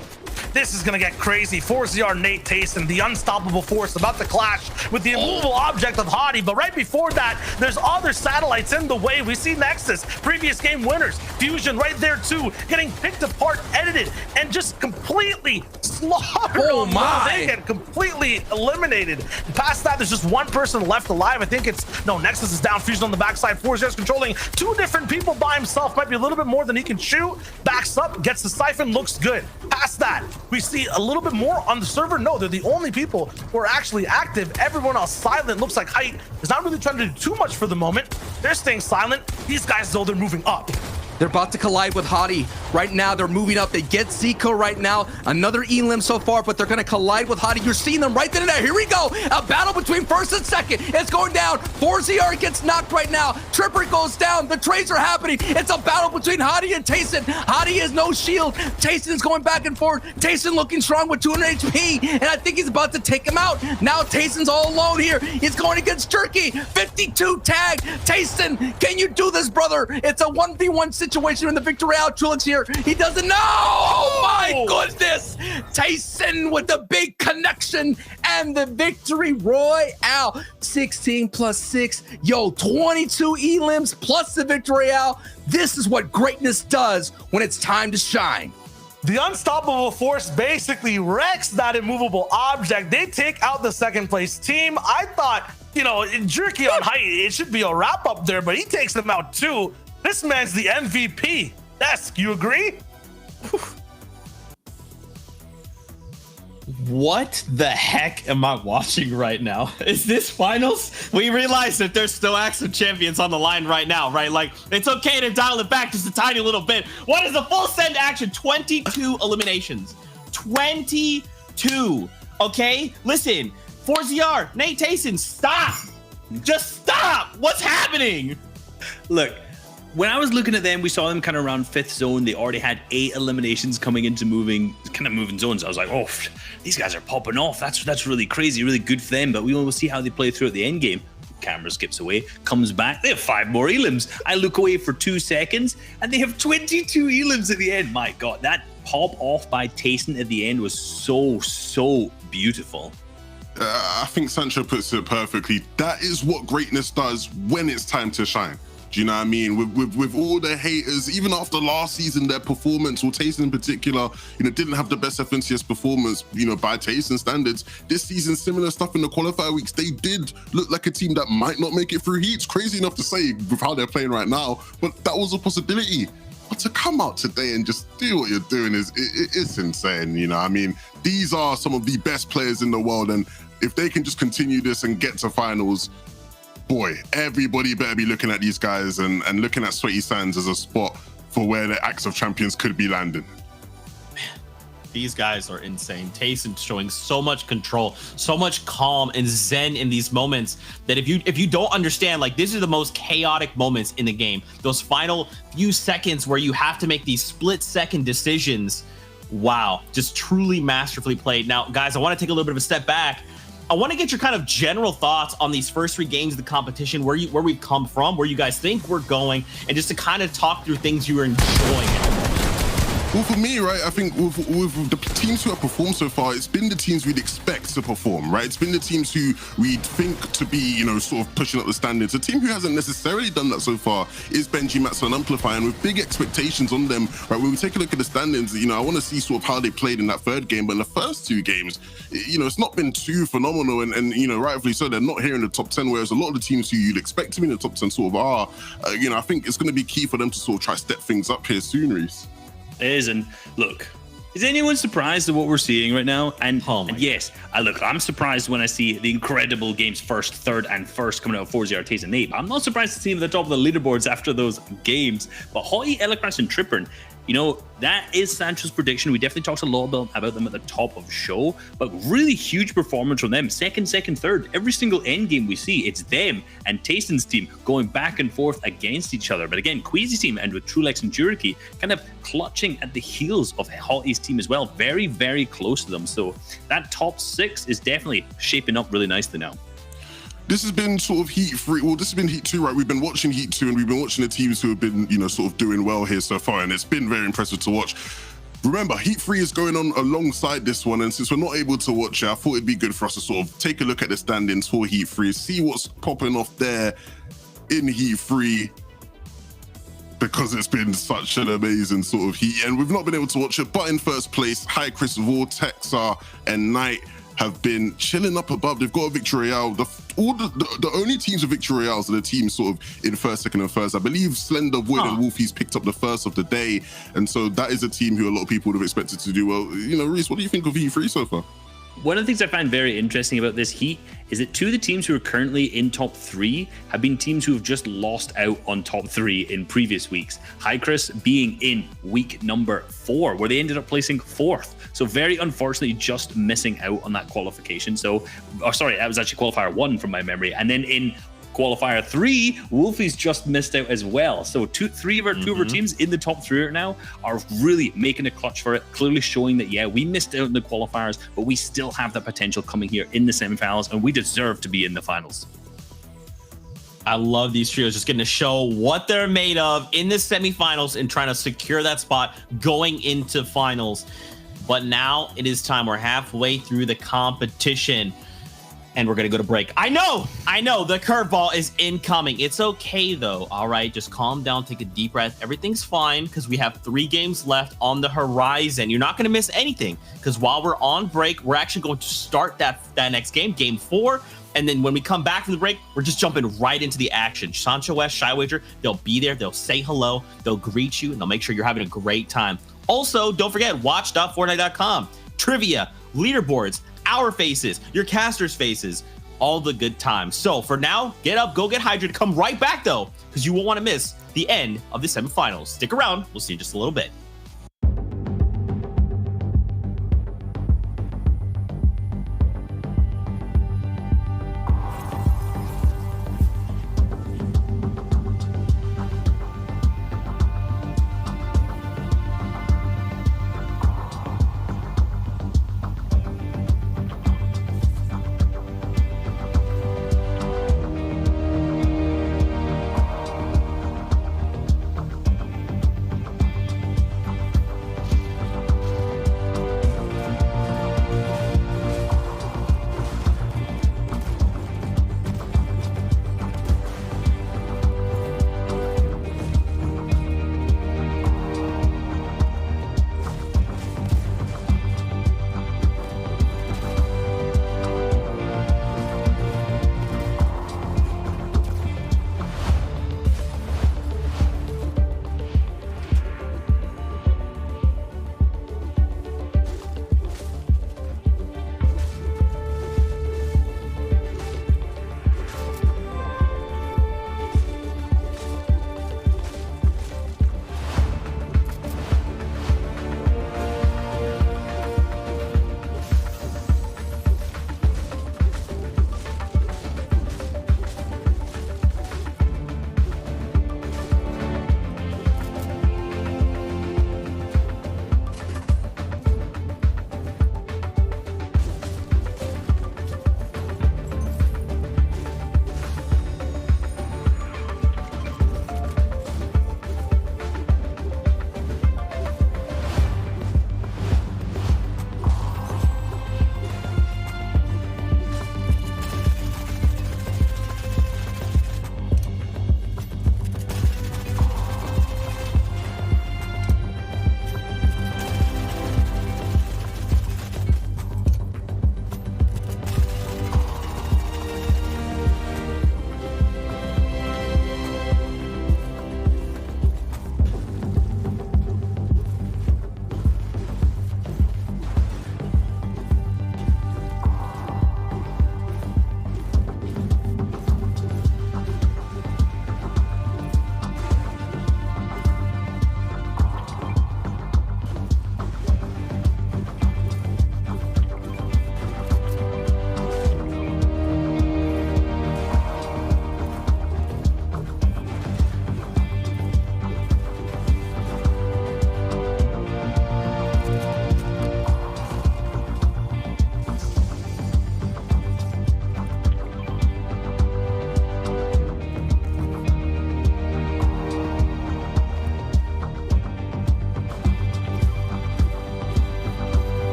This is gonna get crazy. 4ZR Nate Tayson, the unstoppable force, about to clash with the immovable object of Hadi. But right before that, there's other satellites in the way. We see Nexus, previous game winners. Fusion right there too, getting picked apart, edited, and just completely slaughtered. Oh my! They get completely eliminated. Past that, there's just one person left alive. I think it's, no, Nexus is down. Fusion on the backside. 4ZR's controlling 2 different people by himself. Might be a little bit more than he can chew. Backs up, gets the siphon, looks good. Past that, we see a little bit more on the server. No, they're the only people who are actually active. Everyone else silent. Looks like Height is not really trying to do too much for the moment. They're staying silent. These guys, though, they're moving up. They're about to collide with Hadi. Right now, they're moving up. They get Zico right now. Another elim so far, but they're going to collide with Hadi. You're seeing them right then and there. Here we go. A battle between first and second. It's going down. 4ZR gets knocked right now. Tripper goes down. The trades are happening. It's a battle between Hadi and Tayson. Hadi has no shield. Tayson's going back and forth. Tayson looking strong with 200 HP, and I think he's about to take him out. Now Tayson's all alone here. He's going against Jerky. 52 tag. Tayson, can you do this, brother? It's a 1v1 situation in the victory royale. Trulix here. He doesn't know. Oh my goodness. Tayson with the big connection and the victory royale. 16 plus 6. Yo, 22 elims plus the victory royale. This is what greatness does when it's time to shine. The unstoppable force basically wrecks that immovable object. They take out the second place team. I thought, you know, Jerky on Height, it should be a wrap up there, but he takes them out too. This man's the MVP. Desk, you agree? What the heck am I watching right now? Is this finals? We realize that there's still active champions on the line right now, right? Like, it's okay to dial it back just a tiny little bit. What is the full send action? 22 eliminations. 22. Okay? Listen, 4ZR, Nate Tayson, stop. Just stop. What's happening? Look, when I was looking at them, we saw them kind of around 5th zone. They already had 8 eliminations coming into moving zones. I was like, oh, these guys are popping off. That's really crazy, really good for them. But we will see how they play throughout the end game. Camera skips away, comes back. They have 5 more elims. I look away for 2 seconds, and they have 22 elims at the end. My God, that pop off by Tayson at the end was so beautiful. I think Sancho puts it perfectly. That is what greatness does when it's time to shine. Do you know what I mean? With all the haters, even after last season, their performance, or Tayson in particular, you know, didn't have the best FNCS performance, you know, by Tayson standards. This season, similar stuff in the qualifier weeks, they did look like a team that might not make it through heats. Crazy enough to say with how they're playing right now, but that was a possibility. But to come out today and just do what you're doing it's insane. You know, I mean, these are some of the best players in the world, and if they can just continue this and get to finals, boy, everybody better be looking at these guys and looking at Sweaty Sands as a spot for where the Acts of Champions could be landing. Man, these guys are insane. Tayson showing so much control, so much calm and zen in these moments that if you don't understand, like, these are the most chaotic moments in the game. Those final few seconds where you have to make these split-second decisions. Wow, just truly masterfully played. Now, guys, I want to take a little bit of a step back. I want to get your kind of general thoughts on these first 3 games of the competition, where we've come from, where you guys think we're going, and just to kind of talk through things you are enjoying. Well, for me, right, I think with the teams who have performed so far, it's been the teams we'd expect to perform, right? It's been the teams who we'd think to be, you know, sort of pushing up the standards. A team who hasn't necessarily done that so far is Benji, Matsu, and Amplify, and with big expectations on them, right? When we take a look at the standings, you know, I want to see sort of how they played in that third game, but in the first two games, you know, it's not been too phenomenal, and you know, rightfully so, they're not here in the top 10, whereas a lot of the teams who you'd expect to be in the top 10 sort of are. You know, I think it's going to be key for them to sort of try to step things up here soon, Reese. It is, and look, is anyone surprised at what we're seeing right now? And yes, I'm surprised when I see the incredible games first, third, and first coming out of 4-0 Artes and Nate. I'm not surprised to see them at the top of the leaderboards after those games. But Hottie, Elecras, and Trippern, you know, that is Sancho's prediction. We definitely talked a lot about them at the top of the show, but really huge performance from them. Second, third. Every single end game we see, it's them and Tayson's team going back and forth against each other. But again, Queasy's team and with Trulex and Juriki kind of clutching at the heels of Hottie's team as well. Very, very close to them. So that top 6 is definitely shaping up really nicely now. This has been sort of Heat 3. Well, this has been Heat 2, right? We've been watching Heat 2, and we've been watching the teams who have been, you know, sort of doing well here so far, and it's been very impressive to watch. Remember, Heat 3 is going on alongside this one, and since we're not able to watch it, I thought it'd be good for us to sort of take a look at the standings for Heat 3, see what's popping off there in Heat 3, because it's been such an amazing sort of heat, and we've not been able to watch it. But in first place, High Chris, Vortexar, and Knight have been chilling up above. They've got a victory royale. The only teams with victory royales are the teams sort of in first, second, and first. I believe Slender, Void, and Wolfie's picked up the first of the day, and so that is a team who a lot of people would have expected to do well. You know, Reese, what do you think of E3 so far? One of the things I find very interesting about this heat is that 2 of the teams who are currently in top 3 have been teams who have just lost out on top 3 in previous weeks. High Chris being in week number 4, where they ended up placing 4th. So very unfortunately, just missing out on that qualification. So, sorry, that was actually qualifier 1 from my memory. And then in qualifier 3, Wolfie's just missed out as well. So two of our teams in the top 3 right now are really making a clutch for it, clearly showing that, yeah, we missed out in the qualifiers, but we still have the potential coming here in the semifinals, and we deserve to be in the finals. I love these trios just getting to show what they're made of in the semifinals and trying to secure that spot going into finals. But now it is time. We're halfway through the competition, and we're going to go to break. I know, the curveball is incoming. It's okay, though. All right, just calm down, take a deep breath. Everything's fine because we have 3 games left on the horizon. You're not going to miss anything because while we're on break, we're actually going to start that next game, game 4. And then when we come back from the break, we're just jumping right into the action. Sancho West, Shy Wager, they'll be there. They'll say hello. They'll greet you, and they'll make sure you're having a great time. Also, don't forget, watch.fortnite.com. Trivia, leaderboards, our faces, your casters' faces, all the good times. So for now, get up, go get hydrated. Come right back, though, because you won't want to miss the end of the semifinals. Stick around. We'll see you in just a little bit.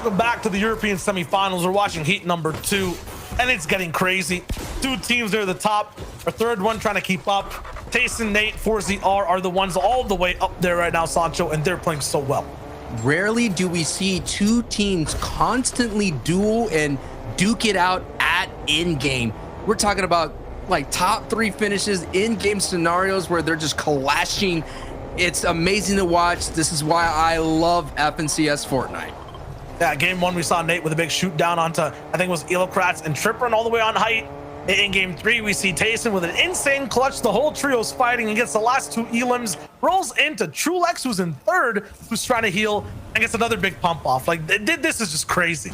Welcome back to the European semifinals. We're watching heat number 2, and it's getting crazy. 2 teams near the top. Our third one trying to keep up. Tayson, Nate, 4ZR are the ones all the way up there right now, Sancho, and they're playing so well. Rarely do we see 2 teams constantly duel and duke it out at in-game. We're talking about like top 3 finishes, in-game scenarios where they're just clashing. It's amazing to watch. This is why I love FNCS Fortnite. Yeah, game 1, we saw Nate with a big shoot down onto, I think it was Elocrats and Tripper and all the way on height. In game 3, we see Tayson with an insane clutch. The whole trio's fighting and gets the last 2 elims, rolls into Trulex, who's in third, who's trying to heal, and gets another big pump off. Like, this is just crazy.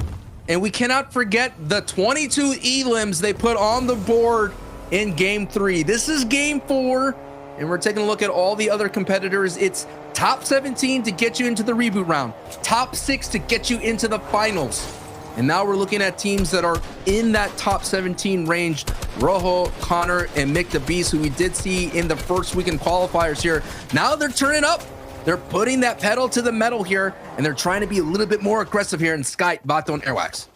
And we cannot forget the 22 elims they put on the board in game 3. This is game 4, and we're taking a look at all the other competitors. It's top 17 to get you into the reboot round, top 6 to get you into the finals. And now we're looking at teams that are in that top 17 range. Rojo, Connor, and Mick the Beast, who we did see in the first weekend qualifiers here. Now they're turning up. They're putting that pedal to the metal here, and they're trying to be a little bit more aggressive here in Sky, Vato, and Airwax.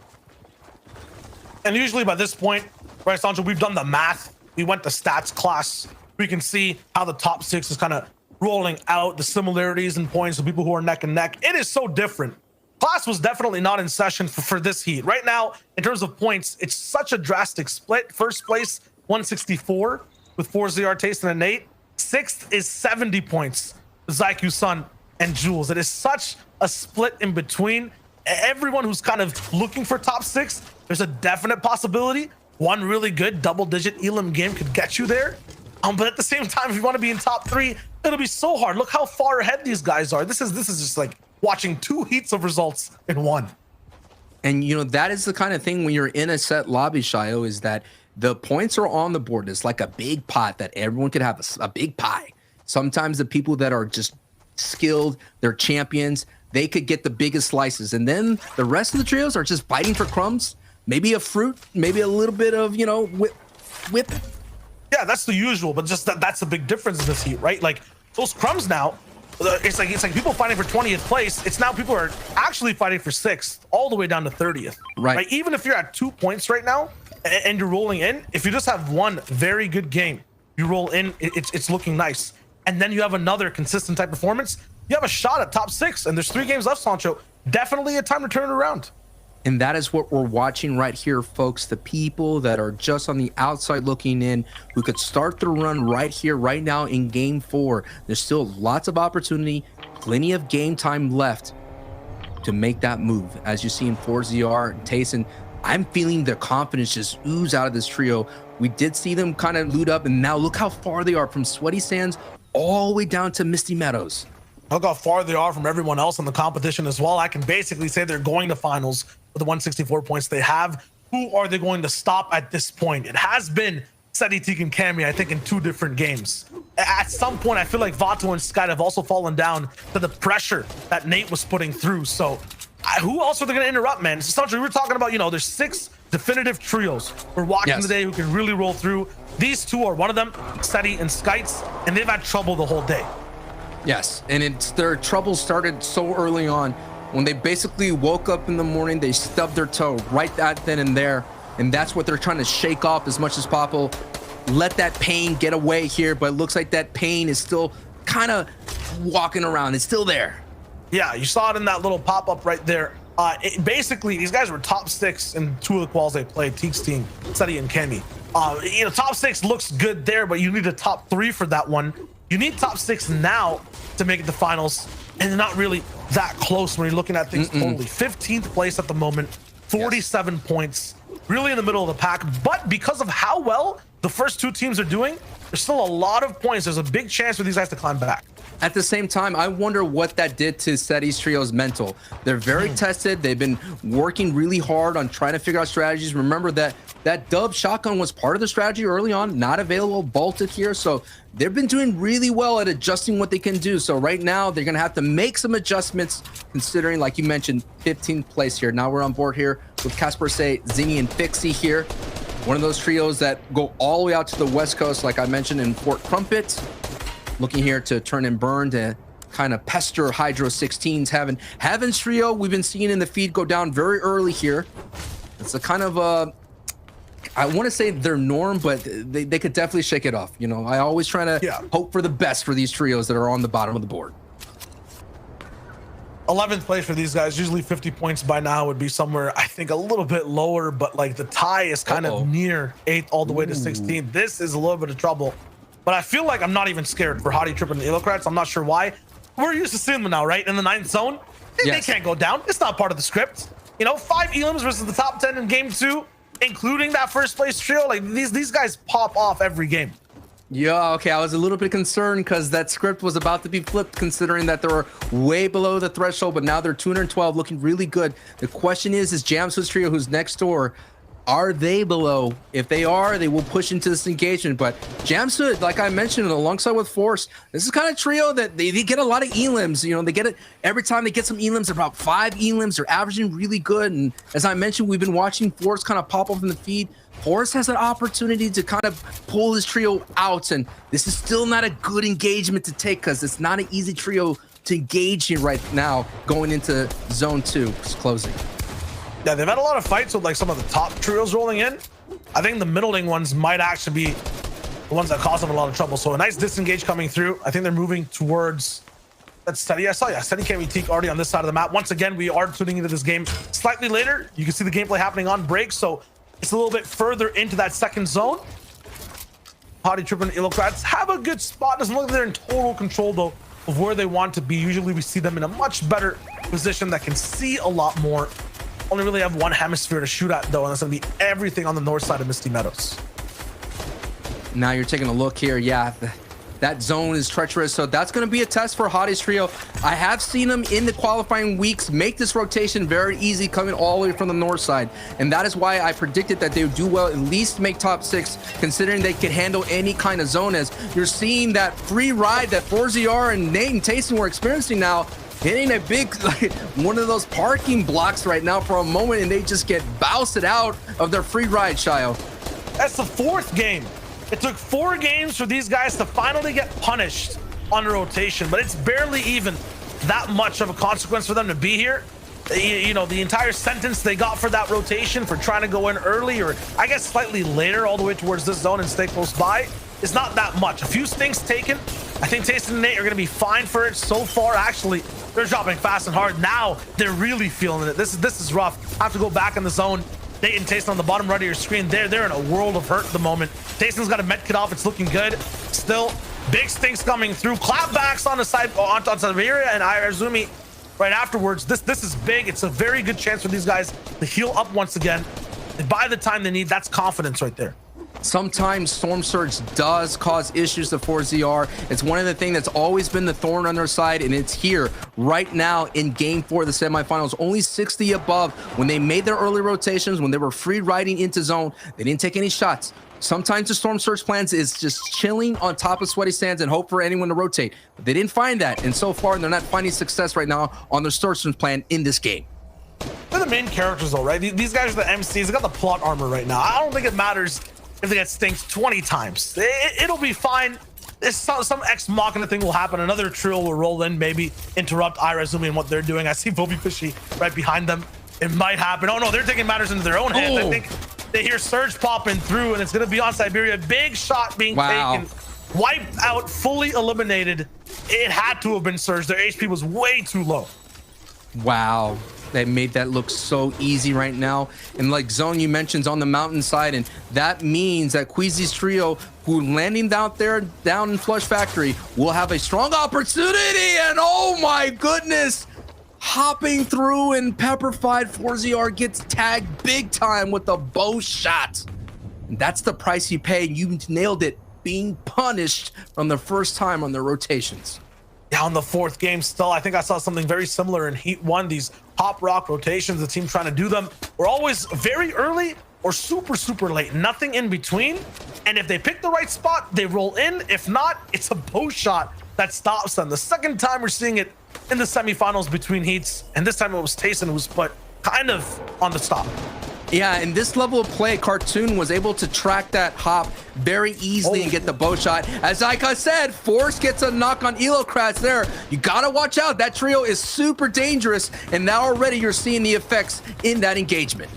And usually by this point, right, Sancho, we've done the math. We went to stats class. We can see how the top 6 is kind of rolling out, the similarities and points of people who are neck and neck. It is so different. Class was definitely not in session for this heat. Right now, in terms of points, it's such a drastic split. First place, 164 with 4ZR, Tayson, and Nate. 6th is 70 points with Zyku, Sun, and Jules. It is such a split in between. Everyone who's kind of looking for top 6, there's a definite possibility. One really good double-digit Elim game could get you there. But at the same time, if you want to be in top 3, it'll be so hard. Look how far ahead these guys are. This is just like watching 2 heats of results in 1. And you know, that is the kind of thing when you're in a set lobby, Shio, is that the points are on the board. It's like a big pot that everyone could have a big pie. Sometimes the people that are just skilled, they're champions, they could get the biggest slices. And then the rest of the trios are just fighting for crumbs, maybe a fruit, maybe a little bit of, you know, whip. Yeah, that's the usual, but just that's the big difference in this heat, right? Like those crumbs now, it's like people fighting for 20th place. It's now people are actually fighting for 6th, all the way down to 30th. Right. Even if you're at 2 points right now and you're rolling in, if you just have one very good game, you roll in, it's looking nice. And then you have another consistent type performance, you have a shot at top 6, and there's 3 games left, Sancho. Definitely a time to turn it around. And that is what we're watching right here, folks. The people that are just on the outside looking in, who could start the run right here, right now in game 4. There's still lots of opportunity, plenty of game time left to make that move. As you see in 4ZR and Tayson, I'm feeling the confidence just ooze out of this trio. We did see them kind of loot up, and now look how far they are from Sweaty Sands all the way down to Misty Meadows. Look how far they are from everyone else in the competition as well. I can basically say they're going to finals with the 164 points they have. Who are they going to stop at this point? It has been Seti, Teak, and Cammy, I think, in 2 different games. At some point, I feel like Vato and Sky have also fallen down to the pressure that Nate was putting through. So who else are they going to interrupt, man? So, we were talking about, you know, there's 6 definitive trios we're watching today who can really roll through. These 2 are one of them, Seti and Skites, and they've had trouble the whole day. Yes, and their trouble started so early on. When they basically woke up in the morning, they stubbed their toe right then and there. And that's what they're trying to shake off as much as possible. Let that pain get away here, but it looks like that pain is still kind of walking around. It's still there. Yeah, you saw it in that little pop-up right there. Basically, these guys were top 6 in 2 of the quals they played, Teak's team, Seti and Kenny. You know, top 6 looks good there, but you need a top 3 for that one. You need top 6 now to make it to finals, and they're not really that close when you're looking at things totally. 15th place at the moment, 47 points, really in the middle of the pack. But because of how well the first 2 teams are doing, there's still a lot of points. There's a big chance for these guys to climb back. At the same time, I wonder what that did to Seti's trio's mental. They're very tested. They've been working really hard on trying to figure out strategies. Remember that dub shotgun was part of the strategy early on, not available, bolted here. So they've been doing really well at adjusting what they can do. So right now, they're going to have to make some adjustments, considering, like you mentioned, 15th place here. Now we're on board here with Casper Say, Zinni, and Fixie here. One of those trios that go all the way out to the West Coast, like I mentioned, in Fort Crumpet. Looking here to turn and burn to kind of pester Hydro 16s. Heaven's trio, we've been seeing in the feed go down very early here. It's a kind of I want to say their norm, but they could definitely shake it off. You know, I always try to hope for the best for these trios that are on the bottom of the board. 11th place for these guys, usually 50 points by now would be somewhere, I think, a little bit lower, but like the tie is kind of near 8th all the way to 16th. This is a little bit of trouble, but I feel like I'm not even scared for Hottie Trip and the Illocrats. I'm not sure why. We're used to seeing them now, right? In the 9th zone, they can't go down. It's not part of the script. You know, 5 elims versus the top 10 in game 2, including that first place trio. Like these guys pop off every game. Yeah, okay, I was a little bit concerned because that script was about to be flipped, considering that they were way below the threshold, but now they're 212, looking really good. The question is Jamsud's trio, who's next door, are they below? If they are, they will push into this engagement. But Jamsud, like I mentioned, alongside with Force, this is kind of trio that they get a lot of elims. You know, they get it every time they get some elims, about 5 elims. They're averaging really good. And as I mentioned, we've been watching Force kind of pop up in the feed. Force has an opportunity to kind of pull his trio out, and this is still not a good engagement to take because it's not an easy trio to engage in right now going into zone 2. It's closing. Yeah, they've had a lot of fights with like some of the top trios rolling in. I think the middling ones might actually be the ones that cause them a lot of trouble. So a nice disengage coming through. I think they're moving towards that Steady. I saw, Steady Kamitik already on this side of the map. Once again, we are tuning into this game slightly later. You can see the gameplay happening on break, so it's a little bit further into that second zone. Hottie Trip and Illocrats have a good spot. Doesn't look like they're in total control though of where they want to be. Usually we see them in a much better position that can see a lot more. Only really have one hemisphere to shoot at though, and that's gonna be everything on the north side of Misty Meadows. Now you're taking a look here. Yeah, that zone is treacherous, so that's going to be a test for Hottie's trio. I have seen them in the qualifying weeks make this rotation very easy, coming all the way from the north side, and that is why I predicted that they would do well, at least make top 6, considering they could handle any kind of zone. As you're seeing that free ride that 4ZR and Nate and Tayson were experiencing now, hitting a big, like, one of those parking blocks right now for a moment, and they just get bousted out of their free ride, Shio. That's the 4th game. It took 4 games for these guys to finally get punished on a rotation, but it's barely even that much of a consequence for them to be here. You know, the entire sentence they got for that rotation for trying to go in early, or I guess slightly later, all the way towards this zone and stay close by, is not that much. A few stinks taken. I think Tayson and Nate are going to be fine for it so far. Actually, they're dropping fast and hard. Now they're really feeling it. This is rough. Have to go back in the zone. Nate and Tayson on the bottom right of your screen. They're in a world of hurt at the moment. Tayson's got a med kit off. It's looking good. Still, big stinks coming through. Clapbacks on the side on Saveria and Irazumi right afterwards. This is big. It's a very good chance for these guys to heal up once again. And by the time they need, that's confidence right there. Sometimes Storm Surge does cause issues to 4ZR. It's one of the things that's always been the thorn on their side, and it's here right now in game 4 of the semifinals. Only 60 above. When they made their early rotations, when they were free riding into zone, they didn't take any shots. Sometimes the Storm Surge plans is just chilling on top of Sweaty Sands and hope for anyone to rotate. But they didn't find that, and so far they're not finding success right now on their Storm Surge plan in this game. They're the main characters though, right? These guys are the MCs. They got the plot armor right now. I don't think it matters if they get stinked 20 times. It'll be fine. Some Ex Machina thing will happen. Another trio will roll in, maybe interrupt Irazumi and what they're doing. I see Bobby Fishy right behind them. It might happen. Oh no, they're taking matters into their own hands. I think they hear Surge popping through, and it's going to be on Siberia. Big shot being taken. Wiped out, fully eliminated. It had to have been Surge. Their HP was way too low. Wow. They made that look so easy right now. And like Zone, you mentioned, on the mountainside, and that means that Queasy's trio, who landing out there down in Flush Factory, will have a strong opportunity. And oh my goodness, hopping through and pepperfied 4ZR gets tagged big time with a bow shot. And that's the price you pay. You nailed it, being punished from the first time on their rotations. Yeah, on the 4th game still, I think I saw something very similar in Heat 1. These pop rock rotations, the team trying to do them, were always very early or super late, nothing in between. And if they pick the right spot, they roll in. If not, it's a bow shot that stops them. The second time we're seeing it in the semifinals between Heats, and this time it was Tayson who was put kind of on the stop. Yeah, and this level of play, Cartoon was able to track that hop very easily and get the bow shot. As like I said, Force gets a knock on Elocrats there. You gotta watch out. That trio is super dangerous, and now already you're seeing the effects in that engagement.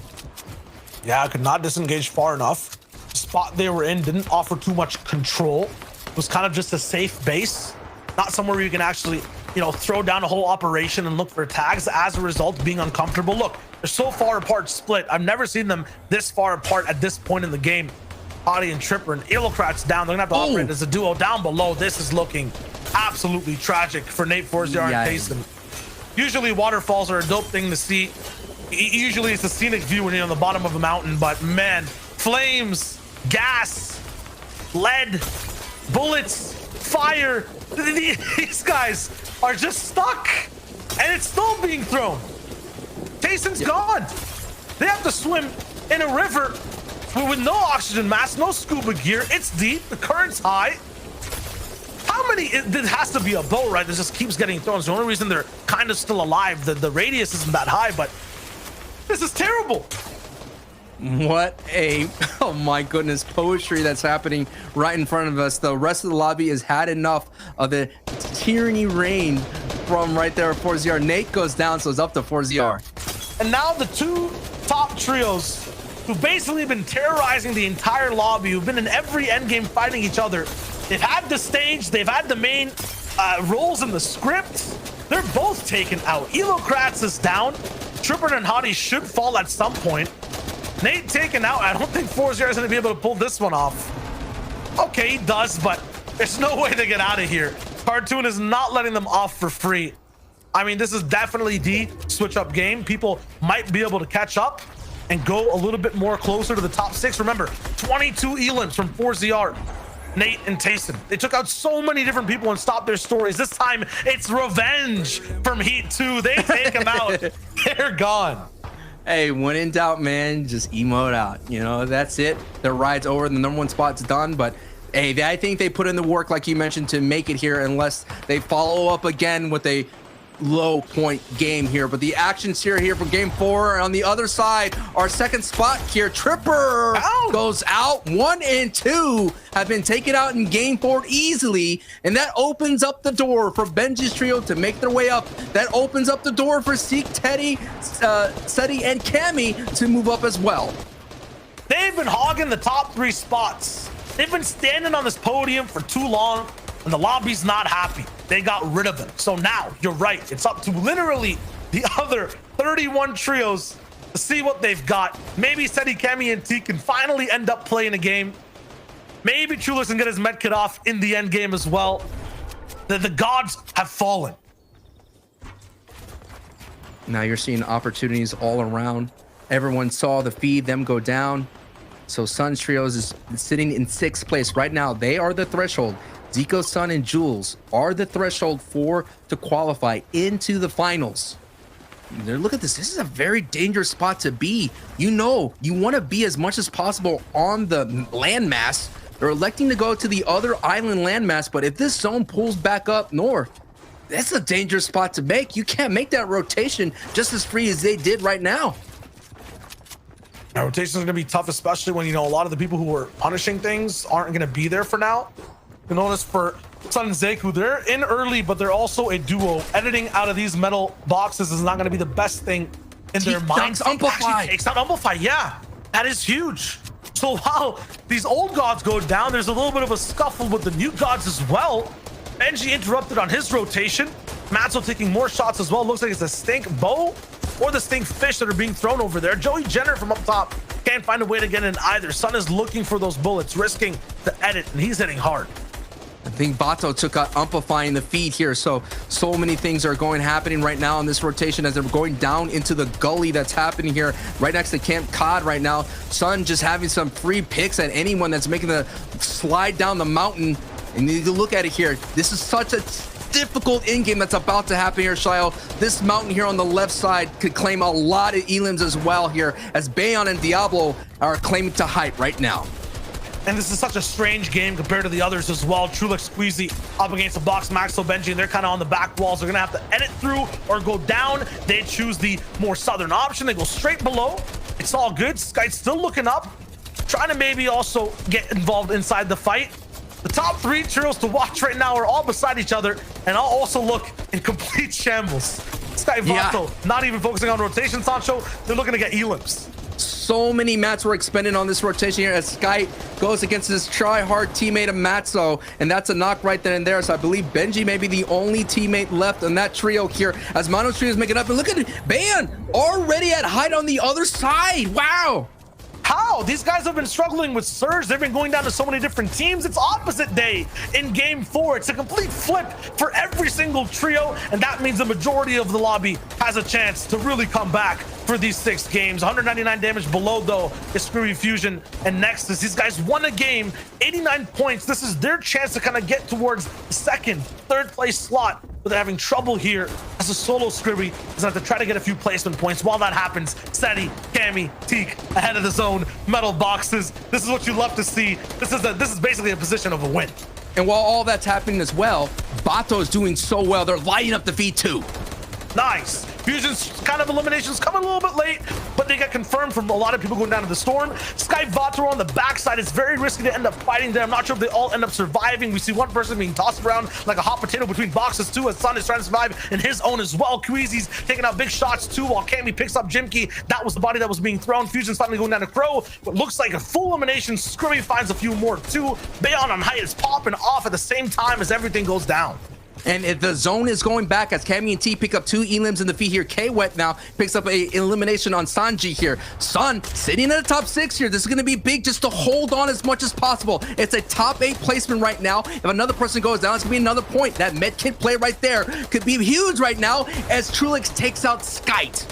Yeah, I could not disengage far enough. The spot they were in didn't offer too much control. It was kind of just a safe base, not somewhere where you can actually, you know, throw down a whole operation and look for tags. As a result, being uncomfortable. Look, they're so far apart split. I've never seen them this far apart at this point in the game. Hottie and Tripper and Elocrats down. They're gonna have to operate as a duo down below. This is looking absolutely tragic for Nate Forzier and Payson. Usually waterfalls are a dope thing to see. Usually it's a scenic view when you're on the bottom of a mountain, but man, flames, gas, lead, bullets, fire. These guys are just stuck, and it's still being thrown. Tayson's gone. They have to swim in a river with no oxygen mask, no scuba gear. It's deep. The current's high. How many? There has to be a boat, right? That just keeps getting thrown. It's the only reason they're kind of still alive. The radius isn't that high, but this is terrible. What a, oh my goodness, poetry that's happening right in front of us. The rest of the lobby has had enough of the tyranny reign from right there. Forzier. Nate goes down, so it's up to Forzier. And now the two top trios who've basically been terrorizing the entire lobby, who've been in every endgame fighting each other. They've had the stage, they've had the main roles in the script. They're both taken out. Elocrats is down. Tripper and Hottie should fall at some point. Nate taken out. I don't think Forzier is going to be able to pull this one off. Okay, he does, but there's no way to get out of here. Cartoon is not letting them off for free. I mean, this is definitely the switch up game. People might be able to catch up and go a little bit more closer to the top 6. Remember, 22 elims from Forzier, Nate, and Tayson. They took out so many different people and stopped their stories. This time, it's revenge from Heat 2. They take them out. They're gone. Hey, when in doubt, man, just emote out. You know, that's it. Their ride's over. The number 1 spot's done. But hey, I think they put in the work, like you mentioned, to make it here, unless they follow up again with a low point game here. But the action's here for game 4. On the other side, our second spot here, Tripper goes out. 1 and 2 have been taken out in game 4 easily, and that opens up the door for Benji's trio to make their way up. That opens up the door for Seek, Teddy, Seti, and Cammy to move up as well. They've been hogging the top 3 spots. They've been standing on this podium for too long, and the lobby's not happy. They got rid of them. So now, you're right, it's up to literally the other 31 trios to see what they've got. Maybe Seti, Cammy, and T can finally end up playing a game. Maybe Chulix can get his med kit off in the end game as well. The gods have fallen. Now you're seeing opportunities all around. Everyone saw the feed, them go down. So Sun's trios is sitting in 6th place right now. They are the threshold. Zico, Sun, and Jules are the threshold to qualify into the finals. Look at this. This is a very dangerous spot to be. You know, you want to be as much as possible on the landmass. They're electing to go to the other island landmass, but if this zone pulls back up north, that's a dangerous spot to make. You can't make that rotation just as free as they did right now. Now, rotation is going to be tough, especially when, you know, a lot of the people who were punishing things aren't going to be there for now. You notice for Sun and Zeku, they're in early, but they're also a duo. Editing out of these metal boxes is not going to be the best thing in their minds. Amplify. Takes out Amplify. Yeah, that is huge. So while these old gods go down, there's a little bit of a scuffle with the new gods as well. Benji interrupted on his rotation. Matzo taking more shots as well. Looks like it's a stink bow or the stink fish that are being thrown over there. Joey Jenner from up top can't find a way to get in either. Sun is looking for those bullets, risking the edit, and he's hitting hard. I think Bato took out amplifying the feed here. So many things are happening right now in this rotation as they're going down into the gully that's happening here right next to Camp Cod right now. Sun just having some free picks at anyone that's making the slide down the mountain. And you look at it here. This is such a difficult in-game that's about to happen here, Shio. This mountain here on the left side could claim a lot of elims as well here, as Bayon and Diablo are claiming to hype right now. And this is such a strange game compared to the others as well. Trulix Squeezy up against the box, Maxo Benji, and they're kind of on the back walls. They're going to have to edit through or go down. They choose the more southern option. They go straight below. It's all good. Sky's still looking up, trying to maybe also get involved inside the fight. The top 3 trios to watch right now are all beside each other, and I'll also look in complete shambles. Sky Vato, not even focusing on rotation, Sancho. They're looking to get elims. So many mats were expended on this rotation here as Sky goes against his try-hard teammate of Matzo, and that's a knock right then and there. So I believe Benji may be the only teammate left in that trio here as Mono's trio is making up. And look at it, Ban already at height on the other side. Wow. How? These guys have been struggling with Surge. They've been going down to so many different teams. It's opposite day in game 4. It's a complete flip for every single trio, and that means the majority of the lobby has a chance to really come back for these 6 games. 199 damage below, though, is Screwy Fusion and Nexus. These guys won a game, 89 points. This is their chance to kind of get towards the 2nd, 3rd place slot. But they're having trouble here as a solo Screwy is going to have to try to get a few placement points. While that happens, Seti, Cammy, Teak ahead of the zone, metal boxes. This is what you love to see. This is basically a position of a win. And while all that's happening as well, Bato is doing so well. They're lighting up the V2. Nice. Fusion's kind of eliminations coming a little bit late, but they get confirmed from a lot of people going down to the storm. Sky Vato on the backside. It's very risky to end up fighting there. I'm not sure if they all end up surviving. We see one person being tossed around like a hot potato between boxes too, as Sun is trying to survive in his own as well. Queasy's taking out big shots too, while Cammy picks up Jimky. That was the body that was being thrown. Fusion's finally going down to Crow. What looks like a full elimination. Screwy finds a few more too. Bayon on height is popping off at the same time as everything goes down. And if the zone is going back as Cammy and T pick up 2 elims in the feed here. K-Wet now picks up a elimination on Sanji here. Sun sitting in the top 6 here. This is going to be big just to hold on as much as possible. It's a top 8 placement right now. If another person goes down, it's going to be another point. That medkit play right there could be huge right now as Trulix takes out Skite.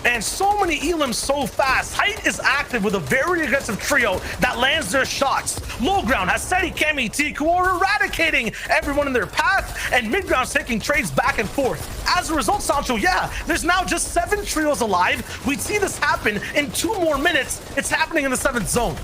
And so many elims so fast. Height is active with a very aggressive trio that lands their shots. Low ground has Seti, Cammy, Teak, who are eradicating everyone in their path, and mid ground's taking trades back and forth. As a result, Sancho, there's now just 7 trios alive. We'd see this happen in 2 more minutes. It's happening in the 7th zone.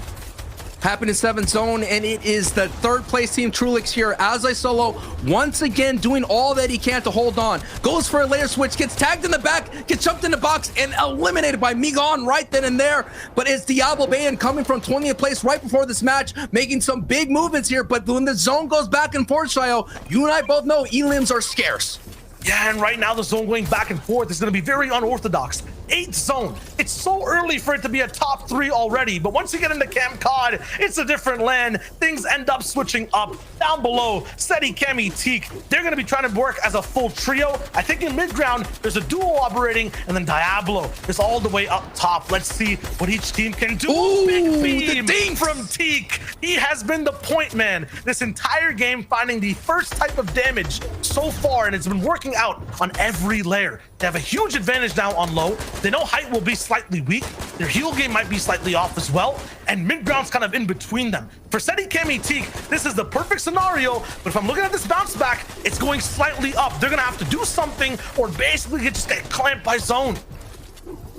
Happened in 7th zone, and it is the 3rd place team Trulix here as I solo once again doing all that he can to hold on. Goes for a layer switch, gets tagged in the back, gets jumped in the box and eliminated by Migon right then and there. But it's Diablo Bayan coming from 20th place right before this match, making some big movements here. But when the zone goes back and forth, Shayo, you and I both know elims are scarce. Yeah, and right now the zone going back and forth is going to be very unorthodox. 8th zone. It's so early for it to be a top 3 already, but once you get into Camp COD, it's a different land. Things end up switching up. Down below, Seti, Cammy, Teak, they're going to be trying to work as a full trio. I think in mid-ground, there's a duo operating, and then Diablo is all the way up top. Let's see what each team can do. Ooh, big beam from Teak. He has been the point man this entire game, finding the first type of damage so far, and it's been working out on every layer. They have a huge advantage now on low. They know height will be slightly weak. Their heal game might be slightly off as well. And mid-ground's kind of in between them. For Seti, Cammy, Teak, this is the perfect scenario. But if I'm looking at this bounce back, it's going slightly up. They're going to have to do something or basically just get clamped by zone.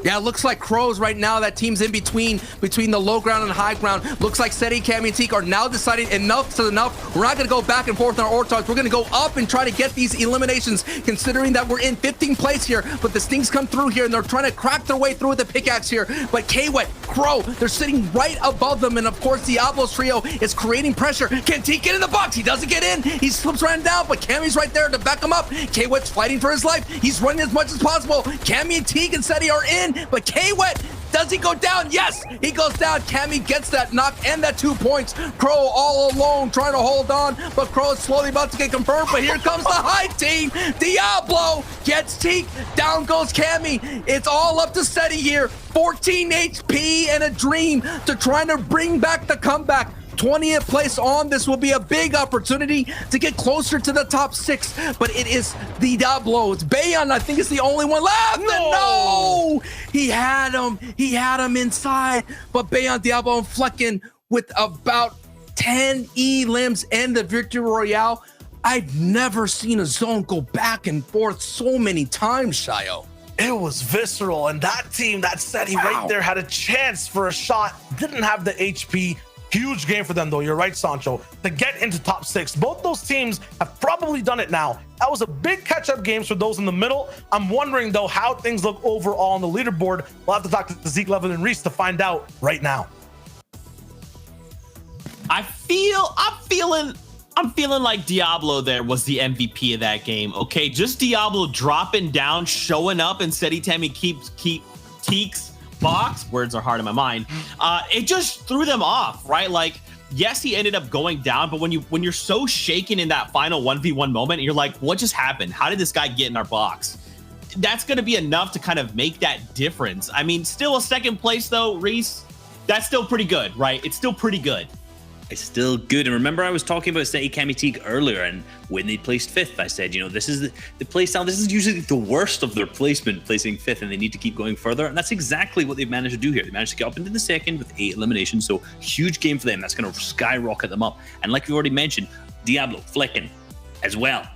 Yeah, it looks like Crows right now. That team's in between the low ground and high ground. Looks like Seti, Cammy, and Teak are now deciding enough is enough. We're not going to go back and forth in our Ortogs. We're going to go up and try to get these eliminations, considering that we're in 15th place here. But the Stings come through here, and they're trying to crack their way through with the pickaxe here. But K-Wet, Crow, they're sitting right above them. And, of course, Diablo's trio is creating pressure. Can Teak get in the box? He doesn't get in. He slips right down, but Cammy's right there to back him up. K-Wet's fighting for his life. He's running as much as possible. Cammy and Teak and Seti are in, but K-Wet, does he go down? Yes, he goes down. Cammy gets that knock and that 2 points. Crow all alone trying to hold on, but Crow is slowly about to get confirmed. But here comes the high team. Diablo gets Teak. Down goes Cammy. It's all up to Seti here. 14 HP and a dream to trying to bring back the comeback. 20th place on. This will be a big opportunity to get closer to the top 6, but it is the Diablo. It's Bayon, I think, is the only one left. No! He had him inside, but Bayon, Diablo, and Flecken with about 10 elims and the Victory Royale. I've never seen a zone go back and forth so many times, Shayo. It was visceral, and that team, that Seti right there, had a chance for a shot, didn't have the HP. Huge game for them, though. You're right, Sancho, to get into top 6. Both those teams have probably done it now. That was a big catch-up games for those in the middle. I'm wondering, though, how things look overall on the leaderboard. We'll have to talk to Zeke, Levin, and Reese to find out right now. I'm feeling like Diablo there was the MVP of that game. Okay, just Diablo dropping down, showing up, and said he keeps Teek's box. Words are hard in my mind. It just threw them off, right? Like, yes, he ended up going down, but when you're so shaken in that final 1v1 moment, you're like, what just happened? How did this guy get in our box? That's going to be enough to kind of make that difference. I mean, still a second place though, Reese. That's still pretty good, right? It's still pretty good. It's still good. And remember, I was talking about City Kamitik earlier, and when they placed 5th, I said, you know, this is the playstyle. This is usually the worst of their placement, placing 5th, and they need to keep going further. And that's exactly what they've managed to do here. They managed to get up into the second with 8 eliminations. So huge game for them. That's going to skyrocket them up. And like we already mentioned, Diablo, Flecken, as well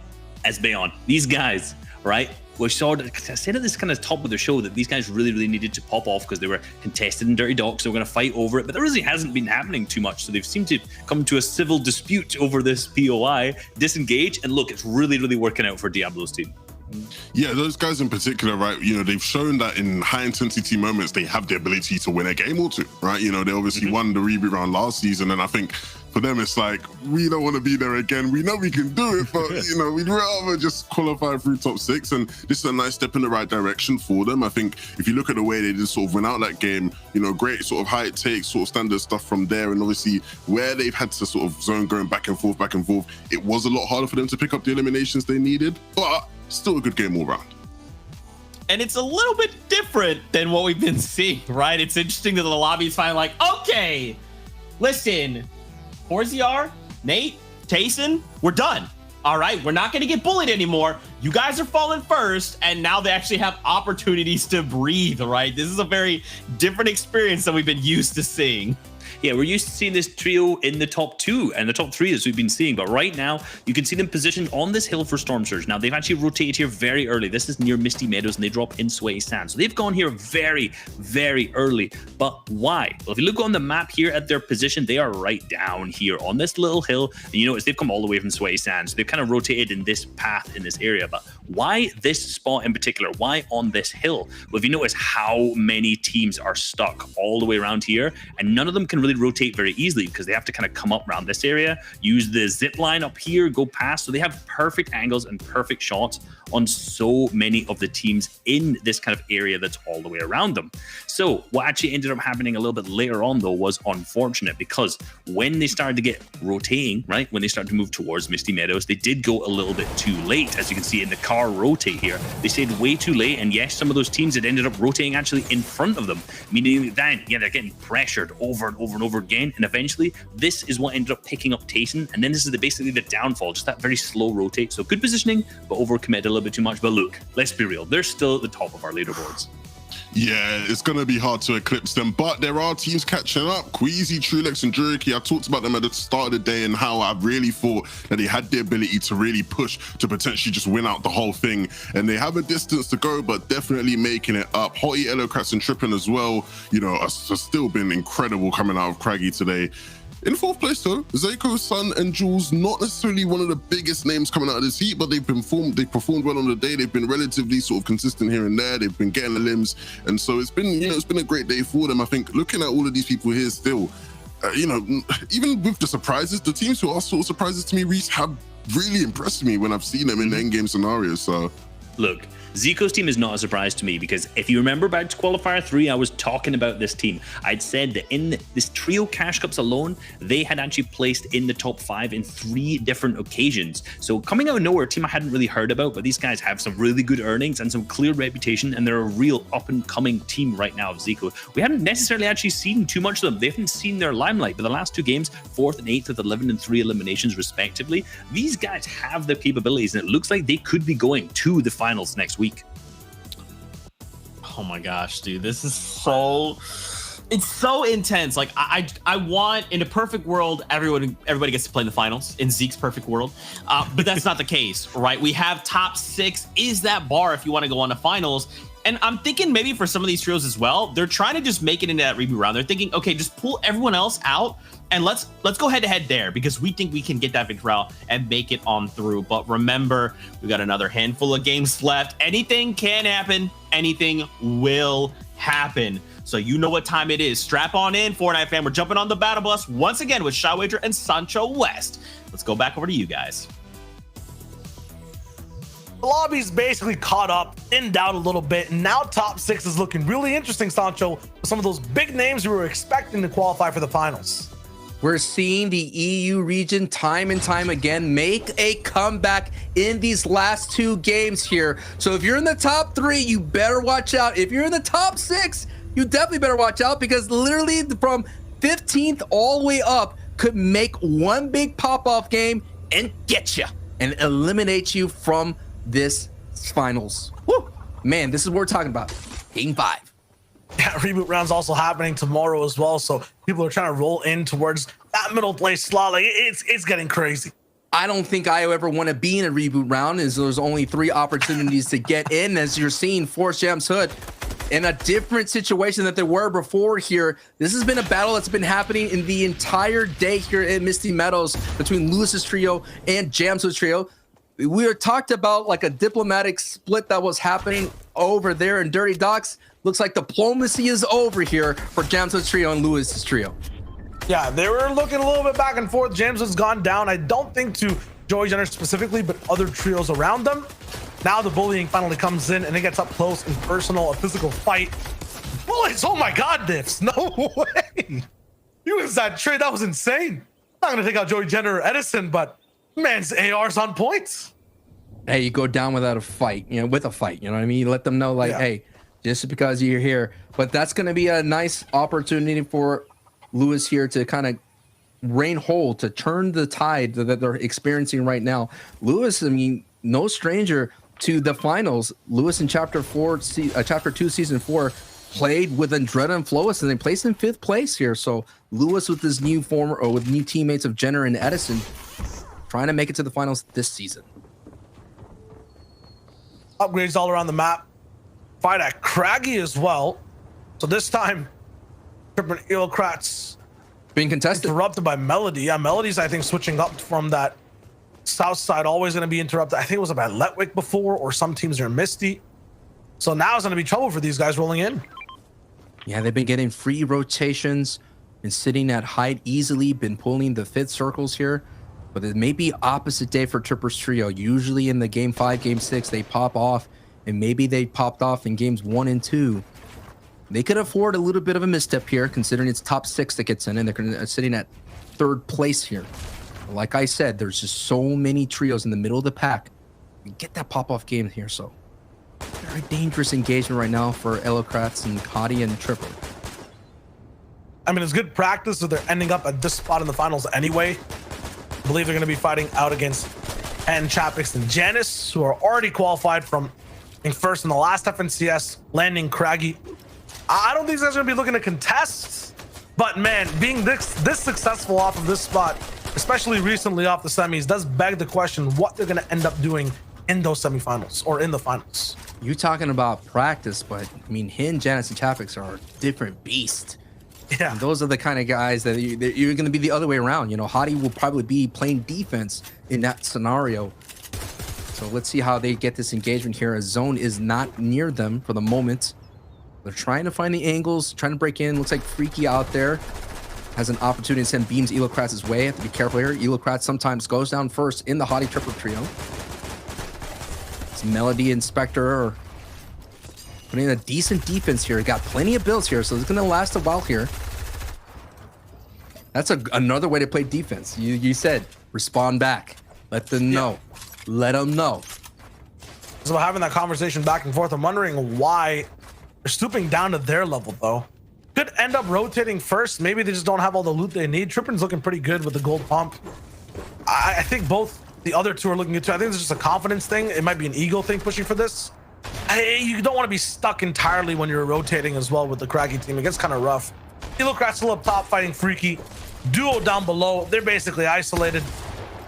as Bayon. These guys, right? We saw, I said at this kind of top of the show that these guys really needed to pop off because they were contested in Dirty Docks. They were going to fight over it, but there really hasn't been happening too much. So they've seemed to come to a civil dispute over this POI, disengage, and look, it's really working out for Diablo's team. Yeah, those guys in particular, right? You know, they've shown that in high intensity moments, they have the ability to win a game or two, right? You know, they obviously won the reboot round last season, and I think for them, it's like, we don't want to be there again. We know we can do it, but, you know, we'd rather just qualify through top 6. And this is a nice step in the right direction for them. I think if you look at the way they just sort of went out that game, you know, great sort of high takes, sort of standard stuff from there. And obviously where they've had to sort of zone going back and forth, it was a lot harder for them to pick up the eliminations they needed, but still a good game all round. And it's a little bit different than what we've been seeing, right? It's interesting that the lobby's finally like, okay, listen, Forziar, Nate, Tayson, we're done. All right, we're not going to get bullied anymore. You guys are falling first, and now they actually have opportunities to breathe, right? This is a very different experience than we've been used to seeing. Yeah, we're used to seeing this trio in the top 2 and the top 3 as we've been seeing, but right now you can see them positioned on this hill for Storm Surge. Now they've actually rotated here very early. This is near Misty Meadows, and they drop in Sweaty Sand. So they've gone here very early. But why? Well, if you look on the map here at their position, they are right down here on this little hill. And you notice they've come all the way from Sweaty Sand, so they've kind of rotated in this path in this area. But why this spot in particular? Why on this hill? Well, if you notice how many teams are stuck all the way around here, and none of them can really rotate very easily because they have to kind of come up around this area, use the zip line up here, go past. So they have perfect angles and perfect shots on so many of the teams in this kind of area that's all the way around them. So what actually ended up happening a little bit later on though was unfortunate, because when they started to get rotating, right, when they started to move towards Misty Meadows, they did go a little bit too late. As you can see in the car rotate here, they stayed way too late, and yes, some of those teams had ended up rotating actually in front of them, meaning that they're getting pressured over and over again, and eventually this is what ended up picking up Tayson, and then this is basically the downfall, just that very slow rotate. So good positioning, but overcommitted a little bit too much. But look, let's be real, they're still at the top of our leaderboards. Yeah, it's going to be hard to eclipse them, but there are teams catching up. Queasy, Trulex, and Juriki, I talked about them at the start of the day and how I really thought that they had the ability to really push to potentially just win out the whole thing. And they have a distance to go, but definitely making it up. Hottie, Elocrats, and Trippin as well, you know, have still been incredible coming out of Craggy today. In 4th place though, Zayko, Sun, and Jules, not necessarily one of the biggest names coming out of this heat, but they performed well on the day. They've been relatively sort of consistent here and there. They've been getting the limbs, and so it's been, you know, it's been a great day for them. I think looking at all of these people here still, you know, even with the surprises, the teams who are sort of surprises to me, Reese, have really impressed me when I've seen them in the end game scenarios. So look, Zico's team is not a surprise to me, because if you remember back to Qualifier 3, I was talking about this team. I'd said that in this trio Cash Cups alone, they had actually placed in the top 5 in 3 different occasions. So coming out of nowhere, a team I hadn't really heard about, but these guys have some really good earnings and some clear reputation, and they're a real up-and-coming team right now of Zico. We haven't necessarily actually seen too much of them. They haven't seen their limelight, but the last 2 games, 4th and 8th with 11 and 3 eliminations respectively, these guys have the capabilities, and it looks like they could be going to the finals next week. Oh my gosh, dude, this is so, it's so intense. Like I want, in a perfect world, everybody gets to play in the finals, in Zeke's perfect world, but that's not the case, right? We have top 6 is that bar if you want to go on to finals, And I'm thinking maybe for some of these trios as well, they're trying to just make it into that reboot round. They're thinking, okay, just pull everyone else out and let's go head to head there because we think we can get that victory round and make it on through. But remember, we got another handful of games left. Anything can happen. Anything will happen. So you know what time it is. Strap on in, Fortnite fam. We're jumping on the battle bus once again with Shy Wager and Sancho West. Let's go back over to you guys. The lobby's basically caught up, in doubt a little bit, and now top 6 is looking really interesting, Sancho, with some of those big names we were expecting to qualify for the finals. We're seeing the EU region time and time again make a comeback in these last 2 games here. So if you're in the top 3, you better watch out. If you're in the top 6, you definitely better watch out because literally from 15th all the way up could make one big pop-off game and get you and eliminate you from this finals. Woo! Man, this is what we're talking about. Game 5. Yeah, reboot round's also happening tomorrow as well, so people are trying to roll in towards that middle place slot. Like it's getting crazy. I don't think I ever want to be in a reboot round, as there's only 3 opportunities to get in. As you're seeing, Force Jam's Hood in a different situation that they were before here. This has been a battle that's been happening in the entire day here in Misty Meadows between Lewis's trio and Jam's Hood trio. We were talked about like a diplomatic split that was happening over there in Dirty Docks. Looks like diplomacy is over here for Jam's Hood trio and Lewis's trio. Yeah, they were looking a little bit back and forth. James has gone down. I don't think to Joey Jenner specifically, but other trios around them. Now the bullying finally comes in and it gets up close and personal, a physical fight. Bullets, oh my God, Diffs, no way. You was that trade, that was insane. I'm not gonna take out Joey Jenner or Edison, but man's AR's on point. Hey, you go down without a fight, with a fight, you know what I mean? You let them know like, hey, just because you're here. But that's gonna be a nice opportunity for Lewis here to kind of rain hold, to turn the tide that they're experiencing right now. Lewis, I mean, no stranger to the finals. Lewis in Chapter 2, Season 4, played with Andretta and Flois, and they placed in 5th place here. So Lewis with his with new teammates of Jenner and Edison, trying to make it to the finals this season. Upgrades all around the map. Fight at Craggy as well. So this time, Trippin' Eelocrats being contested. Interrupted by Melody. Yeah, Melody's, I think, switching up from that south side, always going to be interrupted. I think it was about Letwick before, or some teams are Misty. So now it's going to be trouble for these guys rolling in. Yeah, they've been getting free rotations, been sitting at height easily, been pulling the 5th circles here. But it may be opposite day for Tripper's trio. Usually in the game 5, game 6, they pop off, and maybe they popped off in games 1 and 2. They could afford a little bit of a misstep here, considering it's top 6 that gets in, and they're sitting at 3rd place here. Like I said, there's just so many trios in the middle of the pack. You get that pop-off game here, so very dangerous engagement right now for Eelocrats and Hottie and Tripper. I mean, it's good practice, so they're ending up at this spot in the finals anyway. I believe they're going to be fighting out against N, Chapix, and Janice, who are already qualified from being first in the last FNCS, landing Craggy. I don't think these guys are going to be looking to contest, but man, being this successful off of this spot, especially recently off the semis, does beg the question what they're going to end up doing in those semifinals or in the finals. You talking about practice, but I mean, Hin, Janice, and Chapix are a different beast. Yeah, and those are the kind of guys that you're going to be the other way around. Hottie will probably be playing defense in that scenario. So let's see how they get this engagement here. A zone is not near them for the moment. They're trying to find the angles, trying to break in. Looks like Freaky out there has an opportunity to send beams Eelocrats' way. Have to be careful here. Eelocrats sometimes goes down first in the Hottie Tripper trio. It's Melody and Spectre are putting in a decent defense here. Got plenty of builds here, so it's going to last a while here. That's another way to play defense. You said, respond back. Let them know. Let them know. So having that conversation back and forth, I'm wondering why they're stooping down to their level, though. Could end up rotating first. Maybe they just don't have all the loot they need. Trippin's looking pretty good with the gold pump. I think both the other two are looking good too. I think it's just a confidence thing. It might be an ego thing pushing for this. You don't want to be stuck entirely when you're rotating as well with the Craggy team. It gets kind of rough. Eelocrats still up top fighting Freaky. Duo down below. They're basically isolated.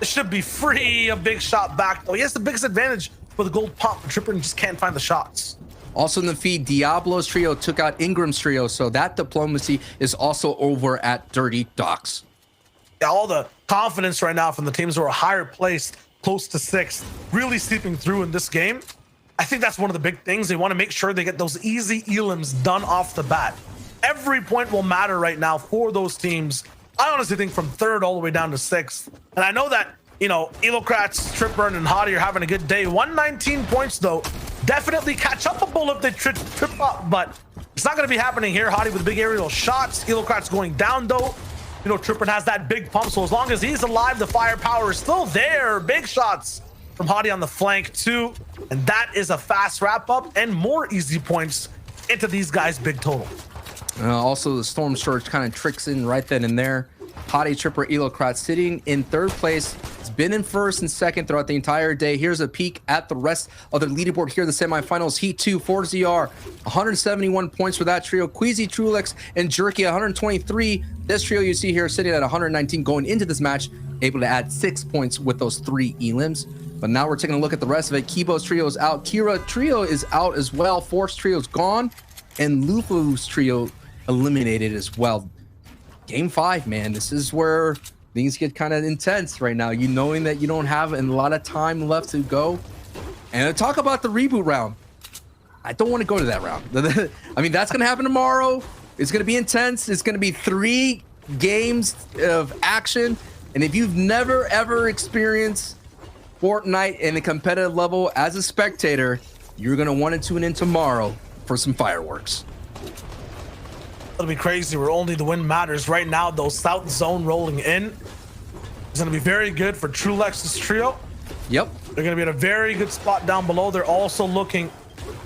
It should be free. A big shot back though. He has the biggest advantage for the gold pump. Trippin just can't find the shots. Also in the feed, Diablo's trio took out Ingram's trio, so that diplomacy is also over at Dirty Docks. Yeah, all the confidence right now from the teams who are higher placed, close to 6th, really seeping through in this game. I think that's one of the big things. They want to make sure they get those easy elims done off the bat. Every point will matter right now for those teams. I honestly think from 3rd all the way down to 6th. And I know that, you know, Elocrats, Tripburn, and Hottie are having a good day. 119 points, though. Definitely catch up a bull if they trip up, but it's not going to be happening here. Hottie with big aerial shots. Elocrat's going down, though. You know, Tripburn has that big pump, so as long as he's alive, the firepower is still there. Big shots from Hottie on the flank, too. And that is a fast wrap-up and more easy points into these guys' big total. Also, the Storm Surge kind of tricks in right then and there. Hottie, Tripper, Elocrat sitting in 3rd place. It's been in 1st and 2nd throughout the entire day. Here's a peek at the rest of the leaderboard here in the semifinals. Heat 2, 4ZR, 171 points for that trio. Queasy, Trulex, and Jerky, 123. This trio you see here sitting at 119 going into this match, able to add 6 points with those 3 elims. But now we're taking a look at the rest of it. Kibo's trio is out. Kira trio is out as well. Force trio's gone. And Lufu's trio eliminated as well. Game 5, man. This is where things get kind of intense right now. You knowing that you don't have a lot of time left to go. And talk about the reboot round. I don't want to go to that round. I mean, that's going to happen tomorrow. It's going to be intense. It's going to be 3 games of action. And if you've never, ever experienced Fortnite in a competitive level as a spectator, you're going to want to tune in tomorrow for some fireworks. It'll be crazy where only the win matters. Right now, though, South Zone rolling in is going to be very good for Trulex's trio. Yep. They're going to be at a very good spot down below. They're also looking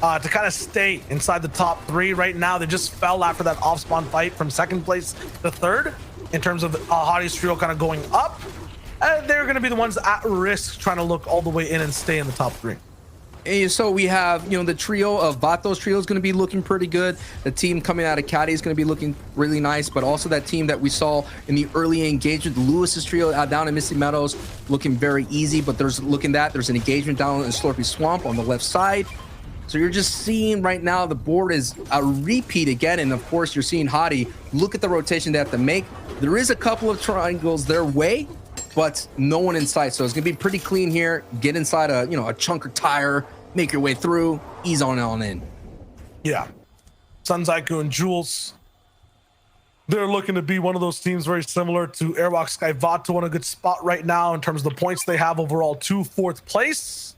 to kind of stay inside the top 3 right now. They just fell after that off-spawn fight from 2nd place to 3rd in terms of Hottie's trio kind of going up. They're going to be the ones at risk trying to look all the way in and stay in the top 3. And so we have, you know, the trio of Vato's trio is going to be looking pretty good. The team coming out of Caddy is going to be looking really nice, but also that team that we saw in the early engagement, Lewis's trio down in Misty Meadows, looking very easy. But there's an engagement down in Slurpy Swamp on the left side. So you're just seeing right now the board is a repeat again, and of course you're seeing Hottie look at the rotation they have to make. There is a couple of triangles their way, but no one in sight. So it's gonna be pretty clean here. Get inside a chunker tire, make your way through, ease on in. Yeah. Sunzaiku and Jules, they're looking to be one of those teams very similar to Airwalk Sky Vato in a good spot right now in terms of the points they have overall to 4th place.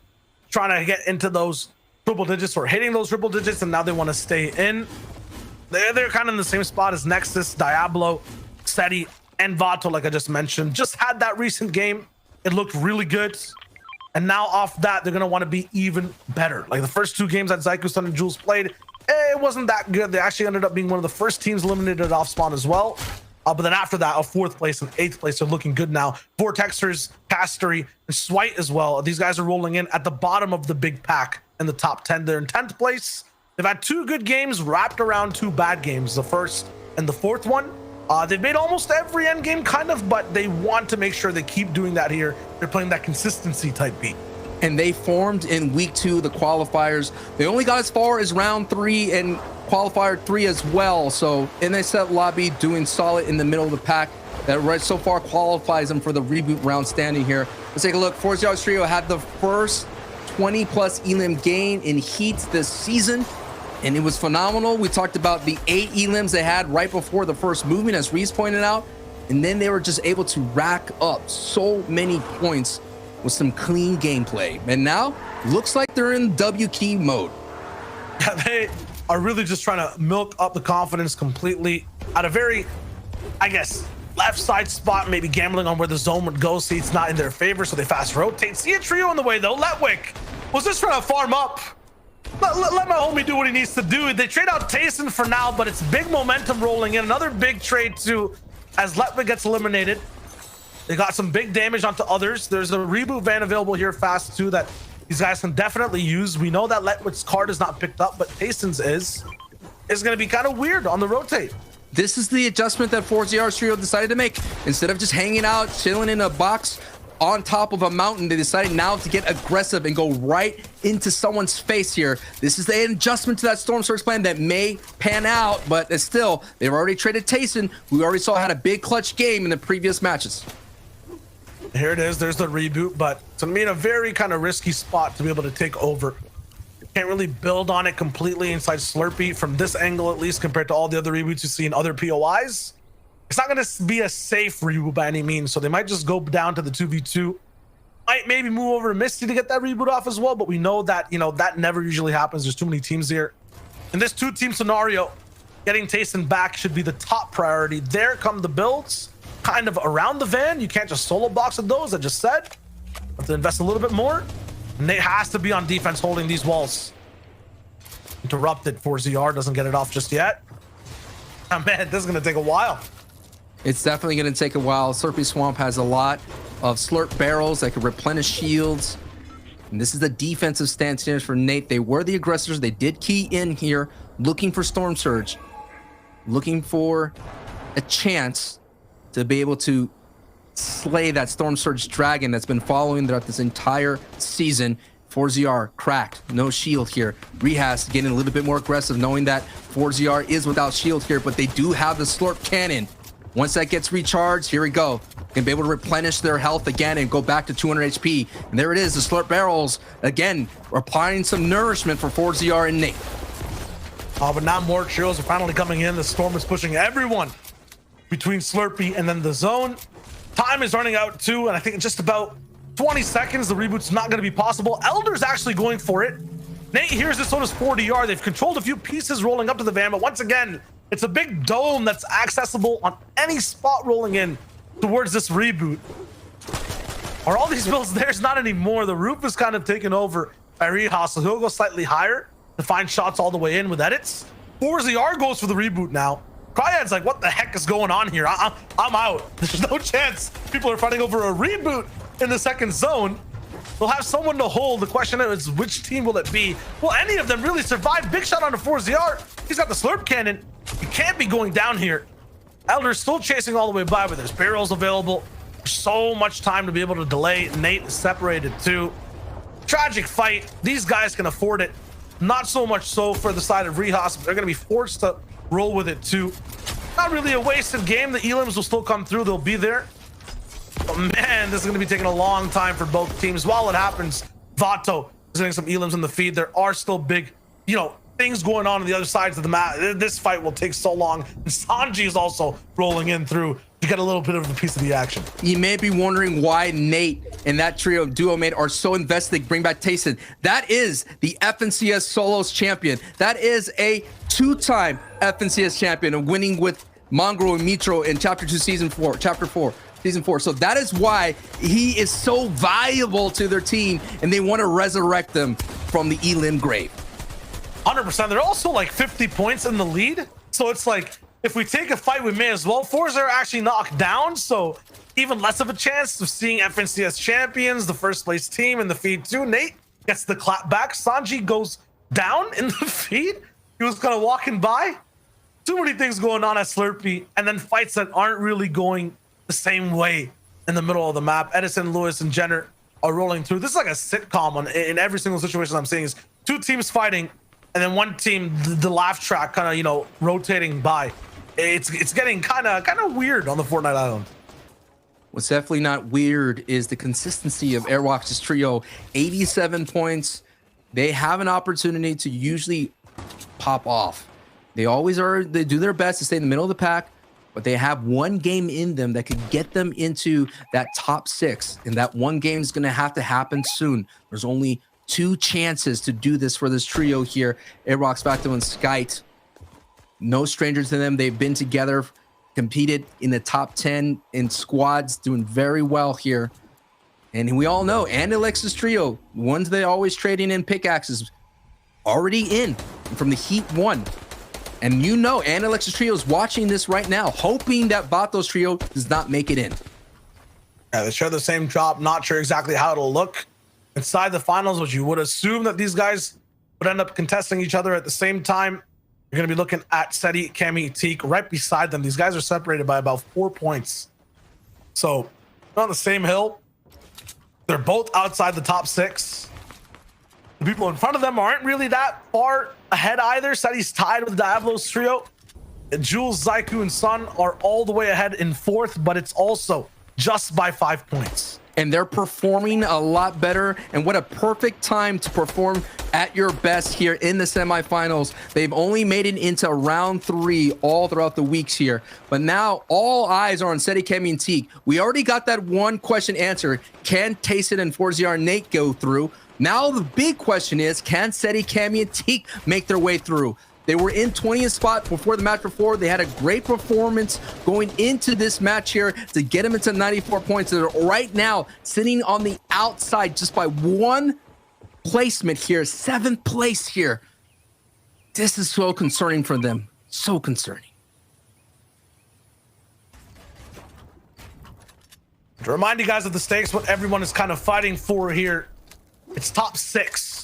Trying to get into those triple digits or hitting those triple digits, and now they want to stay in. They're kind of in the same spot as Nexus, Diablo, Seti, and Vato, like I just mentioned. Just had that recent game. It looked really good. And now off that, they're going to want to be even better. Like the first 2 games that Zaiku, Sun, and Jules played, it wasn't that good. They actually ended up being one of the first teams eliminated off spawn as well. But then after that, a 4th place and 8th place are looking good now. Vortexers, Castery, and Swite as well. These guys are rolling in at the bottom of the big pack in the top 10. They're in 10th place. They've had 2 good games wrapped around 2 bad games, the 1st and the 4th one. They've made almost every end game kind of, but they want to make sure they keep doing that here. They're playing that consistency type beat. And they formed in week 2, the qualifiers. They only got as far as round 3 and qualifier 3 as well. So NSF Lobby doing solid in the middle of the pack. That right so far qualifies them for the reboot round standing here. Let's take a look. Force Yards Trio had the first 20 plus elim gain in heats this season, and it was phenomenal. We talked about the 8 elims they had right before the first movement, as Reese pointed out, and then they were just able to rack up so many points with some clean gameplay. And now looks like they're in W key mode. Yeah, they are really just trying to milk up the confidence completely at a very, I guess, left side spot, maybe gambling on where the zone would go. See, it's not in their favor, so they fast rotate. See a trio in the way though. Letwick was just trying to farm up. Let my homie do what he needs to do. They trade out Tayson for now, but it's big momentum rolling in. Another big trade too, as Letwick gets eliminated. They got some big damage onto others. There's a reboot van available here fast too that these guys can definitely use. We know that Letwick's card is not picked up, but Tayson's is going to be kind of weird on the rotate. This is the adjustment that 4ZR's trio decided to make. Instead of just hanging out, chilling in a box, on top of a mountain. They decided now to get aggressive and go right into someone's face here. This is an adjustment to that Storm Surge plan that may pan out, but it's still, they've already traded Tayson. We already saw had a big clutch game in the previous matches. Here it is. There's the reboot, but to me, in a very kind of risky spot to be able to take over. Can't really build on it completely inside Slurpee from this angle, at least compared to all the other reboots you see in other POIs. It's not going to be a safe reboot by any means, so they might just go down to the 2v2. Might maybe move over to Misty to get that reboot off as well, but we know that, you know, that never usually happens. There's too many teams here. In this two-team scenario, getting Tayson back should be the top priority. There come the builds, kind of around the van. You can't just solo box with those, I just said. Have to invest a little bit more. Nate has to be on defense holding these walls. Interrupted. 4ZR doesn't get it off just yet. Oh man, this is going to take a while. It's definitely going to take a while. Slurpee Swamp has a lot of slurp barrels that can replenish shields. And this is the defensive stance here for Nate. They were the aggressors. They did key in here, looking for Storm Surge, looking for a chance to be able to slay that Storm Surge dragon that's been following throughout this entire season. 4ZR cracked, no shield here. Rehas getting a little bit more aggressive, knowing that 4ZR is without shield here, but they do have the slurp cannon. Once that gets recharged, here we go. Can be able to replenish their health again and go back to 200 HP. And there it is, the slurp barrels again applying some nourishment for 4ZR and Nate. Oh, but now more trios are finally coming in. The Storm is pushing everyone between Slurpee and then the zone. Time is running out too, and I think in just about 20 seconds, the reboot's not going to be possible. Elder's actually going for it. Nate hears this, so does 4DR. They've controlled a few pieces rolling up to the van, but once again, it's a big dome that's accessible on any spot rolling in towards this reboot. Are all these builds there? It's not anymore. The roof is kind of taken over by Rehas, so he'll go slightly higher to find shots all the way in with edits. 4ZR goes for the reboot now. Cryad's like, what the heck is going on here? I'm out. There's no chance people are fighting over a reboot in the second zone. They'll have someone to hold. The question is, which team will it be? Will any of them really survive? Big shot onto 4ZR. He's got the slurp cannon. He can't be going down here. Elder's still chasing all the way by, but there's barrels available. So much time to be able to delay. Nate is separated too. Tragic fight. These guys can afford it. Not so much so for the side of Rehas, but they're going to be forced to roll with it too. Not really a wasted game. The elims will still come through. They'll be there. But man, this is going to be taking a long time for both teams. While it happens, Vato is getting some elims in the feed. There are still big, you know, things going on the other sides of the map. This fight will take so long. And Sanji is also rolling in through to get a little bit of a piece of the action. You may be wondering why Nate and that trio duo mate are so invested. Bring back Tayson. That is the FNCS Solos champion. That is a two-time FNCS champion and winning with Mongrel and Mitro in chapter 4 season 4. So that is why he is so valuable to their team, and they want to resurrect them from the Elim grave. 100%. They're also like 50 points in the lead. So it's like, if we take a fight, we may as well. 4s are actually knocked down, so even less of a chance of seeing FNCS champions, the first place team in the feed too. Nate gets the clap back. Sanji goes down in the feed. He was kind of walking by. Too many things going on at Slurpee, and then fights that aren't really going the same way in the middle of the map. Edison, Lewis, and Jenner are rolling through. This is like a sitcom in every single situation I'm seeing. Is two teams fighting, and then one team, the laugh track, kind of, you know, rotating by. It's getting kind of weird on the Fortnite island. What's definitely not weird is the consistency of Airwalks' trio. 87 points. They have an opportunity to usually pop off. They always are. They do their best to stay in the middle of the pack, but they have one game in them that could get them into that top 6, and that one game is going to have to happen soon. There's only 2 chances to do this for this trio here. Airwalks, Facto, and Skyte. No strangers to them. They've been together, competed in the top 10 in squads, doing very well here. And we all know, and Alexis trio, ones they always trading in pickaxes, already in from the Heat 1. And you know, and Alexis trio is watching this right now, hoping that Vatos trio does not make it in. Yeah, they share the same drop. Not sure exactly how it'll look inside the finals, which you would assume that these guys would end up contesting each other at the same time. You're going to be looking at Seti, Cammy, Teak right beside them. These guys are separated by about 4 points. So, on the same hill. They're both outside the top 6. The people in front of them aren't really that far ahead either. Seti's tied with Diablo's trio. And Jules, Zyku, and Sun are all the way ahead in 4th, but it's also just by 5 points. And they're performing a lot better. And what a perfect time to perform at your best here in the semifinals. They've only made it into round 3 all throughout the weeks here. But now all eyes are on Seti, Kemi, and Teak. We already got that one question answered. Can Tayson and 4ZR Nate go through? Now the big question is, can Seti, Kemi, and Teak make their way through? They were in 20th spot before the match before. They had a great performance going into this match here to get them into 94 points. They're right now sitting on the outside just by 1 placement here, 7th place here. This is so concerning for them. So concerning. To remind you guys of the stakes, what everyone is kind of fighting for here, it's top 6.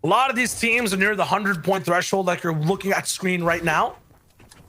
A lot of these teams are near the 100-point threshold like you're looking at screen right now.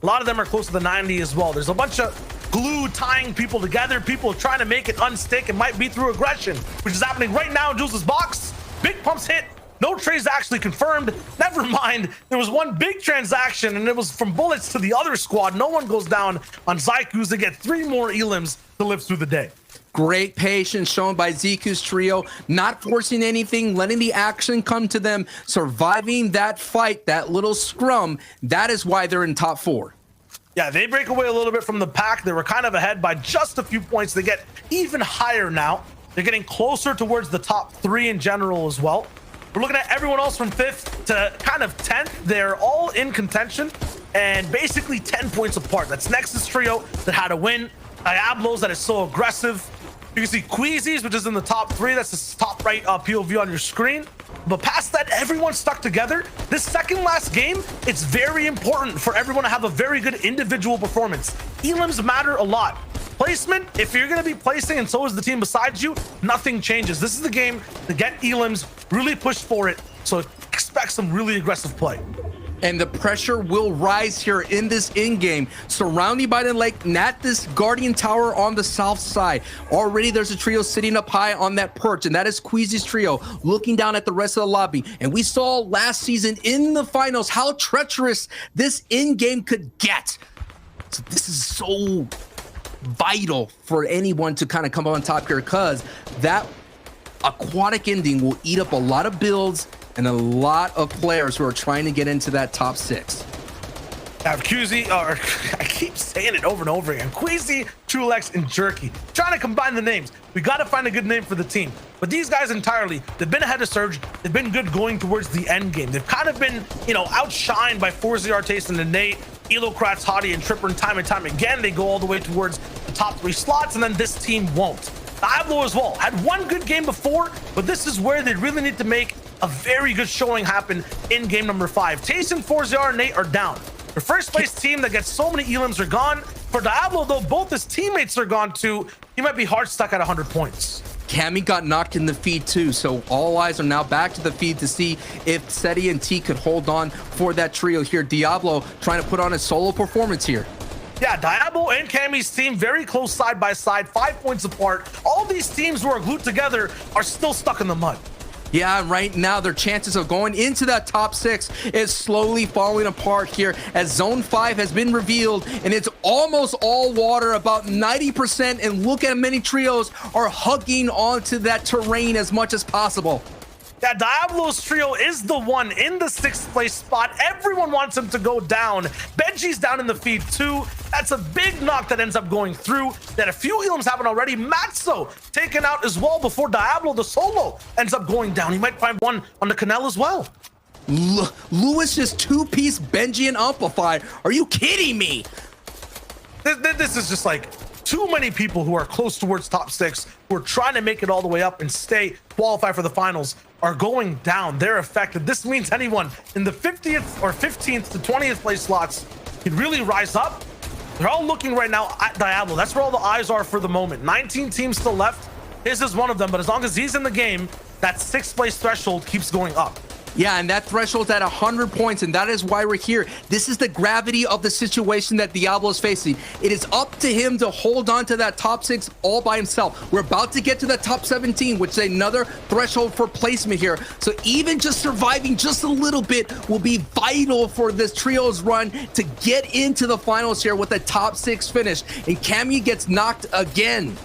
A lot of them are close to the 90 as well. There's a bunch of glue tying people together, people trying to make it unstick. It might be through aggression, which is happening right now in Jules' box. Big pumps hit. No trades actually confirmed. Never mind. There was one big transaction, and it was from bullets to the other squad. No one goes down on Zyku's. They get 3 more elims to live through the day. Great patience shown by Ziku's trio, not forcing anything, letting the action come to them, surviving that fight, that little scrum. That is why they're in top 4. Yeah, they break away a little bit from the pack. They were kind of ahead by just a few points. They get even higher now. They're getting closer towards the top 3 in general as well. We're looking at everyone else from 5th to kind of 10th. They're all in contention and basically 10 points apart. That's Nexus trio that had a win. Diablo's that is so aggressive. You can see Queasy's, which is in the top 3. That's the top right POV on your screen. But past that, everyone's stuck together. This second last game, it's very important for everyone to have a very good individual performance. Elims matter a lot. Placement, if you're going to be placing and so is the team beside you, nothing changes. This is the game to get elims, really push for it. So expect some really aggressive play. And the pressure will rise here in this in-game. Surrounded by the lake, not this Guardian Tower on the south side. Already there's a trio sitting up high on that perch, and that is Queasy's trio looking down at the rest of the lobby. And we saw last season in the finals how treacherous this in-game could get. So this is so vital for anyone to kind of come on top here, because that aquatic ending will eat up a lot of builds and a lot of players who are trying to get into that top 6. I have Queasy, or I keep saying it over and over again. Queasy, Trulex, and Jerky. Trying to combine the names. We got to find a good name for the team. But these guys entirely, they've been ahead of Surge. They've been good going towards the end game. They've kind of been, outshined by 4ZR, Tayson, and Nate, Elocrats, Hottie, and Tripper, and time again. They go all the way towards the top 3 slots, and then this team won't. Diablo as well had one good game before, but this is where they really need to make a very good showing happen in game number 5. Tayson, 4ZR, and Nate are down. The first place team that gets so many elims are gone. For Diablo, though, both his teammates are gone too. He might be hard stuck at 100 points. Cammy got knocked in the feed too, so all eyes are now back to the feed to see if Seti and T could hold on for that trio here. Diablo trying to put on a solo performance here. Yeah, Diablo and Cammy's team very close side by side, 5 points apart. All these teams who are glued together are still stuck in the mud. Yeah, right now their chances of going into that top 6 is slowly falling apart here as Zone 5 has been revealed and it's almost all water, about 90%, and look at how many trios are hugging onto that terrain as much as possible. Yeah, Diablo's trio is the one in the 6th place spot. Everyone wants him to go down. Benji's down in the feed too. That's a big knock that ends up going through. That a few elims happen already. Matzo taken out as well before Diablo, the solo, ends up going down. He might find one on the canal as well. Lewis just 2-piece Benji and Amplify. Are you kidding me? This is just like too many people who are close towards top 6, who are trying to make it all the way up and qualify for the finals, are going down. They're affected. This means anyone in the 50th or 15th to 20th place slots can really rise up. They're all looking right now at Diablo. That's where all the eyes are for the moment. 19 teams still left. His is one of them, but as long as he's in the game, that 6th place threshold keeps going up. Yeah, and that threshold's at 100 points, and that is why we're here. This is the gravity of the situation that Diablo is facing. It is up to him to hold on to that top 6 all by himself. We're about to get to the top 17, which is another threshold for placement here. So even just surviving just a little bit will be vital for this trio's run to get into the finals here with a top 6 finish. And Cammy gets knocked again.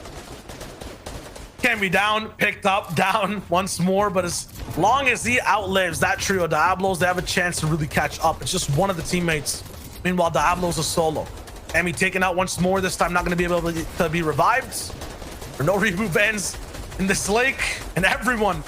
Can be down, picked up, down once more, but as long as he outlives that trio, Diablos, they have a chance to really catch up. It's just one of the teammates. Meanwhile, Diablo's a solo. Emmy taken out once more, this time not going to be able to be revived. There are no reboot bans in this lake, and everyone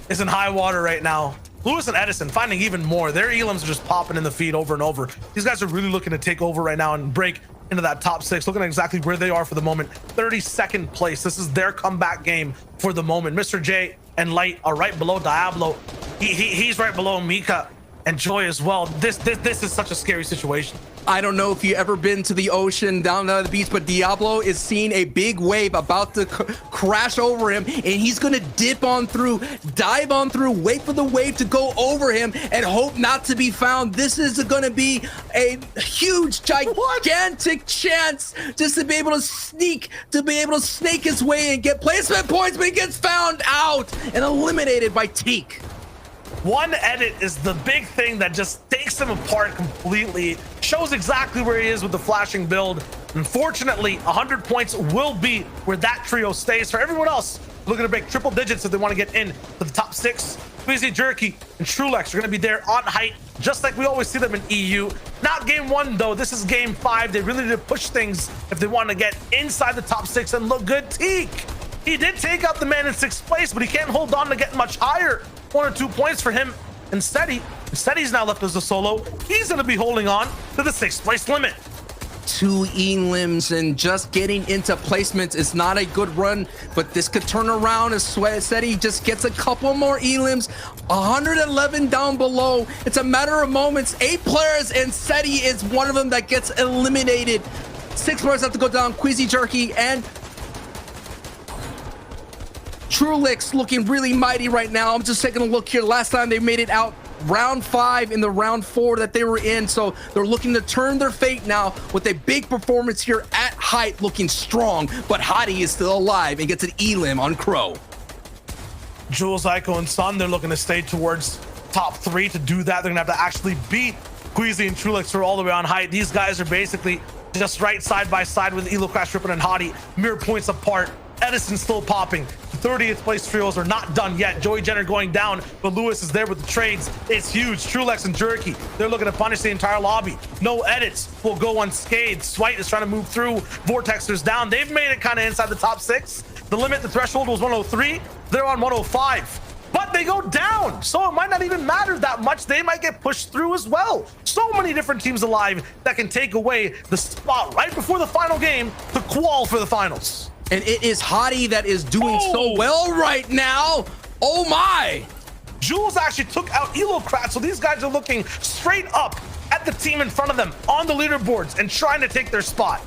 is in high water right now. Lewis and Edison finding even more. Their elims are just popping in the feed over and over. These guys are really looking to take over right now and break into that top 6, looking at exactly where they are for the moment. 32nd place. This is their comeback game for the moment. Mr. J and Light are right below Diablo. He's right below Mika and Joy as well. This is such a scary situation. I don't know if you've ever been to the ocean down the beach, but Diablo is seeing a big wave about to crash over him, and he's gonna dip on through, dive on through, wait for the wave to go over him, and hope not to be found. This is gonna be a huge, gigantic chance just to be able to snake his way and get placement points, but he gets found out and eliminated by Teak. One edit is the big thing that just takes him apart completely, shows exactly where he is with the flashing build. Unfortunately, 100 points will be where that trio stays. For everyone else looking to break triple digits if they want to get in to the top 6, Queasy, Jerky, and Trulex are going to be there on height, just like we always see them in EU. Not game 1, though. This is game 5. They really need to push things if they want to get inside the top 6 and look good. Teak, he did take out the man in 6th place, but he can't hold on to get much higher. 1 or 2 points for him. Instead, he's now left as a solo. He's going to be holding on to the 6th place limit. 2 elims and just getting into placements is not a good run, but this could turn around as Seti just gets a couple more elims. 111 down below. It's a matter of moments. 8 players, and Seti is one of them that gets eliminated. 6 players have to go down. Queasy, Jerky, and Trulix looking really mighty right now. I'm just taking a look here. Last time they made it out round 5 in the round 4 that they were in, so they're looking to turn their fate now with a big performance here at height, looking strong. But Hottie is still alive and gets an elim on Crow. Jules, Aiko, and Sun, they're looking to stay towards top 3. To do that, they're gonna have to actually beat Queasy and Trulix for all the way on height. These guys are basically just right side by side with Elo, Crash, Rippin, and Hottie, mere points apart. Edison still popping. The 30th place trios are not done yet. Joey Jenner going down, but Lewis is there with the trades. It's huge. Trulex and Jerky, they're looking to punish the entire lobby. No edits will go unscathed. Swite is trying to move through. Vortexer's down. They've made it kind of inside the top 6. The limit, the threshold was 103. They're on 105. But they go down, so it might not even matter that much. They might get pushed through as well. So many different teams alive that can take away the spot right before the final game to qual for the finals. And it is Hottie that is doing so well right now. Oh my! Jules actually took out Elocrat, so these guys are looking straight up at the team in front of them on the leaderboards and trying to take their spot.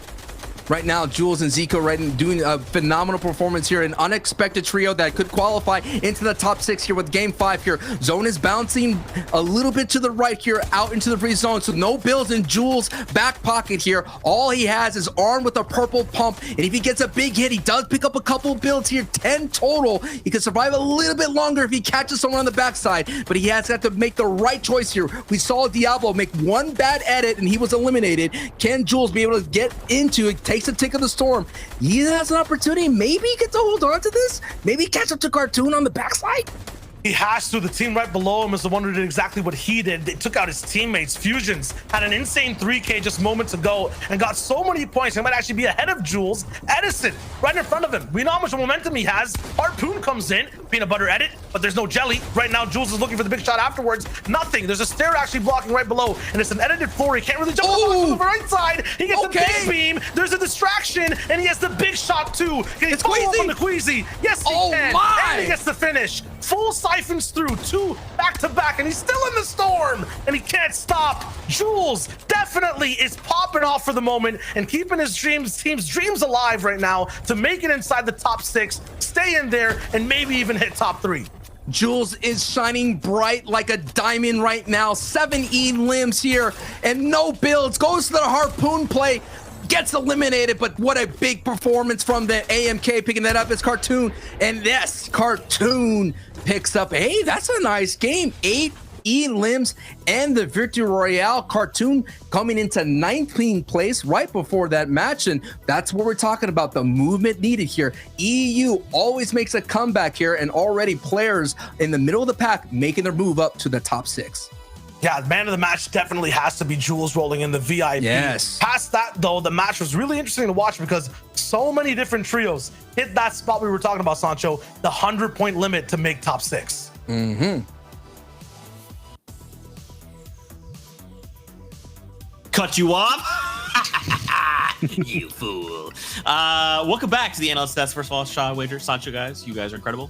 Right now, Jules and Zico doing a phenomenal performance here. An unexpected trio that could qualify into the top 6 here with game 5 here. Zone is bouncing a little bit to the right here, out into the free zone. So no builds in Jules' back pocket here. All he has is armed with a purple pump. And if he gets a big hit, he does pick up a couple of builds here. 10 total. He can survive a little bit longer if he catches someone on the backside. But he has got to make the right choice here. We saw Diablo make one bad edit and he was eliminated. Can Jules be able to get into it? Takes a tick of the storm. He has an opportunity. Maybe he gets to hold on to this. Maybe catch up to Cartoon on the backside. He has to. The team right below him is the one who did exactly what he did. They took out his teammates. Fusions had an insane 3K just moments ago and got so many points. He might actually be ahead of Jules. Edison right in front of him. We know how much momentum he has. Harpoon comes in. Peanut butter edit, but there's no jelly. Right now, Jules is looking for the big shot afterwards. Nothing. There's a stair actually blocking right below, and it's an edited floor. He can't really jump on the right side. He gets a big beam. There's a distraction, and he has the big shot too. Can he follow up on the Queasy? Yes, he can. And he gets the finish. Full siphons through 2 back-to-back, and he's still in the storm, and he can't stop. Jules definitely is popping off for the moment and keeping his team's dreams alive right now to make it inside the top 6, stay in there, and maybe even hit top 3. Jules is shining bright like a diamond right now. 7E limbs here and no builds. Goes to the harpoon play. Gets eliminated, but what a big performance from the AMK picking that up as Cartoon. And yes, Cartoon picks up, hey, that's a nice game. 8 limbs and the Victory Royale. Cartoon coming into 19th place right before that match, and that's what we're talking about, the movement needed here. EU always makes a comeback here, and already players in the middle of the pack making their move up to the top 6. Yeah, man of the match definitely has to be Jules rolling in the VIP. Yes. Past that, though, the match was really interesting to watch because so many different trios hit that spot we were talking about, Sancho, the 100-point limit to make top 6. Cut you off? You fool. Welcome back to the analyst test. First of all, Shaw Wager, Sancho, guys, you guys are incredible.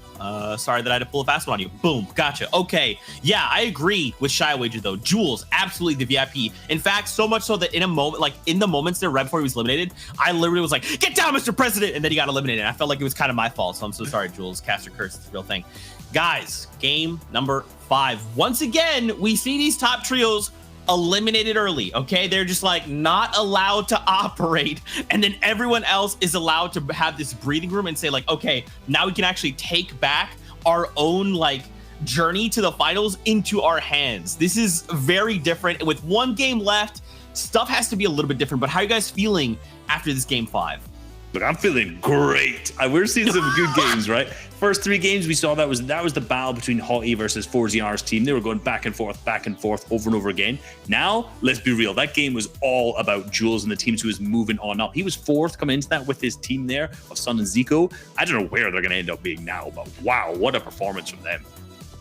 Sorry that I had to pull a fast one on you. Boom, gotcha. Okay, yeah, I agree with Shy Wager though. Jules, absolutely the VIP. In fact, so much so that in a moment, like in the moments there right before he was eliminated, I literally was like, "Get down, Mr. President!" And then he got eliminated. I felt like it was kind of my fault, so I'm so sorry, Jules. Caster curse, it's a real thing. Guys, game number 5. Once again, we see these top trios eliminated early. Okay, they're just like not allowed to operate, and then everyone else is allowed to have this breathing room and say like, okay, now we can actually take back our own like journey to the finals into our hands. This is very different, and with one game left, stuff has to be a little bit different. But how are you guys feeling after this game 5? Look, I'm feeling great. We're seeing some good games, right? First 3 games we saw, that was the battle between Hottie versus 4ZR's team. They were going back and forth over and over again. Now, let's be real. That game was all about Jules and the teams who was moving on up. He was 4th coming into that with his team there of Sun and Zico. I don't know where they're going to end up being now, but wow, what a performance from them.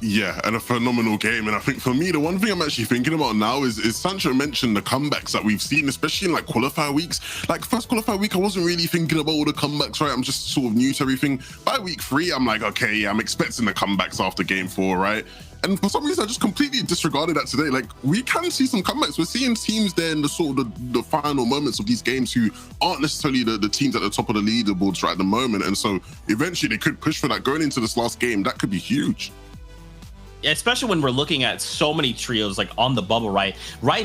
Yeah, and a phenomenal game. And I think for me, the one thing I'm actually thinking about now is Sancho mentioned the comebacks that we've seen, especially in like qualifier weeks. Like first qualifier week, I wasn't really thinking about all the comebacks, right? I'm just sort of new to everything. By week 3, I'm like, okay, yeah, I'm expecting the comebacks after game 4, right? And for some reason, I just completely disregarded that today. Like, we can see some comebacks. We're seeing teams there in the sort of the final moments of these games who aren't necessarily the teams at the top of the leaderboards right at the moment. And so eventually they could push for that going into this last game. That could be huge. Especially when we're looking at so many trios like on the bubble, right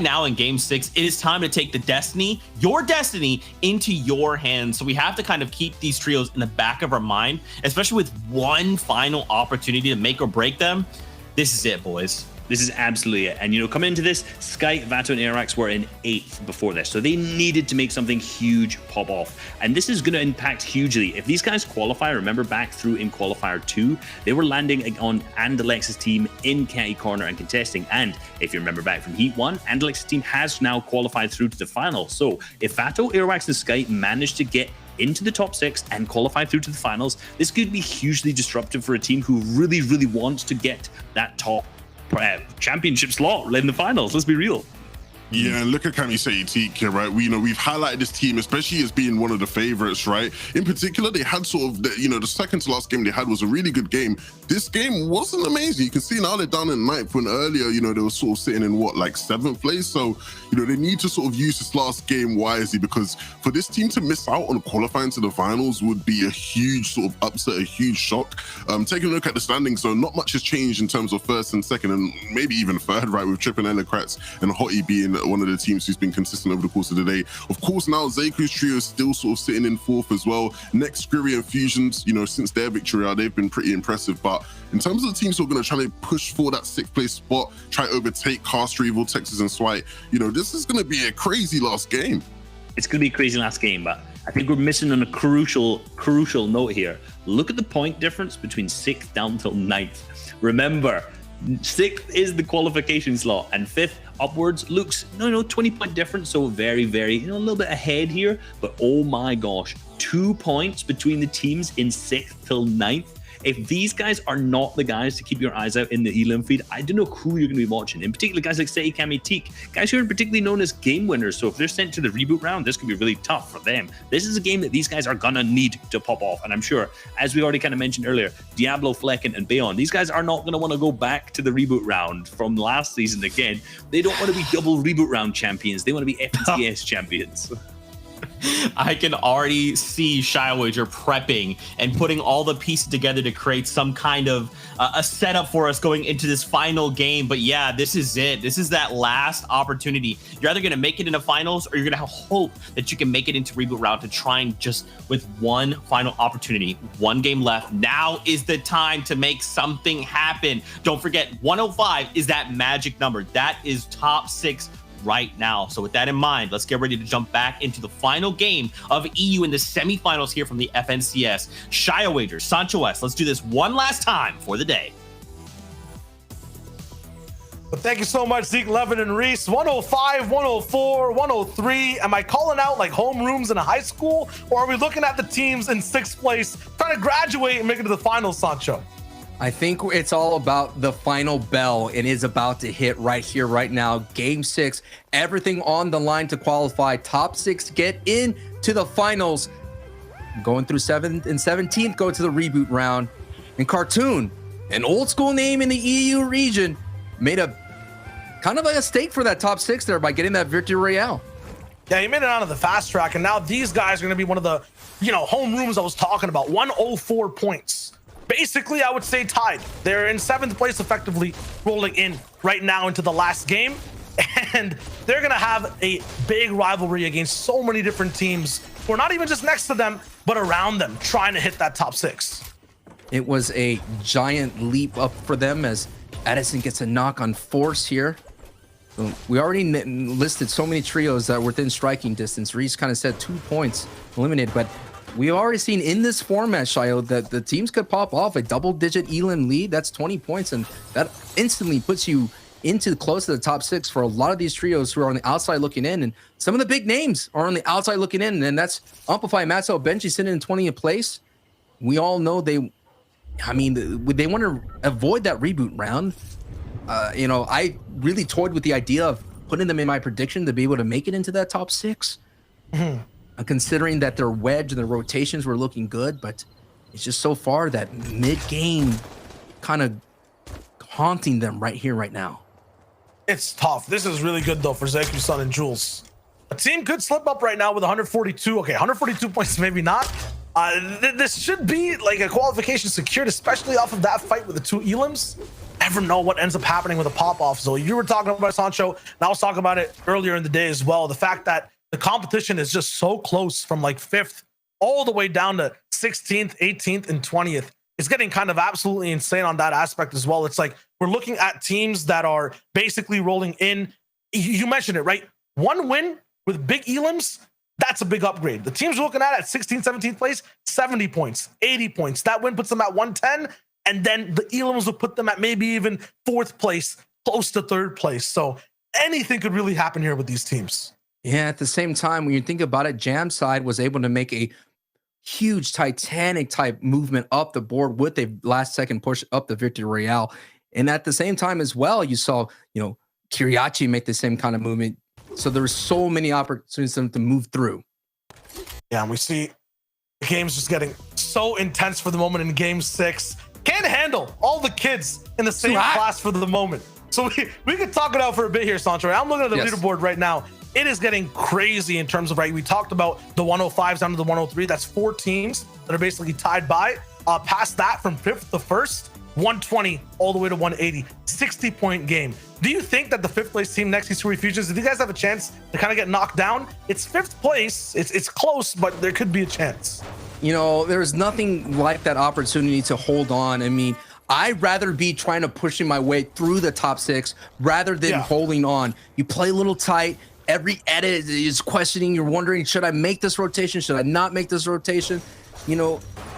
now in game 6, it is time to take the destiny, your destiny, into your hands. So we have to kind of keep these trios in the back of our mind, especially with one final opportunity to make or break them. This is it, boys. This is absolutely it. And, you know, coming into this, Sky, Vato, and Airax were in 8th before this. So they needed to make something huge pop off. And this is going to impact hugely. If these guys qualify, remember back through in Qualifier 2, they were landing on Andalex's team in Catty Corner and contesting. And if you remember back from Heat 1, Andalex's team has now qualified through to the final. So if Vato, Airax, and Sky manage to get into the top 6 and qualify through to the finals, this could be hugely disruptive for a team who really, really wants to get that top championship slot in the finals. Let's be real. Yeah, and look at Kamisei Tika, right? We've highlighted this team, especially as being one of the favorites, right? In particular, they had sort of, the second to last game they had was a really good game. This game wasn't amazing. You can see now they're down in 9th when earlier, they were sort of sitting in what, like 7th place. So, they need to sort of use this last game wisely, because for this team to miss out on qualifying to the finals would be a huge sort of upset, a huge shock. Taking a look at the standings, so not much has changed in terms of 1st and 2nd and maybe even 3rd, right? With Trip and Elocrats and Hottie being one of the teams who's been consistent over the course of the day. Of course, now Zeku's trio is still sort of sitting in 4th as well. Next, Skriri and Fusions, since their victory, they've been pretty impressive. But in terms of the teams who are going to try to push for that 6th place spot, try to overtake Cast, Evil, Texas, and Swite, this is going to be a crazy last game. It's going to be a crazy last game, but I think we're missing on a crucial note here. Look at the point difference between 6th down till 9th. Remember, 6th is the qualification slot, and 5th upwards looks 20-point difference, so very, very a little bit ahead here. But oh my gosh, 2 points between the teams in 6th till 9th. If these guys are not the guys to keep your eyes out in the Elim feed, I don't know who you're going to be watching. In particular, guys like Sei Kami Teak, guys who are particularly known as game winners. So if they're sent to the reboot round, this could be really tough for them. This is a game that these guys are going to need to pop off. And I'm sure, as we already kind of mentioned earlier, Diablo, Flecken, and Bayon, these guys are not going to want to go back to the reboot round from last season again. They don't want to be double reboot round champions. They want to be FNCS champions. I can already see Shy Wager prepping and putting all the pieces together to create some kind of a setup for us going into this final game. But yeah, this is it. This is that last opportunity. You're either going to make it into finals or you're going to hope that you can make it into reboot round to try and just with one final opportunity, one game left. Now is the time to make something happen. Don't forget, 105 is that magic number. That is top 6 right now. So with that in mind, let's get ready to jump back into the final game of EU in the semifinals here from the FNCS. Shy Wager, Sancho S, let's do this one last time for the day. But thank you so much, Zeke, Levin, and Reese. 105, 104, 103. Am I calling out like homerooms in a high school? Or are we looking at the teams in 6th place trying to graduate and make it to the finals, Sancho? I think it's all about the final bell. It is about to hit right here, right now. Game 6, everything on the line to qualify. Top 6 get into the finals. Going through 7th and 17th, go to the reboot round. And Cartoon, an old school name in the EU region, made a kind of like a stake for that top 6 there by getting that Victory Royale. Yeah, he made it onto the fast track, and now these guys are going to be one of the, home rooms I was talking about. 104 points. Basically, I would say tied. They're in 7th place, effectively rolling in right now into the last game. And they're going to have a big rivalry against so many different teams who are not even just next to them, but around them, trying to hit that top 6. It was a giant leap up for them as Edison gets a knock on Force here. We already listed so many trios that were within striking distance. Reese kind of said 2 points eliminated, but we've already seen in this format, Shayo, that the teams could pop off a double-digit elim lead. That's 20 points, and that instantly puts you into close to the top 6 for a lot of these trios who are on the outside looking in. And some of the big names are on the outside looking in, and that's Amplify, Matzo, Benji sitting in 20th place. We all know they want to avoid that reboot round. I really toyed with the idea of putting them in my prediction to be able to make it into that top 6. Considering that their wedge and their rotations were looking good, but it's just so far that mid-game kind of haunting them right here, right now. It's tough. This is really good, though, for Zeku, Sun, and Jules. A team could slip up right now with 142. Okay, 142 points, maybe not. This should be like a qualification secured, especially off of that fight with the 2 elims. Never know what ends up happening with a pop-off. So you were talking about Sancho, and I was talking about it earlier in the day as well. The fact that the competition is just so close from like 5th all the way down to 16th, 18th, and 20th. It's getting kind of absolutely insane on that aspect as well. It's like we're looking at teams that are basically rolling in. You mentioned it, right? 1 win with big elims, that's a big upgrade. The teams we're looking at 16th, 17th place, 70 points, 80 points. That win puts them at 110, and then the elims will put them at maybe even 4th place, close to 3rd place. So anything could really happen here with these teams. Yeah, at the same time, when you think about it, Jam side was able to make a huge Titanic type movement up the board with a last second push up the Victory Royale. And at the same time as well, you saw, Kiriachi make the same kind of movement. So there were so many opportunities for them to move through. Yeah, and we see the game's just getting so intense for the moment in game 6. Can't handle all the kids in the same class for the moment. So we could talk it out for a bit here, Sancho. I'm looking at the leaderboard right now. It is getting crazy in terms of, we talked about the 105s down to the 103. That's 4 teams that are basically tied by. Past that, from 5th to 1st, 120 all the way to 180. 60-point game. Do you think that the 5th place team next to these 2 refuges, do you guys have a chance to kind of get knocked down? It's 5th place. It's close, but there could be a chance. There's nothing like that opportunity to hold on. I mean, I'd rather be trying to pushing my way through the top 6 rather than holding on. You play a little tight. Every edit is questioning. You're wondering, should I make this rotation? Should I not make this rotation?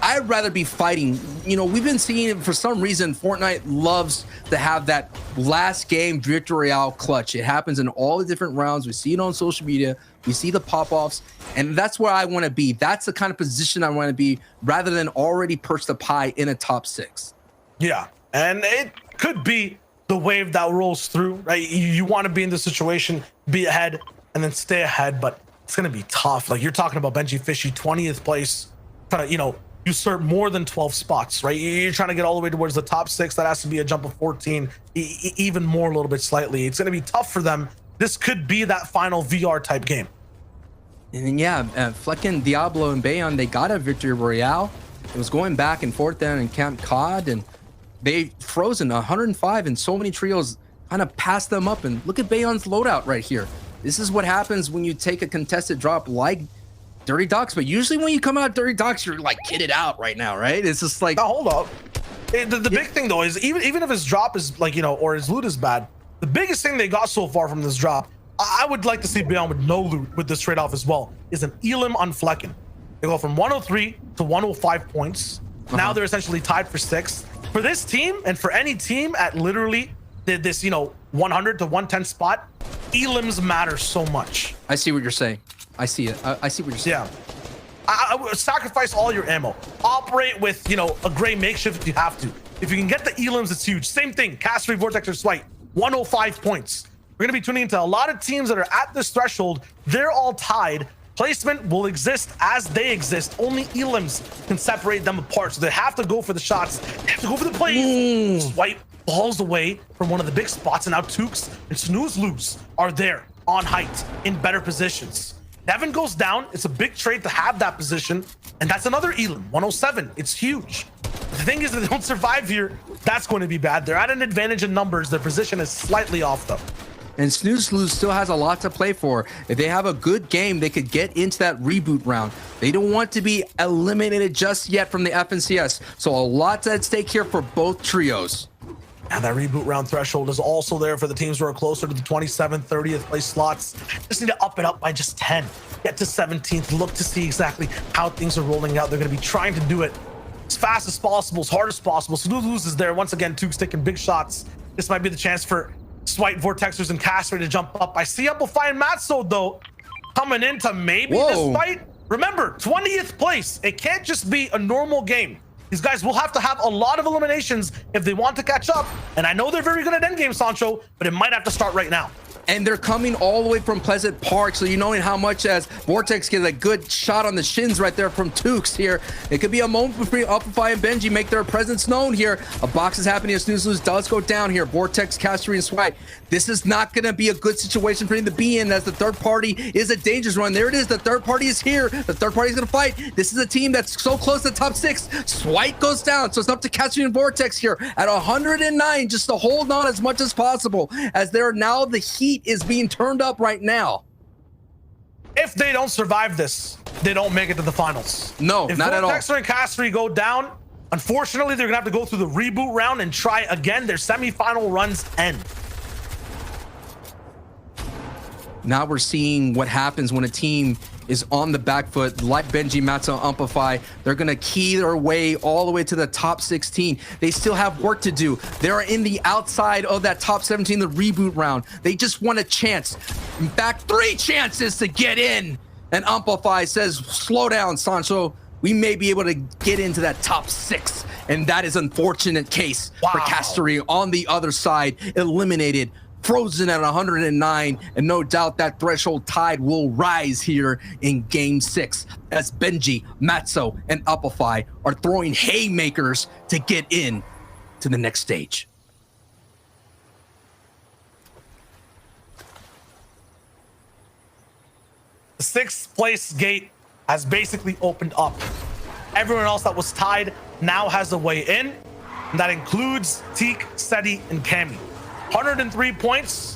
I'd rather be fighting. We've been seeing it for some reason. Fortnite loves to have that last game Victory Royale clutch. It happens in all the different rounds. We see it on social media. We see the pop-offs, and that's where I want to be. That's the kind of position I want to be rather than already perch the pie in a top 6. Yeah, and it could be the wave that rolls through, right? You want to be in this situation, be ahead, and then stay ahead, but it's going to be tough. Like you're talking about Benji Fishy, 20th place, trying to, usurp more than 12 spots, right? You're trying to get all the way towards the top 6. That has to be a jump of 14, even more a little bit slightly. It's going to be tough for them. This could be that final VR type game. And then, yeah, Flecken, Diablo, and Bayon, they got a victory royale. It was going back and forth down in Camp Cod, and they frozen 105, and so many trios kind of passed them up. And look at Bayon's loadout right here. This is what happens when you take a contested drop like Dirty Docks. But usually when you come out Dirty Docks, you're like kitted out right now, right? It's just like... Now, hold up. The big thing, though, is even if his drop is like, you know, or his loot is bad, the biggest thing they got so far from this drop, I would like to see Bayon with no loot with this trade-off as well, is an Elim on Flecken. They go from 103 to 105 points. Now they're essentially tied for 6th. For this team, and for any team at literally this, you know, 100 to 110 spot, Elims matter so much. I see what you're saying. I see it. I see what you're saying. Yeah. I would sacrifice all your ammo. Operate with, you know, a gray makeshift if you have to. If you can get the Elims, it's huge. Same thing. Castery, Vortex, or Swipe. 105 points. We're going to be tuning into a lot of teams that are at this threshold. They're all tied. Placement will exist as they exist. Only Elims can separate them apart. So they have to go for the shots. They have to go for the plays. Swipe balls away from one of the big spots. And now Tukes and Snooze Loose are there on height in better positions. Devin goes down. It's a big trade to have that position. And that's another Elim, 107. It's huge. The thing is, if they don't survive here, that's going to be bad. They're at an advantage in numbers. Their position is slightly off, though. And Snooze Loose still has a lot to play for. If they have a good game, they could get into that reboot round. They don't want to be eliminated just yet from the FNCS. So a lot at stake here for both trios. And that reboot round threshold is also there for the teams who are closer to the 27th, 30th place slots. Just need to up it up by just 10. Get to 17th. Look to see exactly how things are rolling out. They're going to be trying to do it as fast as possible, as hard as possible. Snooze Loose is there. Once again, Tukes taking big shots. This might be the chance for Swipe, Vortexers, and Caster to jump up. I see Amplify and Matzo, though, coming into maybe this fight. Remember, 20th place. It can't just be a normal game. These guys will have to have a lot of eliminations if they want to catch up. And I know they're very good at endgame, Sancho, but it might have to start right now. And they're coming all the way from Pleasant Park, so you know how much as Vortex gets a good shot on the shins right there from Tukes here. It could be a moment between Amplify and Benji make their presence known here. A box is happening as Snooze Loose does go down here. Vortex, Castery, and Swipe. This is not going to be a good situation for him to be in, as the third party is a dangerous run. There it is. The third party is here. The third party is going to fight. This is a team that's so close to the top 6. Swipe goes down, so it's up to Castery and Vortex here at 109, just to hold on as much as possible, as they're now the heat is being turned up right now. If they don't survive this, they don't make it to the finals. No, if not at all. If Vortexer and Castery go down, unfortunately, they're gonna have to go through the reboot round and try again. Their semi-final runs end. Now we're seeing what happens when a team is on the back foot, like Benji, Matzo, Amplify. They're going to key their way all the way to the top 16. They still have work to do. They're in the outside of that top 17, the reboot round. They just want a chance. In fact, 3 chances to get in. And Amplify says, slow down, Sancho. We may be able to get into that top 6. And that is an unfortunate case for Castery on the other side, eliminated, frozen at 109, and no doubt that threshold tide will rise here in game 6 as Benji, Matzo, and Amplify are throwing haymakers to get in to the next stage. The 6th place gate has basically opened up. Everyone else that was tied now has a way in, and that includes Teak, Seti, and Cammy. 103 points.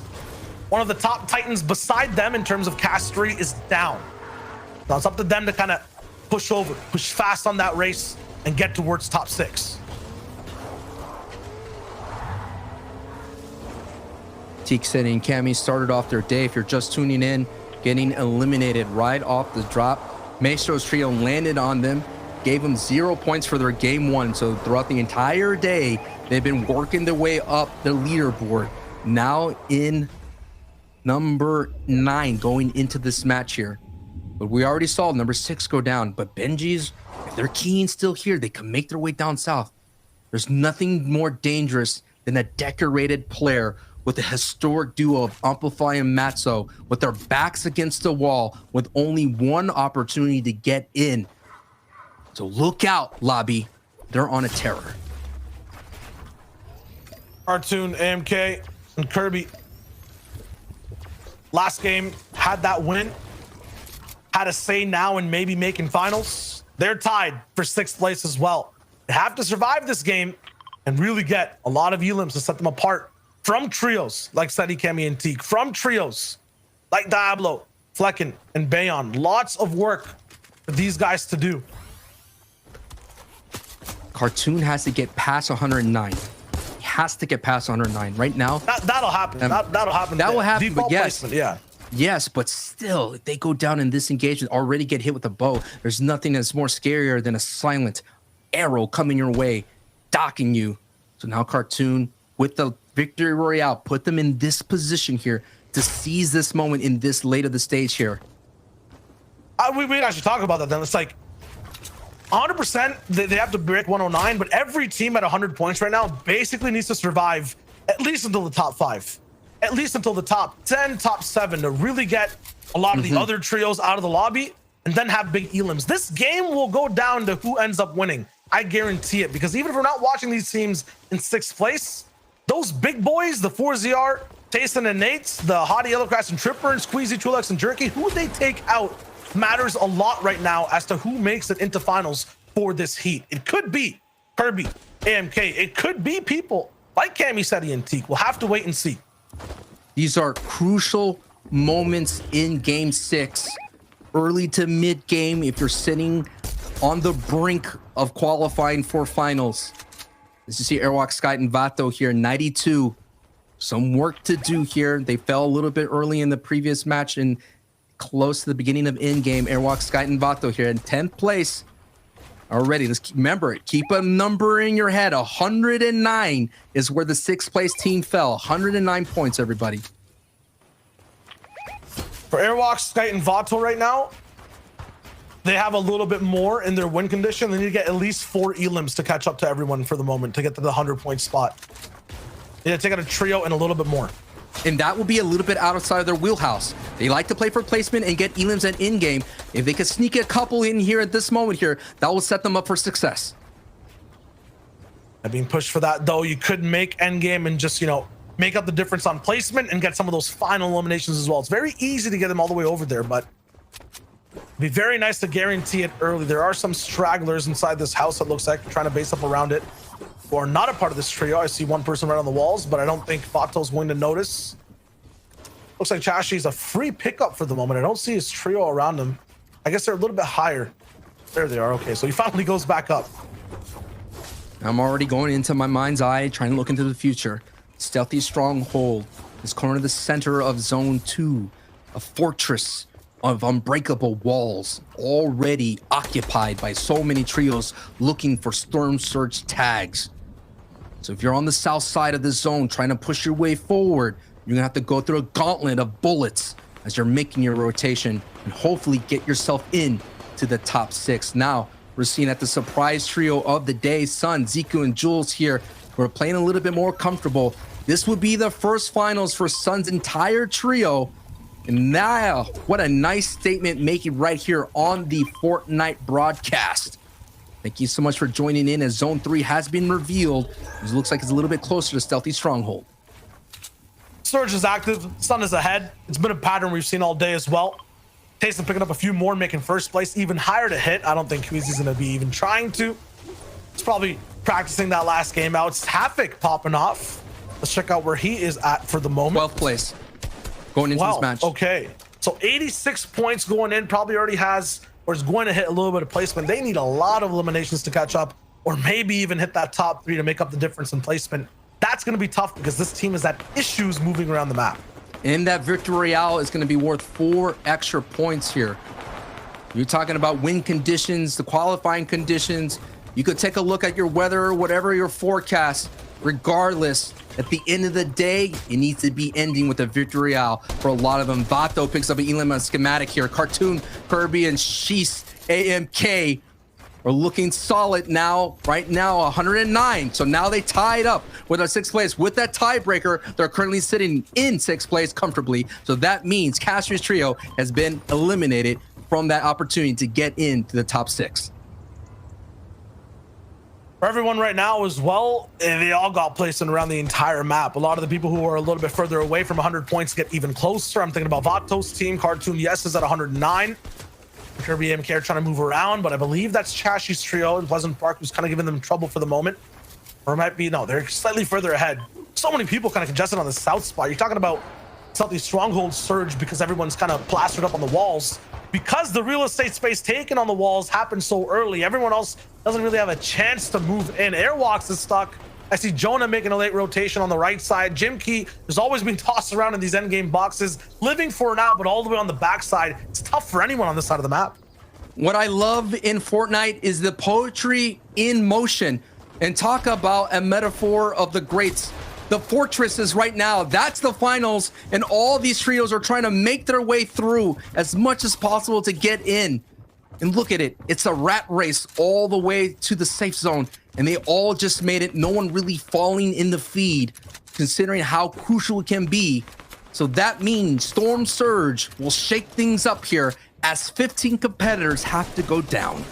One of the top titans beside them in terms of Castery is down. Now it's up to them to kind of push over, push fast on that race, and get towards top 6. Teak, Seti, and Cammy started off their day, if you're just tuning in, getting eliminated right off the drop. Maestro's trio landed on them, gave them 0 points for their game 1. So throughout the entire day, they've been working their way up the leaderboard. Now in number 9, going into this match here. But we already saw number 6 go down. But Benji's, if they're keen still here, they can make their way down south. There's nothing more dangerous than a decorated player with a historic duo of Amplify and Matzo with their backs against the wall with only one opportunity to get in. So look out, Lobby. They're on a terror. Cartoon, AMK, and Kirby. Last game had that win. had a say now in maybe making finals. They're tied for 6th place as well. They have to survive this game and really get a lot of elims to set them apart from trios like Steady, Kemi, and Teak, from trios like Diablo, Flecken, and Bayon. Lots of work for these guys to do. Cartoon has to get past 109. He has to get past 109 right now. That'll happen. That'll happen. That will happen, Default but yes. placement, yeah. Yes, but still, if they go down in this engagement, already get hit with a bow, there's nothing that's more scarier than a silent arrow coming your way, docking you. So now Cartoon, with the Victory Royale, put them in this position here to seize this moment in this late of the stage here. We actually talk about that then. It's like 100% they have to break 109, but every team at 100 points right now basically needs to survive at least until the top 5. At least until the top 10, top 7 to really get a lot of the other trios out of the lobby and then have big elims. This game will go down to who ends up winning. I guarantee it, because even if we're not watching these teams in 6th place, those big boys, the 4ZR, Tayson and Nates, the Hottie, Yellowcrest, and Tripper, and Squeezy, Chulex, and Jerky, who they take out matters a lot right now as to who makes it into finals for this heat. It could be Kirby, AMK. It could be people like Cammy, Seti, and Teak. We'll have to wait and see. These are crucial moments in game 6, early to mid game. If you're sitting on the brink of qualifying for finals, as you see Airwalk, Sky, and Vato here, 92. Some work to do here. They fell a little bit early in the previous match and close to the beginning of in-game. Airwalk, Sky, and Vato here in 10th place already. Let's remember it. Keep a number in your head. 109 is where the 6th place team fell. 109 points, everybody. For Airwalk, Sky, and Vato right now, they have a little bit more in their win condition. They need to get at least 4 elims to catch up to everyone for the moment to get to the 100-point spot. They need to take out a trio and a little bit more. And that will be a little bit outside of their wheelhouse. They like to play for placement and get elims at in-game. If they could sneak a couple in here at this moment here, that will set them up for success. And being pushed for that, though, you could make endgame and just, make up the difference on placement and get some of those final eliminations as well. It's very easy to get them all the way over there, but it'd be very nice to guarantee it early. There are some stragglers inside this house, it looks like, trying to base up around it, who are not a part of this trio. I see one person right on the walls, but I don't think Vato's going to notice. Looks like Chashi's a free pickup for the moment. I don't see his trio around him. I guess they're a little bit higher. There they are. Okay, so he finally goes back up. I'm already going into my mind's eye, trying to look into the future. Stealthy Stronghold is cornered the center of Zone 2, a fortress of unbreakable walls, already occupied by so many trios looking for Storm Surge tags. So if you're on the south side of the zone trying to push your way forward, you're gonna have to go through a gauntlet of bullets as you're making your rotation and hopefully get yourself in to the top 6. Now, we're seeing at the surprise trio of the day, Sun, Ziku, and Jules here. We're playing a little bit more comfortable. This would be the first finals for Sun's entire trio. And now, what a nice statement making right here on the Fortnite broadcast. Thank you so much for joining in as Zone 3 has been revealed. It looks like it's a little bit closer to Stealthy Stronghold. Surge is active. Sun is ahead. It's been a pattern we've seen all day as well. Tayson picking up a few more, making first place even higher to hit. I don't think Kweezy's going to be even trying to. He's probably practicing that last game out. It's Havoc popping off. Let's check out where he is at for the moment. 12th place going into this match. Okay. So 86 points going in. Probably already has or is going to hit a little bit of placement. They need a lot of eliminations to catch up or maybe even hit that top 3 to make up the difference in placement. That's going to be tough because this team has had issues moving around the map. And that Victory Royale is going to be worth 4 extra points here. You're talking about win conditions, the qualifying conditions. You could take a look at your weather, whatever your forecast. Regardless, at the end of the day, it needs to be ending with a Victory Royale for a lot of them. Vato picks up an Elam on schematic here. Cartoon, Kirby, and Shees AMK are looking solid now. Right now, 109. So now they tied up with our 6th place. With that tiebreaker, they're currently sitting in 6th place comfortably. So that means Caster's trio has been eliminated from that opportunity to get into the top 6. For everyone right now as well, they all got placement around the entire map. A lot of the people who are a little bit further away from 100 points get even closer. I'm thinking about Vato's team. Cartoon, yes, is at 109. Kirby AMK are trying to move around, but I believe that's Chashi's trio in Pleasant Park who's kind of giving them trouble for the moment. Or it might be, no, they're slightly further ahead. So many people kind of congested on the south spot. You're talking about Southeast Stronghold surge because everyone's kind of plastered up on the walls. Because the real estate space taken on the walls happened so early, everyone else doesn't really have a chance to move in. Airwalks is stuck. I see Jonah making a late rotation on the right side. Jim Key has always been tossed around in these endgame boxes, living for now, but all the way on the backside. It's tough for anyone on this side of the map. What I love in Fortnite is the poetry in motion. And talk about a metaphor of the greats. The fortresses right now, that's the finals, and all these trios are trying to make their way through as much as possible to get in. And look at it, it's a rat race all the way to the safe zone, and they all just made it, no one really falling in the feed, considering how crucial it can be. So that means Storm Surge will shake things up here as 15 competitors have to go down.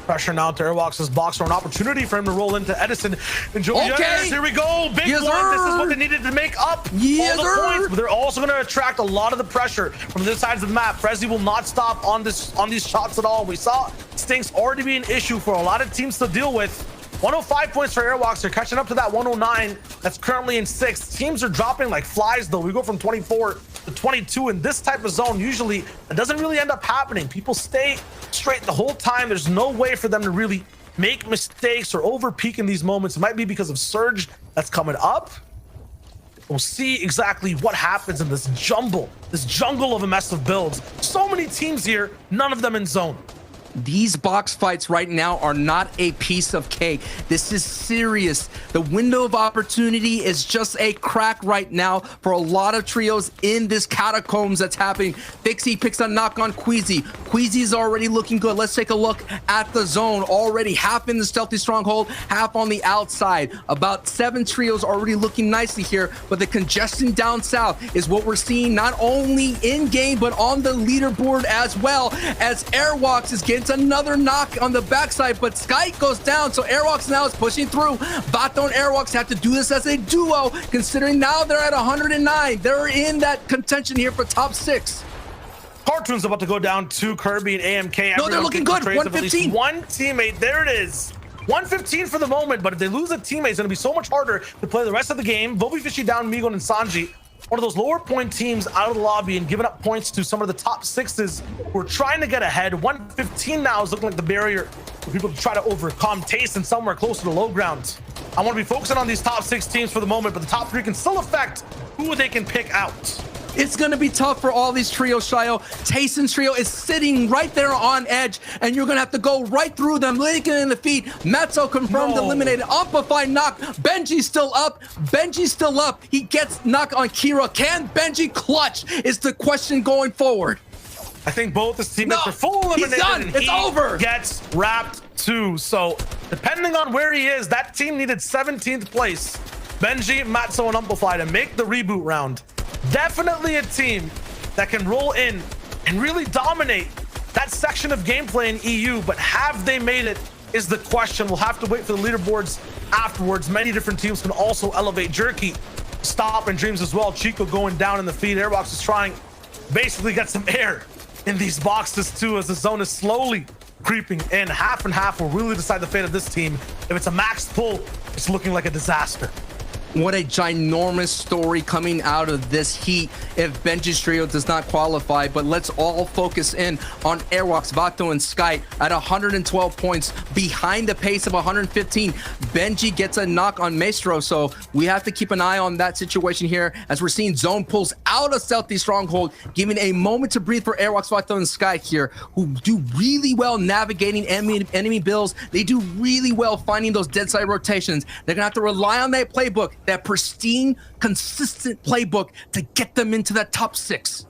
Pressure now to Airwalks' box for an opportunity for him to roll into Edison. And Joey, Okay. here we go. Big Yes, one. sir. This is what they needed to make up Yes, all the sir. points. But they're also going to attract a lot of the pressure from the sides of the map. Frezzy will not stop on these shots at all. We saw Stinks already be an issue for a lot of teams to deal with. 105 points for Airwalks. They're catching up to that 109 that's currently in 6th. Teams are dropping like flies, though. We go from 24 to 22 in this type of zone. Usually, it doesn't really end up happening. People stay straight the whole time. There's no way for them to really make mistakes or over peak in these moments. It might be because of Surge that's coming up. We'll see exactly what happens in this jungle of a mess of builds. So many teams here, none of them in zone. These box fights right now are not a piece of cake. This is serious. The window of opportunity is just a crack right now for a lot of trios in this catacombs that's happening. Fixie picks a knock on Queasy. Queasy's already looking good. Let's take a look at the zone. Already half in the stealthy stronghold, half on the outside. About 7 trios already looking nicely here, but the congestion down south is what we're seeing not only in game, but on the leaderboard as well, as Airwalks is getting another knock on the backside, but Skype goes down, so Airwalks now is pushing through. Vato and Airwalks have to do this as a duo, considering now they're at 109. They're in that contention here for top 6. Cartoon's about to go down to Kirby and AMK. No, they're looking good. 115. One teammate. There it is. 115 for the moment, but if they lose a teammate, it's going to be so much harder to play the rest of the game. Vobi Fishy down Migon and Sanji. One of those lower point teams out of the lobby and giving up points to some of the top 6s who are trying to get ahead. 115 now is looking like the barrier for people to try to overcome. Tayson somewhere close to the low ground. I want to be focusing on these top 6 teams for the moment, but the top 3 can still affect who they can pick out. It's going to be tough for all these trios, Shio. Tayson's trio is sitting right there on edge, and you're going to have to go right through them, Lincoln in the feet. Matzo confirmed, eliminated. Amplify knock. Benji's still up. Benji's still up. He gets knock on Kira. Can Benji clutch is the question going forward. I think both his teammates are full eliminated. He's done. It's over. Gets wrapped too. So depending on where he is, that team needed 17th place. Benji, Matzo, and Amplify to make the reboot round. Definitely a team that can roll in and really dominate that section of gameplay in EU, but have they made it is the question. We'll have to wait for the leaderboards afterwards. Many different teams can also elevate. Jerky, Stop, and Dreams as well. Chico going down in the feed. Airbox is trying basically get some air in these boxes too, as the zone is slowly creeping in. Half and half will really decide the fate of this team. If it's a max pull, it's looking like a disaster. What a ginormous story coming out of this heat if Benji's trio does not qualify. But let's all focus in on Airwalks, Vato, and Sky at 112 points behind the pace of 115. Benji gets a knock on Maestro, so we have to keep an eye on that situation here as we're seeing zone pulls out of Stealthy Stronghold, giving a moment to breathe for Airwalks, Vato, and Sky here, who do really well navigating enemy builds. They do really well finding those dead side rotations. They're gonna have to rely on that playbook, that pristine, consistent playbook to get them into that top 6.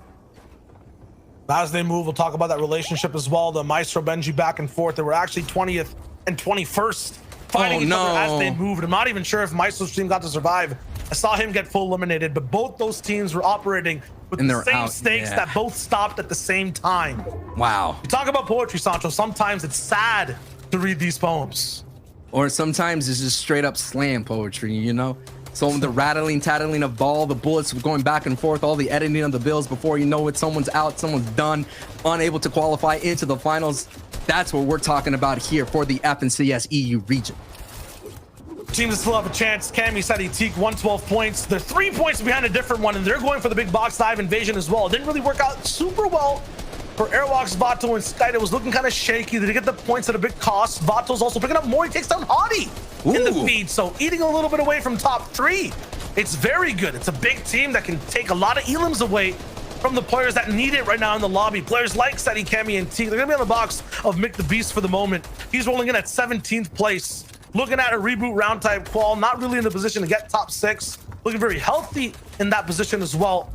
As they move, we'll talk about that relationship as well. The Maestro Benji back and forth. They were actually 20th and 21st fighting each other as they moved. I'm not even sure if Maestro's team got to survive. I saw him get full eliminated, but both those teams were operating with the same stakes that both stopped at the same time. Wow. You talk about poetry, Sancho. Sometimes it's sad to read these poems. Or sometimes it's just straight up slam poetry, you know? So the rattling, tattling of ball, the bullets going back and forth, all the editing of the bills before you know it, someone's out, someone's done, unable to qualify into the finals. That's what we're talking about here for the FNCS EU region. Teams that still have a chance. Cammy, Seti, Teak, 112 points. They're 3 points behind a different one, and they're going for the big box dive invasion as well. It didn't really work out super well for Airwalks, Vato, and Sky. It was looking kind of shaky. They get the points at a big cost. Vato's also picking up more. He takes down Hottie in the feed, so eating a little bit away from top 3. It's very good. It's a big team that can take a lot of elims away from the players that need it right now in the lobby. Players like Seti, Cammy, and Teak. They're going to be on the box of Mick the Beast for the moment. He's rolling in at 17th place. Looking at a reboot round type qual, not really in the position to get top 6. Looking very healthy in that position as well.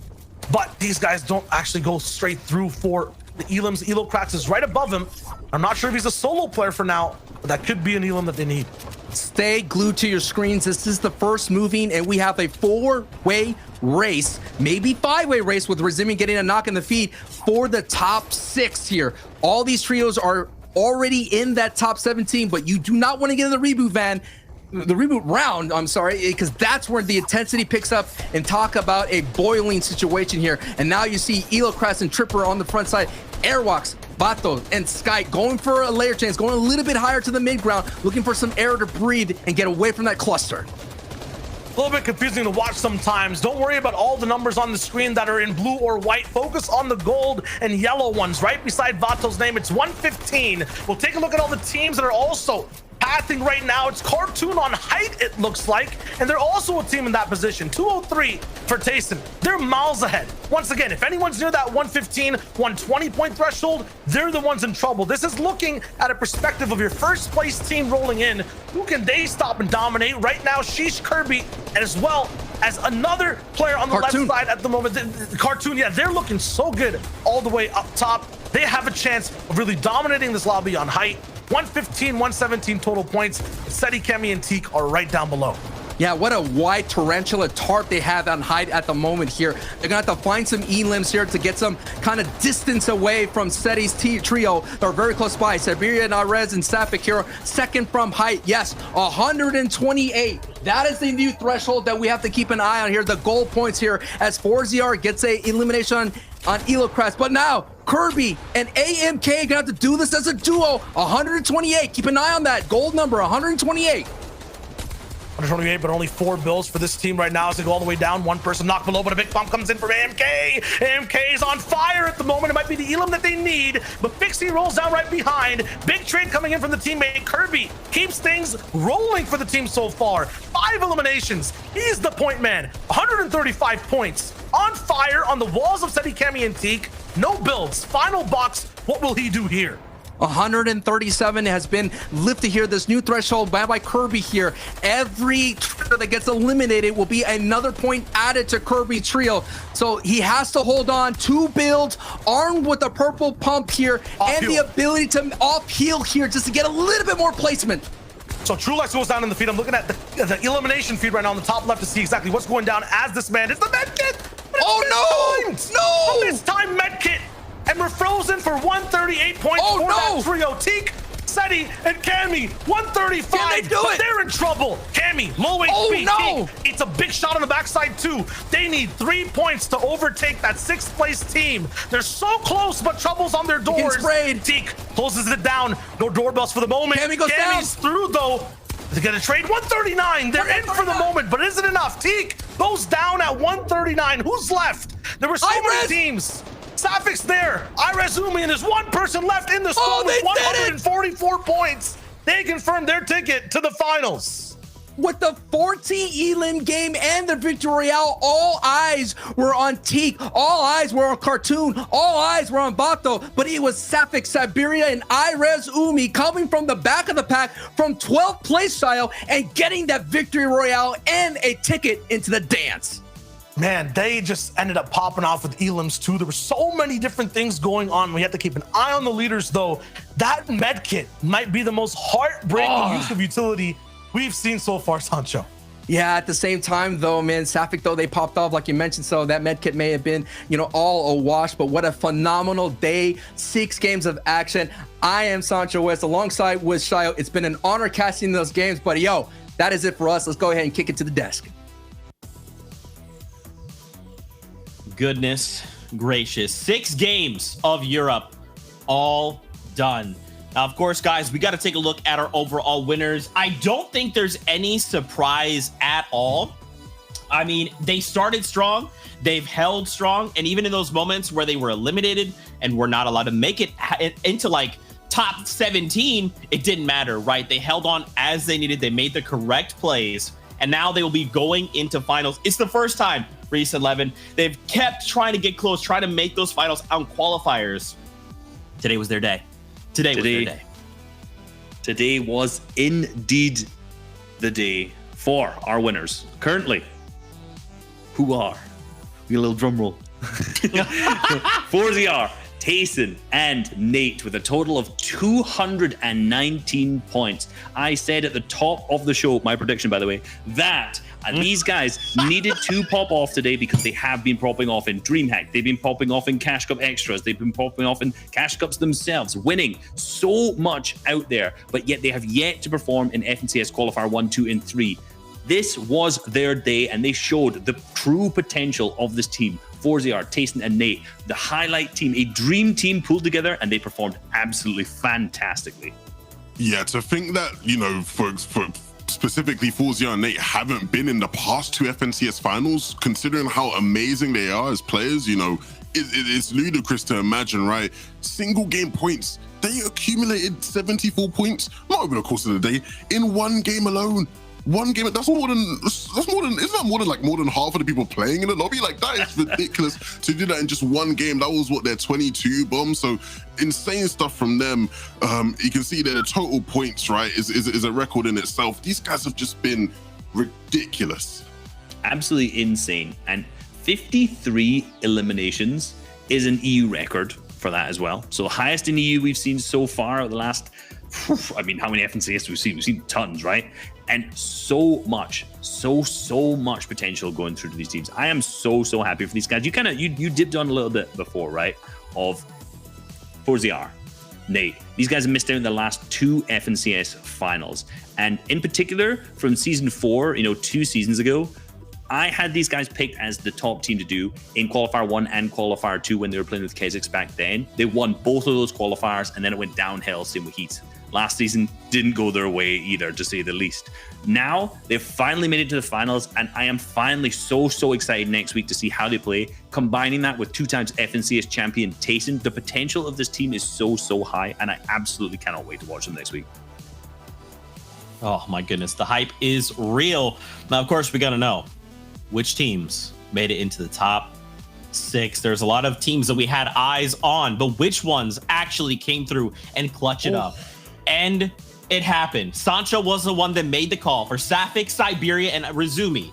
But these guys don't actually go straight through for the elims. Elo Cracks is right above him. I'm not sure if he's a solo player for now, but that could be an elim that they need. Stay glued to your screens. This is the first moving, and we have a 4-way race, maybe 5-way race, with Rezimi getting a knock in the feed for the top 6 here. All these trios are already in that top 17, but you do not want to get in the reboot round, I'm sorry, because that's where the intensity picks up, and talk about a boiling situation here. And now you see Elocrest and Tripper on the front side, Airwalks, Vato, and Sky going for a layer change, going a little bit higher to the mid ground, looking for some air to breathe and get away from that cluster. A little bit confusing to watch sometimes. Don't worry about all the numbers on the screen that are in blue or white. Focus on the gold and yellow ones right beside Vato's name. It's 115. We'll take a look at all the teams that are also pathing right now. It's Cartoon on height, it looks like, and they're also a team in that position. 203 for Tayson. They're miles ahead. Once again, if anyone's near that 115, 120 point threshold, they're the ones in trouble. This is looking at a perspective of your first place team rolling in. Who can they stop and dominate? Right now, Sheesh, Kirby, as well as another player on the left side at the moment. The Cartoon, yeah, they're looking so good all the way up top. They have a chance of really dominating this lobby on height. 115, 117 total points. Seti, Cammy, and Teak are right down below. Yeah, what a wide tarantula tarp they have on height at the moment here. They're gonna have to find some elims here to get some kind of distance away from Seti's trio. They're very close by. Siberia, Narez, and Sapphic here, second from height. Yes, 128. That is the new threshold that we have to keep an eye on here. The goal points here as 4ZR gets a elimination on Elocrest. But now Kirby and AMK gonna have to do this as a duo. 128. Keep an eye on that gold number, 128. 128, but only 4 bills for this team right now as they go all the way down. One person knocked below, but a big bump comes in from AMK. AMK is on fire at the moment. It might be the elim that they need, but Fixie rolls down right behind. Big trade coming in from the teammate. Kirby keeps things rolling for the team so far. 5 eliminations. He's the point man. 135 points. On fire on the walls of Seti, Cammy, and Teak. No builds. Final box. What will he do here? 137 has been lifted here. This new threshold by Kirby here. Every trio that gets eliminated will be another point added to Kirby's trio. So he has to hold on. 2 builds, armed with a purple pump here, and the ability to off-heal here just to get a little bit more placement. So Trulex goes down in the feed. I'm looking at the elimination feed right now on the top left to see exactly what's going down as this man. It's the medkit! Oh no! No! This time medkit! And we're frozen for 138 points for that trio. Teak, Seti, and Cammy, 135. Can they do it? They're in trouble. Cammy, low HP. Teak, it's a big shot on the backside too. They need 3 points to overtake that 6th place team. They're so close, but trouble's on their doors. Teak closes it down. No doorbells for the moment. Cammy goes Cammy's through though. They're gonna trade 139. They're in for the moment, but isn't enough. Teak goes down at 139. Who's left? There were so many teams. Sapphics there. Irezumi, and there's one person left in the squad with 144 points. They confirmed their ticket to the finals. With the 14 elim game and the Victory Royale, all eyes were on Teak, all eyes were on Cartoon, all eyes were on Bato, but it was Sapphic, Siberia, and Irezumi coming from the back of the pack from 12th place style and getting that Victory Royale and a ticket into the dance. Man, they just ended up popping off with elims too. There were so many different things going on. We had to keep an eye on the leaders though. That medkit might be the most heartbreaking use of utility we've seen so far, Sancho. Yeah, at the same time though, man, Sapphic though, they popped off like you mentioned, so that medkit may have been, you know, all a wash, but what a phenomenal day. 6 games of action. I am Sancho West alongside with Shayo. It's been an honor casting those games, but yo, that is it for us. Let's go ahead and kick it to the desk. goodness gracious. 6 games of Europe all done. Now, of course, guys, we got to take a look at our overall winners. I don't think there's any surprise at all. I mean, they started strong, they've held strong, and even in those moments where they were eliminated and were not allowed to make it into like top 17, it didn't matter, right? They held on as they needed. They made the correct plays, and now they will be going into finals. It's the first time for East 11. They've kept trying to get close, trying to make those finals on qualifiers. Today was their day. Today was their day. Today was indeed the day for our winners. Currently, who are? We get a little drum roll. 4ZR, Tayson, and Nate with a total of 219 points. I said at the top of the show, my prediction, by the way, that these guys needed to pop off today because they have been popping off in DreamHack. They've been popping off in Cash Cup Extras. They've been popping off in Cash Cups themselves, winning so much out there, but yet they have yet to perform in FNCS Qualifier 1, 2, and 3. This was their day, and they showed the true potential of this team. 4ZR, Tayson, and Nate, the highlight team, a dream team pulled together, and they performed absolutely fantastically. Yeah, to think that, you know, for specifically 4ZR and Nate haven't been in the past 2 FNCS finals, considering how amazing they are as players, you know, it's ludicrous to imagine, right? Single game points. They accumulated 74 points, not over the course of the day, in one game alone. One game, that's more than, isn't that more than half of the people playing in the lobby? Like, that is ridiculous to do that in just one game. That was what, their 22 bombs. So insane stuff from them. You can see their total points, right, is a record in itself. These guys have just been ridiculous. Absolutely insane. And 53 eliminations is an EU record for that as well. So highest in EU we've seen so far the last, I mean, how many FNCS we've seen? We've seen tons, right? And so much potential going through to these teams. I am so happy for these guys. You dipped on a little bit before, right? Of 4ZR, Nate. These guys have missed out in the last 2 FNCS finals. And in particular, from season 4, 2 seasons ago, I had these guys picked as the top team to do in Qualifier 1 and Qualifier 2 when they were playing with Kazakhs back then. They won both of those qualifiers, and then it went downhill, same with Heat. Last season didn't go their way either, to say the least. Now, they've finally made it to the finals, and I am finally so excited next week to see how they play. Combining that with 2 times FNCS champion Tayson, the potential of this team is so high, and I absolutely cannot wait to watch them next week. Oh my goodness, the hype is real. Now, of course, we got to know which teams made it into the top 6. There's a lot of teams that we had eyes on, but which ones actually came through and clutch it up? And it happened. Sancho was the one that made the call for Safik, Siberia, and Razumi.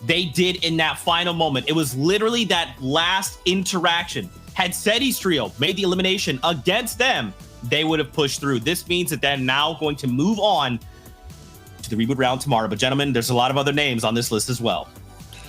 They did in that final moment. It was literally that last interaction. Had Seti's trio made the elimination against them, they would have pushed through. This means that they're now going to move on to the reboot round tomorrow. But gentlemen, there's a lot of other names on this list as well.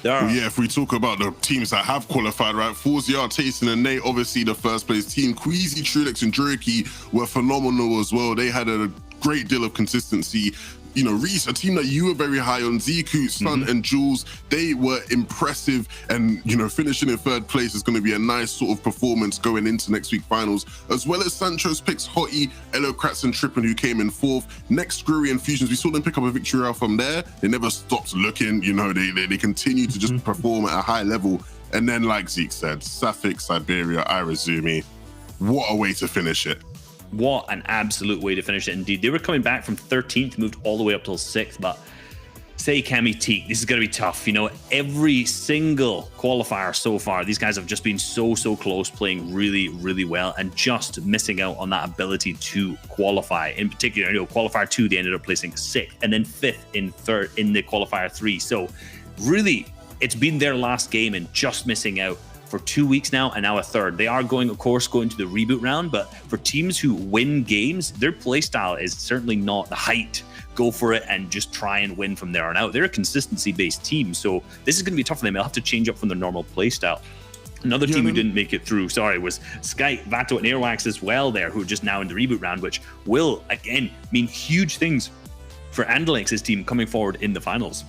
Well, yeah, if we talk about the teams that have qualified, right? 4ZR, Tayson, and Nate, obviously the first place team. Queasy, Trulex, and Juriki were phenomenal as well. They had a great deal of consistency. You know, Reese, a team that you were very high on, Ziku, Stunt, and Jules, they were impressive. And, finishing in 3rd place is going to be a nice sort of performance going into next week finals, as well as Sancho's picks, Hottie, Elokratz, and Trippin, who came in 4th. Next, Screwy and Fusions, we saw them pick up a victory out from there. They never stopped looking, they continue to just perform at a high level. And then, like Zeke said, Safik, Siberia, Irazumi, what a way to finish it. What an absolute way to finish it indeed. They were coming back from 13th, moved all the way up till 6th, but say Cami Teak, this is going to be tough. Every single qualifier so far, these guys have just been so close, playing really well, and just missing out on that ability to qualify. In particular, qualifier 2, they ended up placing 6th, and then 5th in the qualifier 3. So really, it's been their last game and just missing out for 2 weeks now, and now a 3rd. They are going to the reboot round, but for teams who win games, their playstyle is certainly not the height. Go for it and just try and win from there on out. They're a consistency-based team, so this is going to be tough for them. They'll have to change up from their normal playstyle. Another team who didn't make it through, was Sky, Vato, and Airwax as well there, who are just now in the reboot round, which will, again, mean huge things for Andalex's team coming forward in the finals.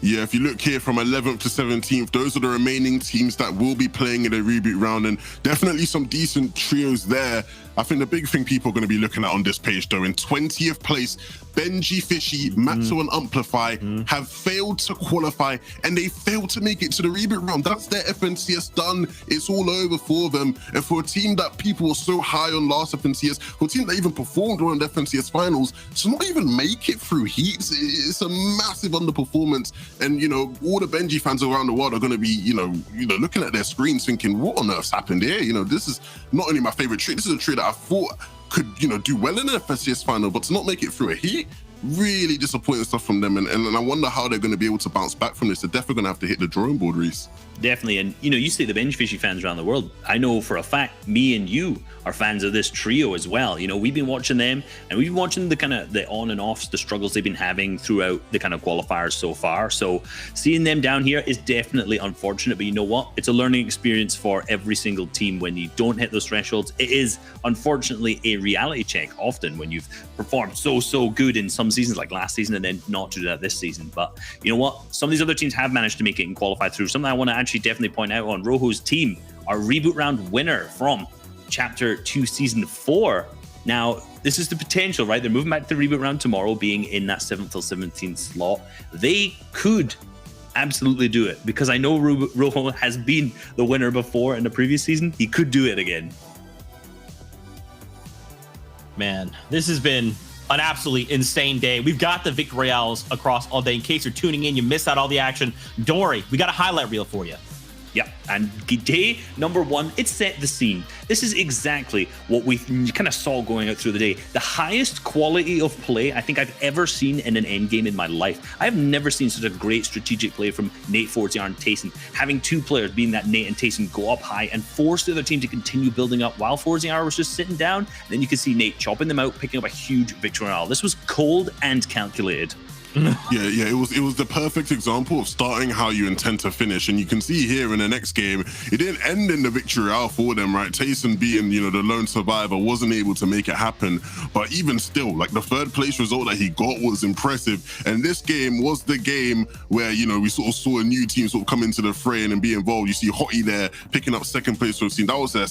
Yeah, if you look here from 11th to 17th, those are the remaining teams that will be playing in a reboot round, and definitely some decent trios there. I think the big thing people are going to be looking at on this page, though, in 20th place, Benji Fishy, Matzo, and Amplify have failed to qualify, and they failed to make it to the reboot round. That's their FNCS done. It's all over for them. And for a team that people were so high on last FNCS, for a team that even performed well in the FNCS finals, to not even make it through heats, it's a massive underperformance. And, you know, all the Benji fans around the world are going to be, you know, looking at their screens thinking, what on earth's happened here? You know, this is not only my favorite trio, this is a trio that I thought could, you know, do well in an FNCS final, but to not make it through a heat, really disappointing stuff from them. And I wonder how they're going to be able to bounce back from this. They're definitely going to have to hit the drawing board, Reese. Definitely. And, you know, you say the Benji Fishy fans around the world. I know for a fact, me and you are fans of this trio as well. You know, we've been watching them, and we've been watching the kind of the on and offs, the struggles they've been having throughout the kind of qualifiers so far. So seeing them down here is definitely unfortunate, but you know what? It's a learning experience for every single team when you don't hit those thresholds. It is unfortunately a reality check often when you've performed so good in some seasons like last season and then not to do that this season. But you know what? Some of these other teams have managed to make it and qualify through. Something I want to actually definitely point out on Rojo's team, our reboot round winner from Chapter 2 Season 4. Now, this is the potential, right? They're moving back to the reboot round tomorrow, being in that 7th till 17th slot. They could absolutely do it, because I know Rojo has been the winner before in the previous season. He could do it again. Man, this has been an absolutely insane day. We've got the Victory Royales across all day. In case you're tuning in, you missed out all the action, don't worry, we got a highlight reel for you. Yeah, and day number 1, it set the scene. This is exactly what we kind of saw going out through the day. The highest quality of play I think I've ever seen in an endgame in my life. I've never seen such a great strategic play from Nate, Forziar, and Tayson. Having two players, being that Nate and Tayson, go up high and force the other team to continue building up while Forziar was just sitting down. And then you can see Nate chopping them out, picking up a huge victory royale. This was cold and calculated. Yeah, it was the perfect example of starting how you intend to finish. And you can see here in the next game, it didn't end in the victory royale for them, right? Tayson, being, you know, the lone survivor, wasn't able to make it happen. But even still, like, the 3rd place result that he got was impressive. And this game was the game where, you know, we sort of saw a new team sort of come into the fray and be involved. You see Hottie there picking up 2nd place for the team. That was their,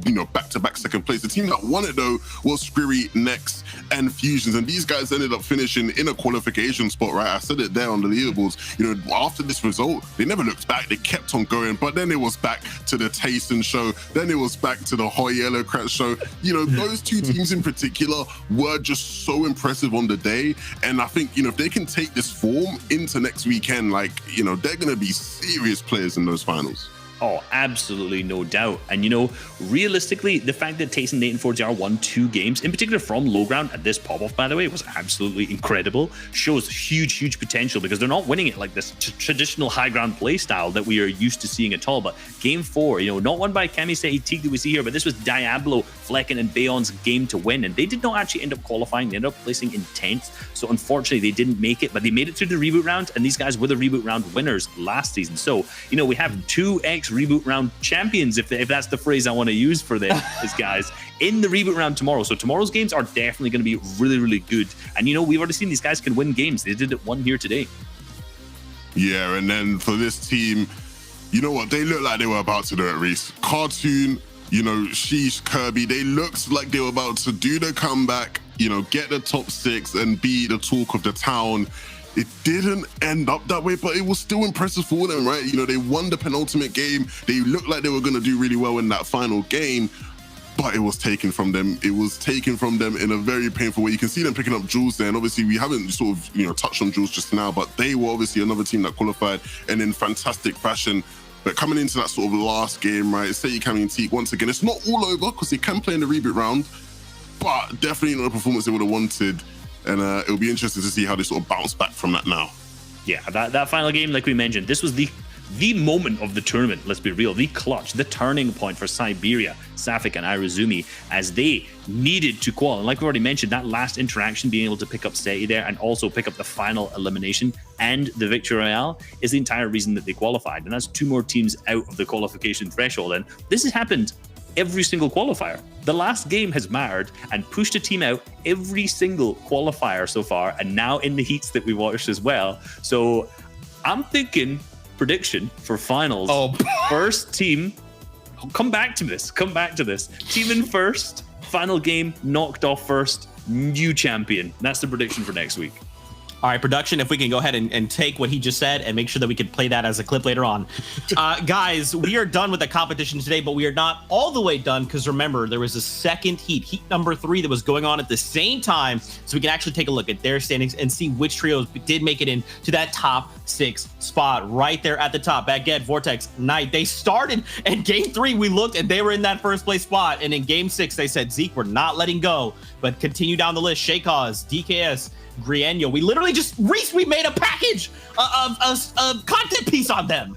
you know, back-to-back 2nd place. The team that won it, though, was Skriri, Nex, and Fusions. And these guys ended up finishing in a qualification spot, right? I said it there on the leaderboards. You know, after this result, they never looked back. They kept on going. But then it was back to the Tayson show. Then it was back to the Hot Yellow Crat show. You know, those two teams in particular were just so impressive on the day. And I think, you know, if they can take this form into next weekend, like, you know, they're going to be serious players in those finals. Oh, absolutely, no doubt. And, you know, realistically, the fact that Tayson, Nate, and Forziar won 2 games, in particular from low ground, at this pop-off, by the way, was absolutely incredible. Shows huge potential, because they're not winning it like this traditional high ground play style that we are used to seeing at all. But game 4, you know, not won by Kamisei Teague that we see here, but this was Diablo, Flecken, and Bayon's game to win. And they did not actually end up qualifying. They ended up placing in 10th. So unfortunately, they didn't make it, but they made it through the reboot round. And these guys were the reboot round winners last season. So, you know, we have 2x reboot round champions, if that's the phrase I want to use for them, these guys, in the reboot round tomorrow. So tomorrow's games are definitely going to be really good. And, you know, we've already seen these guys can win games. They did it one here today. Yeah, and then for this team, you know what? They look like they were about to do it, Reese. Cartoon, you know, Sheesh, Kirby, they looked like they were about to do the comeback, you know, get the top 6 and be the talk of the town. It didn't end up that way, but it was still impressive for them, right? You know, they won the penultimate game. They looked like they were going to do really well in that final game, but it was taken from them. It was taken from them in a very painful way. You can see them picking up Jules there, and obviously we haven't sort of, you know, touched on Jules just now, but they were obviously another team that qualified and in fantastic fashion. But coming into that sort of last game, right, Say Cammy Teague, once again, it's not all over because they can play in the reboot round, but definitely not the performance they would have wanted. And it'll be interesting to see how they sort of bounce back from that now. Yeah, that final game, like we mentioned, this was the moment of the tournament, let's be real, the clutch, the turning point for Siberia, Safik, and Irezumi, as they needed to qual. And like we already mentioned, that last interaction, being able to pick up Seti there and also pick up the final elimination and the Victory Royale, is the entire reason that they qualified. And that's 2 more teams out of the qualification threshold. And this has happened every single qualifier. The last game has mattered and pushed a team out every single qualifier so far, and now in the heats that we watched as well. So I'm thinking prediction for finals. Oh. First team. Come back to this. Team in first. Final game knocked off first. New champion. That's the prediction for next week. All right, production, if we can go ahead and take what he just said and make sure that we can play that as a clip later on. Guys, we are done with the competition today, but we are not all the way done because remember, there was a second heat number 3 that was going on at the same time. So we can actually take a look at their standings and see which trios did make it into that top 6 spot right there at the top. Baguette, Vortex, Knight, they started in game 3. We looked and they were in that first place spot. And in game 6, they said, Zeke, we're not letting go, but continue down the list. Shaycause, DKS, Grienio. We literally just, Reese, we made a package of a content piece on them.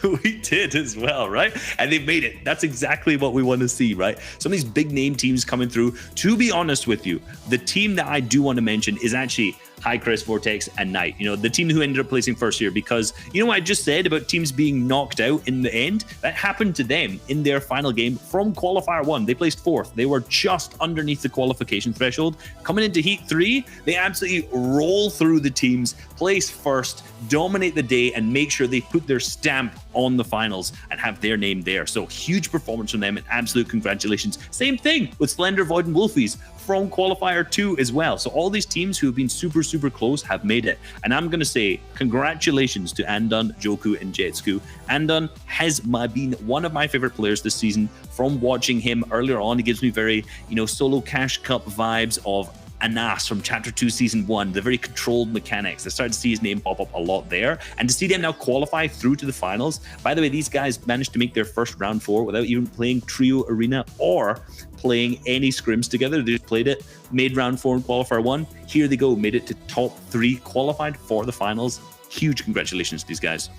We did as well, right? And they made it. That's exactly what we want to see, right? Some of these big name teams coming through. To be honest with you, the team that I do want to mention is actually High Crest, Vortex, and Knight. You know, the team who ended up placing first here, because you know what I just said about teams being knocked out in the end? That happened to them in their final game from qualifier 1. They placed 4th. They were just underneath the qualification threshold. Coming into heat 3, they absolutely roll through the teams, place first, dominate the day, and make sure they put their stamp on the finals and have their name there. So huge performance from them and absolute congratulations. Same thing with Splendor, Void, and Wolfies from qualifier 2 as well. So all these teams who have been super close have made it. And I'm going to say congratulations to Andon, Joku, and Jetsku. Andon has been one of my favorite players this season. From watching him earlier on, he gives me very, solo Cash Cup vibes of Anas from Chapter 2 Season 1, the very controlled mechanics. I started to see his name pop up a lot there. And to see them now qualify through to the finals. By the way, these guys managed to make their first round 4 without even playing Trio Arena or playing any scrims together. They just played it, made round 4 and qualifier 1. Here they go, made it to top 3, qualified for the finals. Huge congratulations to these guys.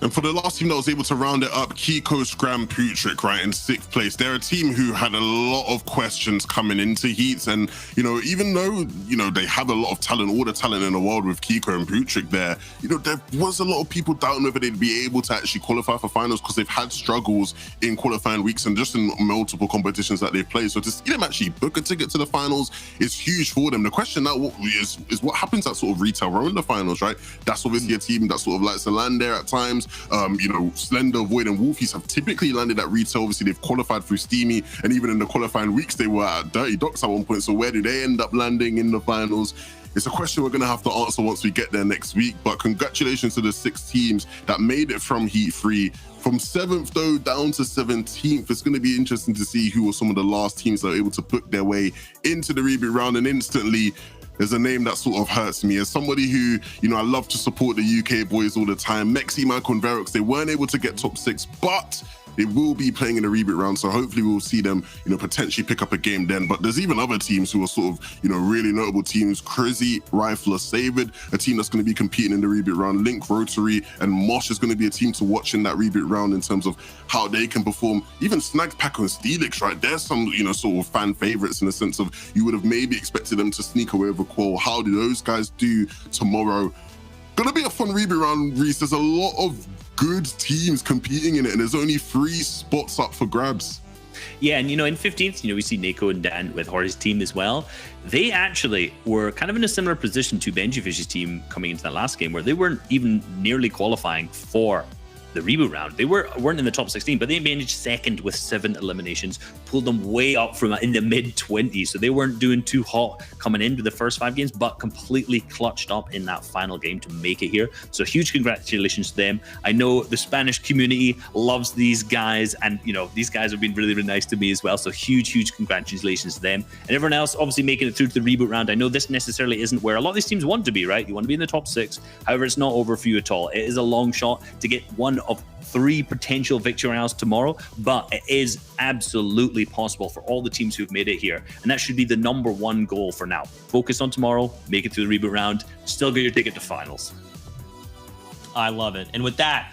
And for the last team that was able to round it up, Kiko, Scram, Putrick, right, in 6th place. They're a team who had a lot of questions coming into heats. And, even though, they have a lot of talent, all the talent in the world with Kiko and Putrick there, there was a lot of people doubting whether they'd be able to actually qualify for finals because they've had struggles in qualifying weeks and just in multiple competitions that they've played. So to see them actually book a ticket to the finals is huge for them. The question now is what happens at sort of retail row in the finals, right? That's obviously a team that sort of likes to land there at times. Slender, Void, and Wolfies have typically landed at retail. Obviously, they've qualified through Steamy, and even in the qualifying weeks, they were at Dirty Docks at one point. So where do they end up landing in the finals? It's a question we're going to have to answer once we get there next week. But congratulations to the 6 teams that made it from Heat 3. From 7th, though, down to 17th, it's going to be interesting to see who were some of the last teams that were able to book their way into the reboot round. And instantly, there's a name that sort of hurts me. As somebody who, I love to support the UK boys all the time, Mexi, Michael, and Verox, they weren't able to get top 6, but they will be playing in the reboot round. So hopefully we'll see them, potentially pick up a game then. But there's even other teams who are sort of, really notable teams. Crizzy, Rifler, Savored, a team that's going to be competing in the reboot round. Link, Rotary, and Mosh is going to be a team to watch in that reboot round in terms of how they can perform. Even Snags, Paco, and Steelix, right? There's some, sort of fan favorites in the sense of you would have maybe expected them to sneak away with a qual. How do those guys do tomorrow? Gonna be a fun reboot round, Reese. There's a lot of good teams competing in it, and there's only 3 spots up for grabs. Yeah, and in 15th, we see Neko and Dan with Hori's team as well. They actually were kind of in a similar position to Benjifish's team coming into that last game, where they weren't even nearly qualifying for the reboot round. They weren't in the top 16, but they managed 2nd with 7 eliminations, pulled them way up from in the mid-20s. So they weren't doing too hot coming into the first 5 games, but completely clutched up in that final game to make it here. So huge congratulations to them. I know the Spanish community loves these guys, and these guys have been really, really nice to me as well. So huge congratulations to them. And everyone else obviously making it through to the reboot round. I know this necessarily isn't where a lot of these teams want to be, right? You want to be in the top 6. However, it's not over for you at all. It is a long shot to get one of 3 potential victory rounds tomorrow, but it is absolutely possible for all the teams who've made it here, and that should be the #1 goal for now. Focus on tomorrow, make it through the reboot round, still get your ticket to finals. I love it. And with that,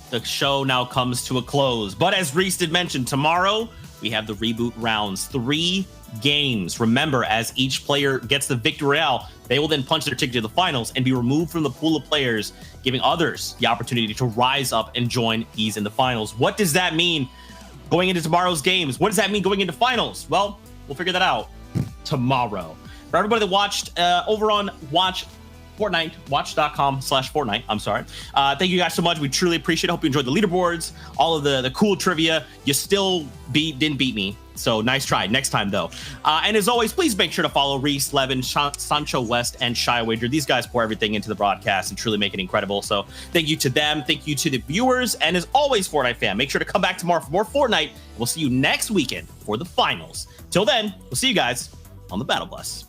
the show now comes to a close. But as Reese did mention, tomorrow we have the reboot rounds, 3 games. Remember, as each player gets the victory royale, they will then punch their ticket to the finals and be removed from the pool of players, giving others the opportunity to rise up and join these in the finals. What does that mean going into tomorrow's games? What does that mean going into finals? Well, we'll figure that out tomorrow. For everybody that watched over on Watch.com/Fortnite. I'm sorry. Thank you guys so much. We truly appreciate it. Hope you enjoyed the leaderboards, all of the cool trivia. You still didn't beat me. So nice try. Next time, though. And as always, please make sure to follow Reese, Levin, Sancho West, and Shy Wager. These guys pour everything into the broadcast and truly make it incredible. So thank you to them. Thank you to the viewers. And as always, Fortnite fan, make sure to come back tomorrow for more Fortnite. We'll see you next weekend for the finals. Till then, we'll see you guys on the Battle Bus.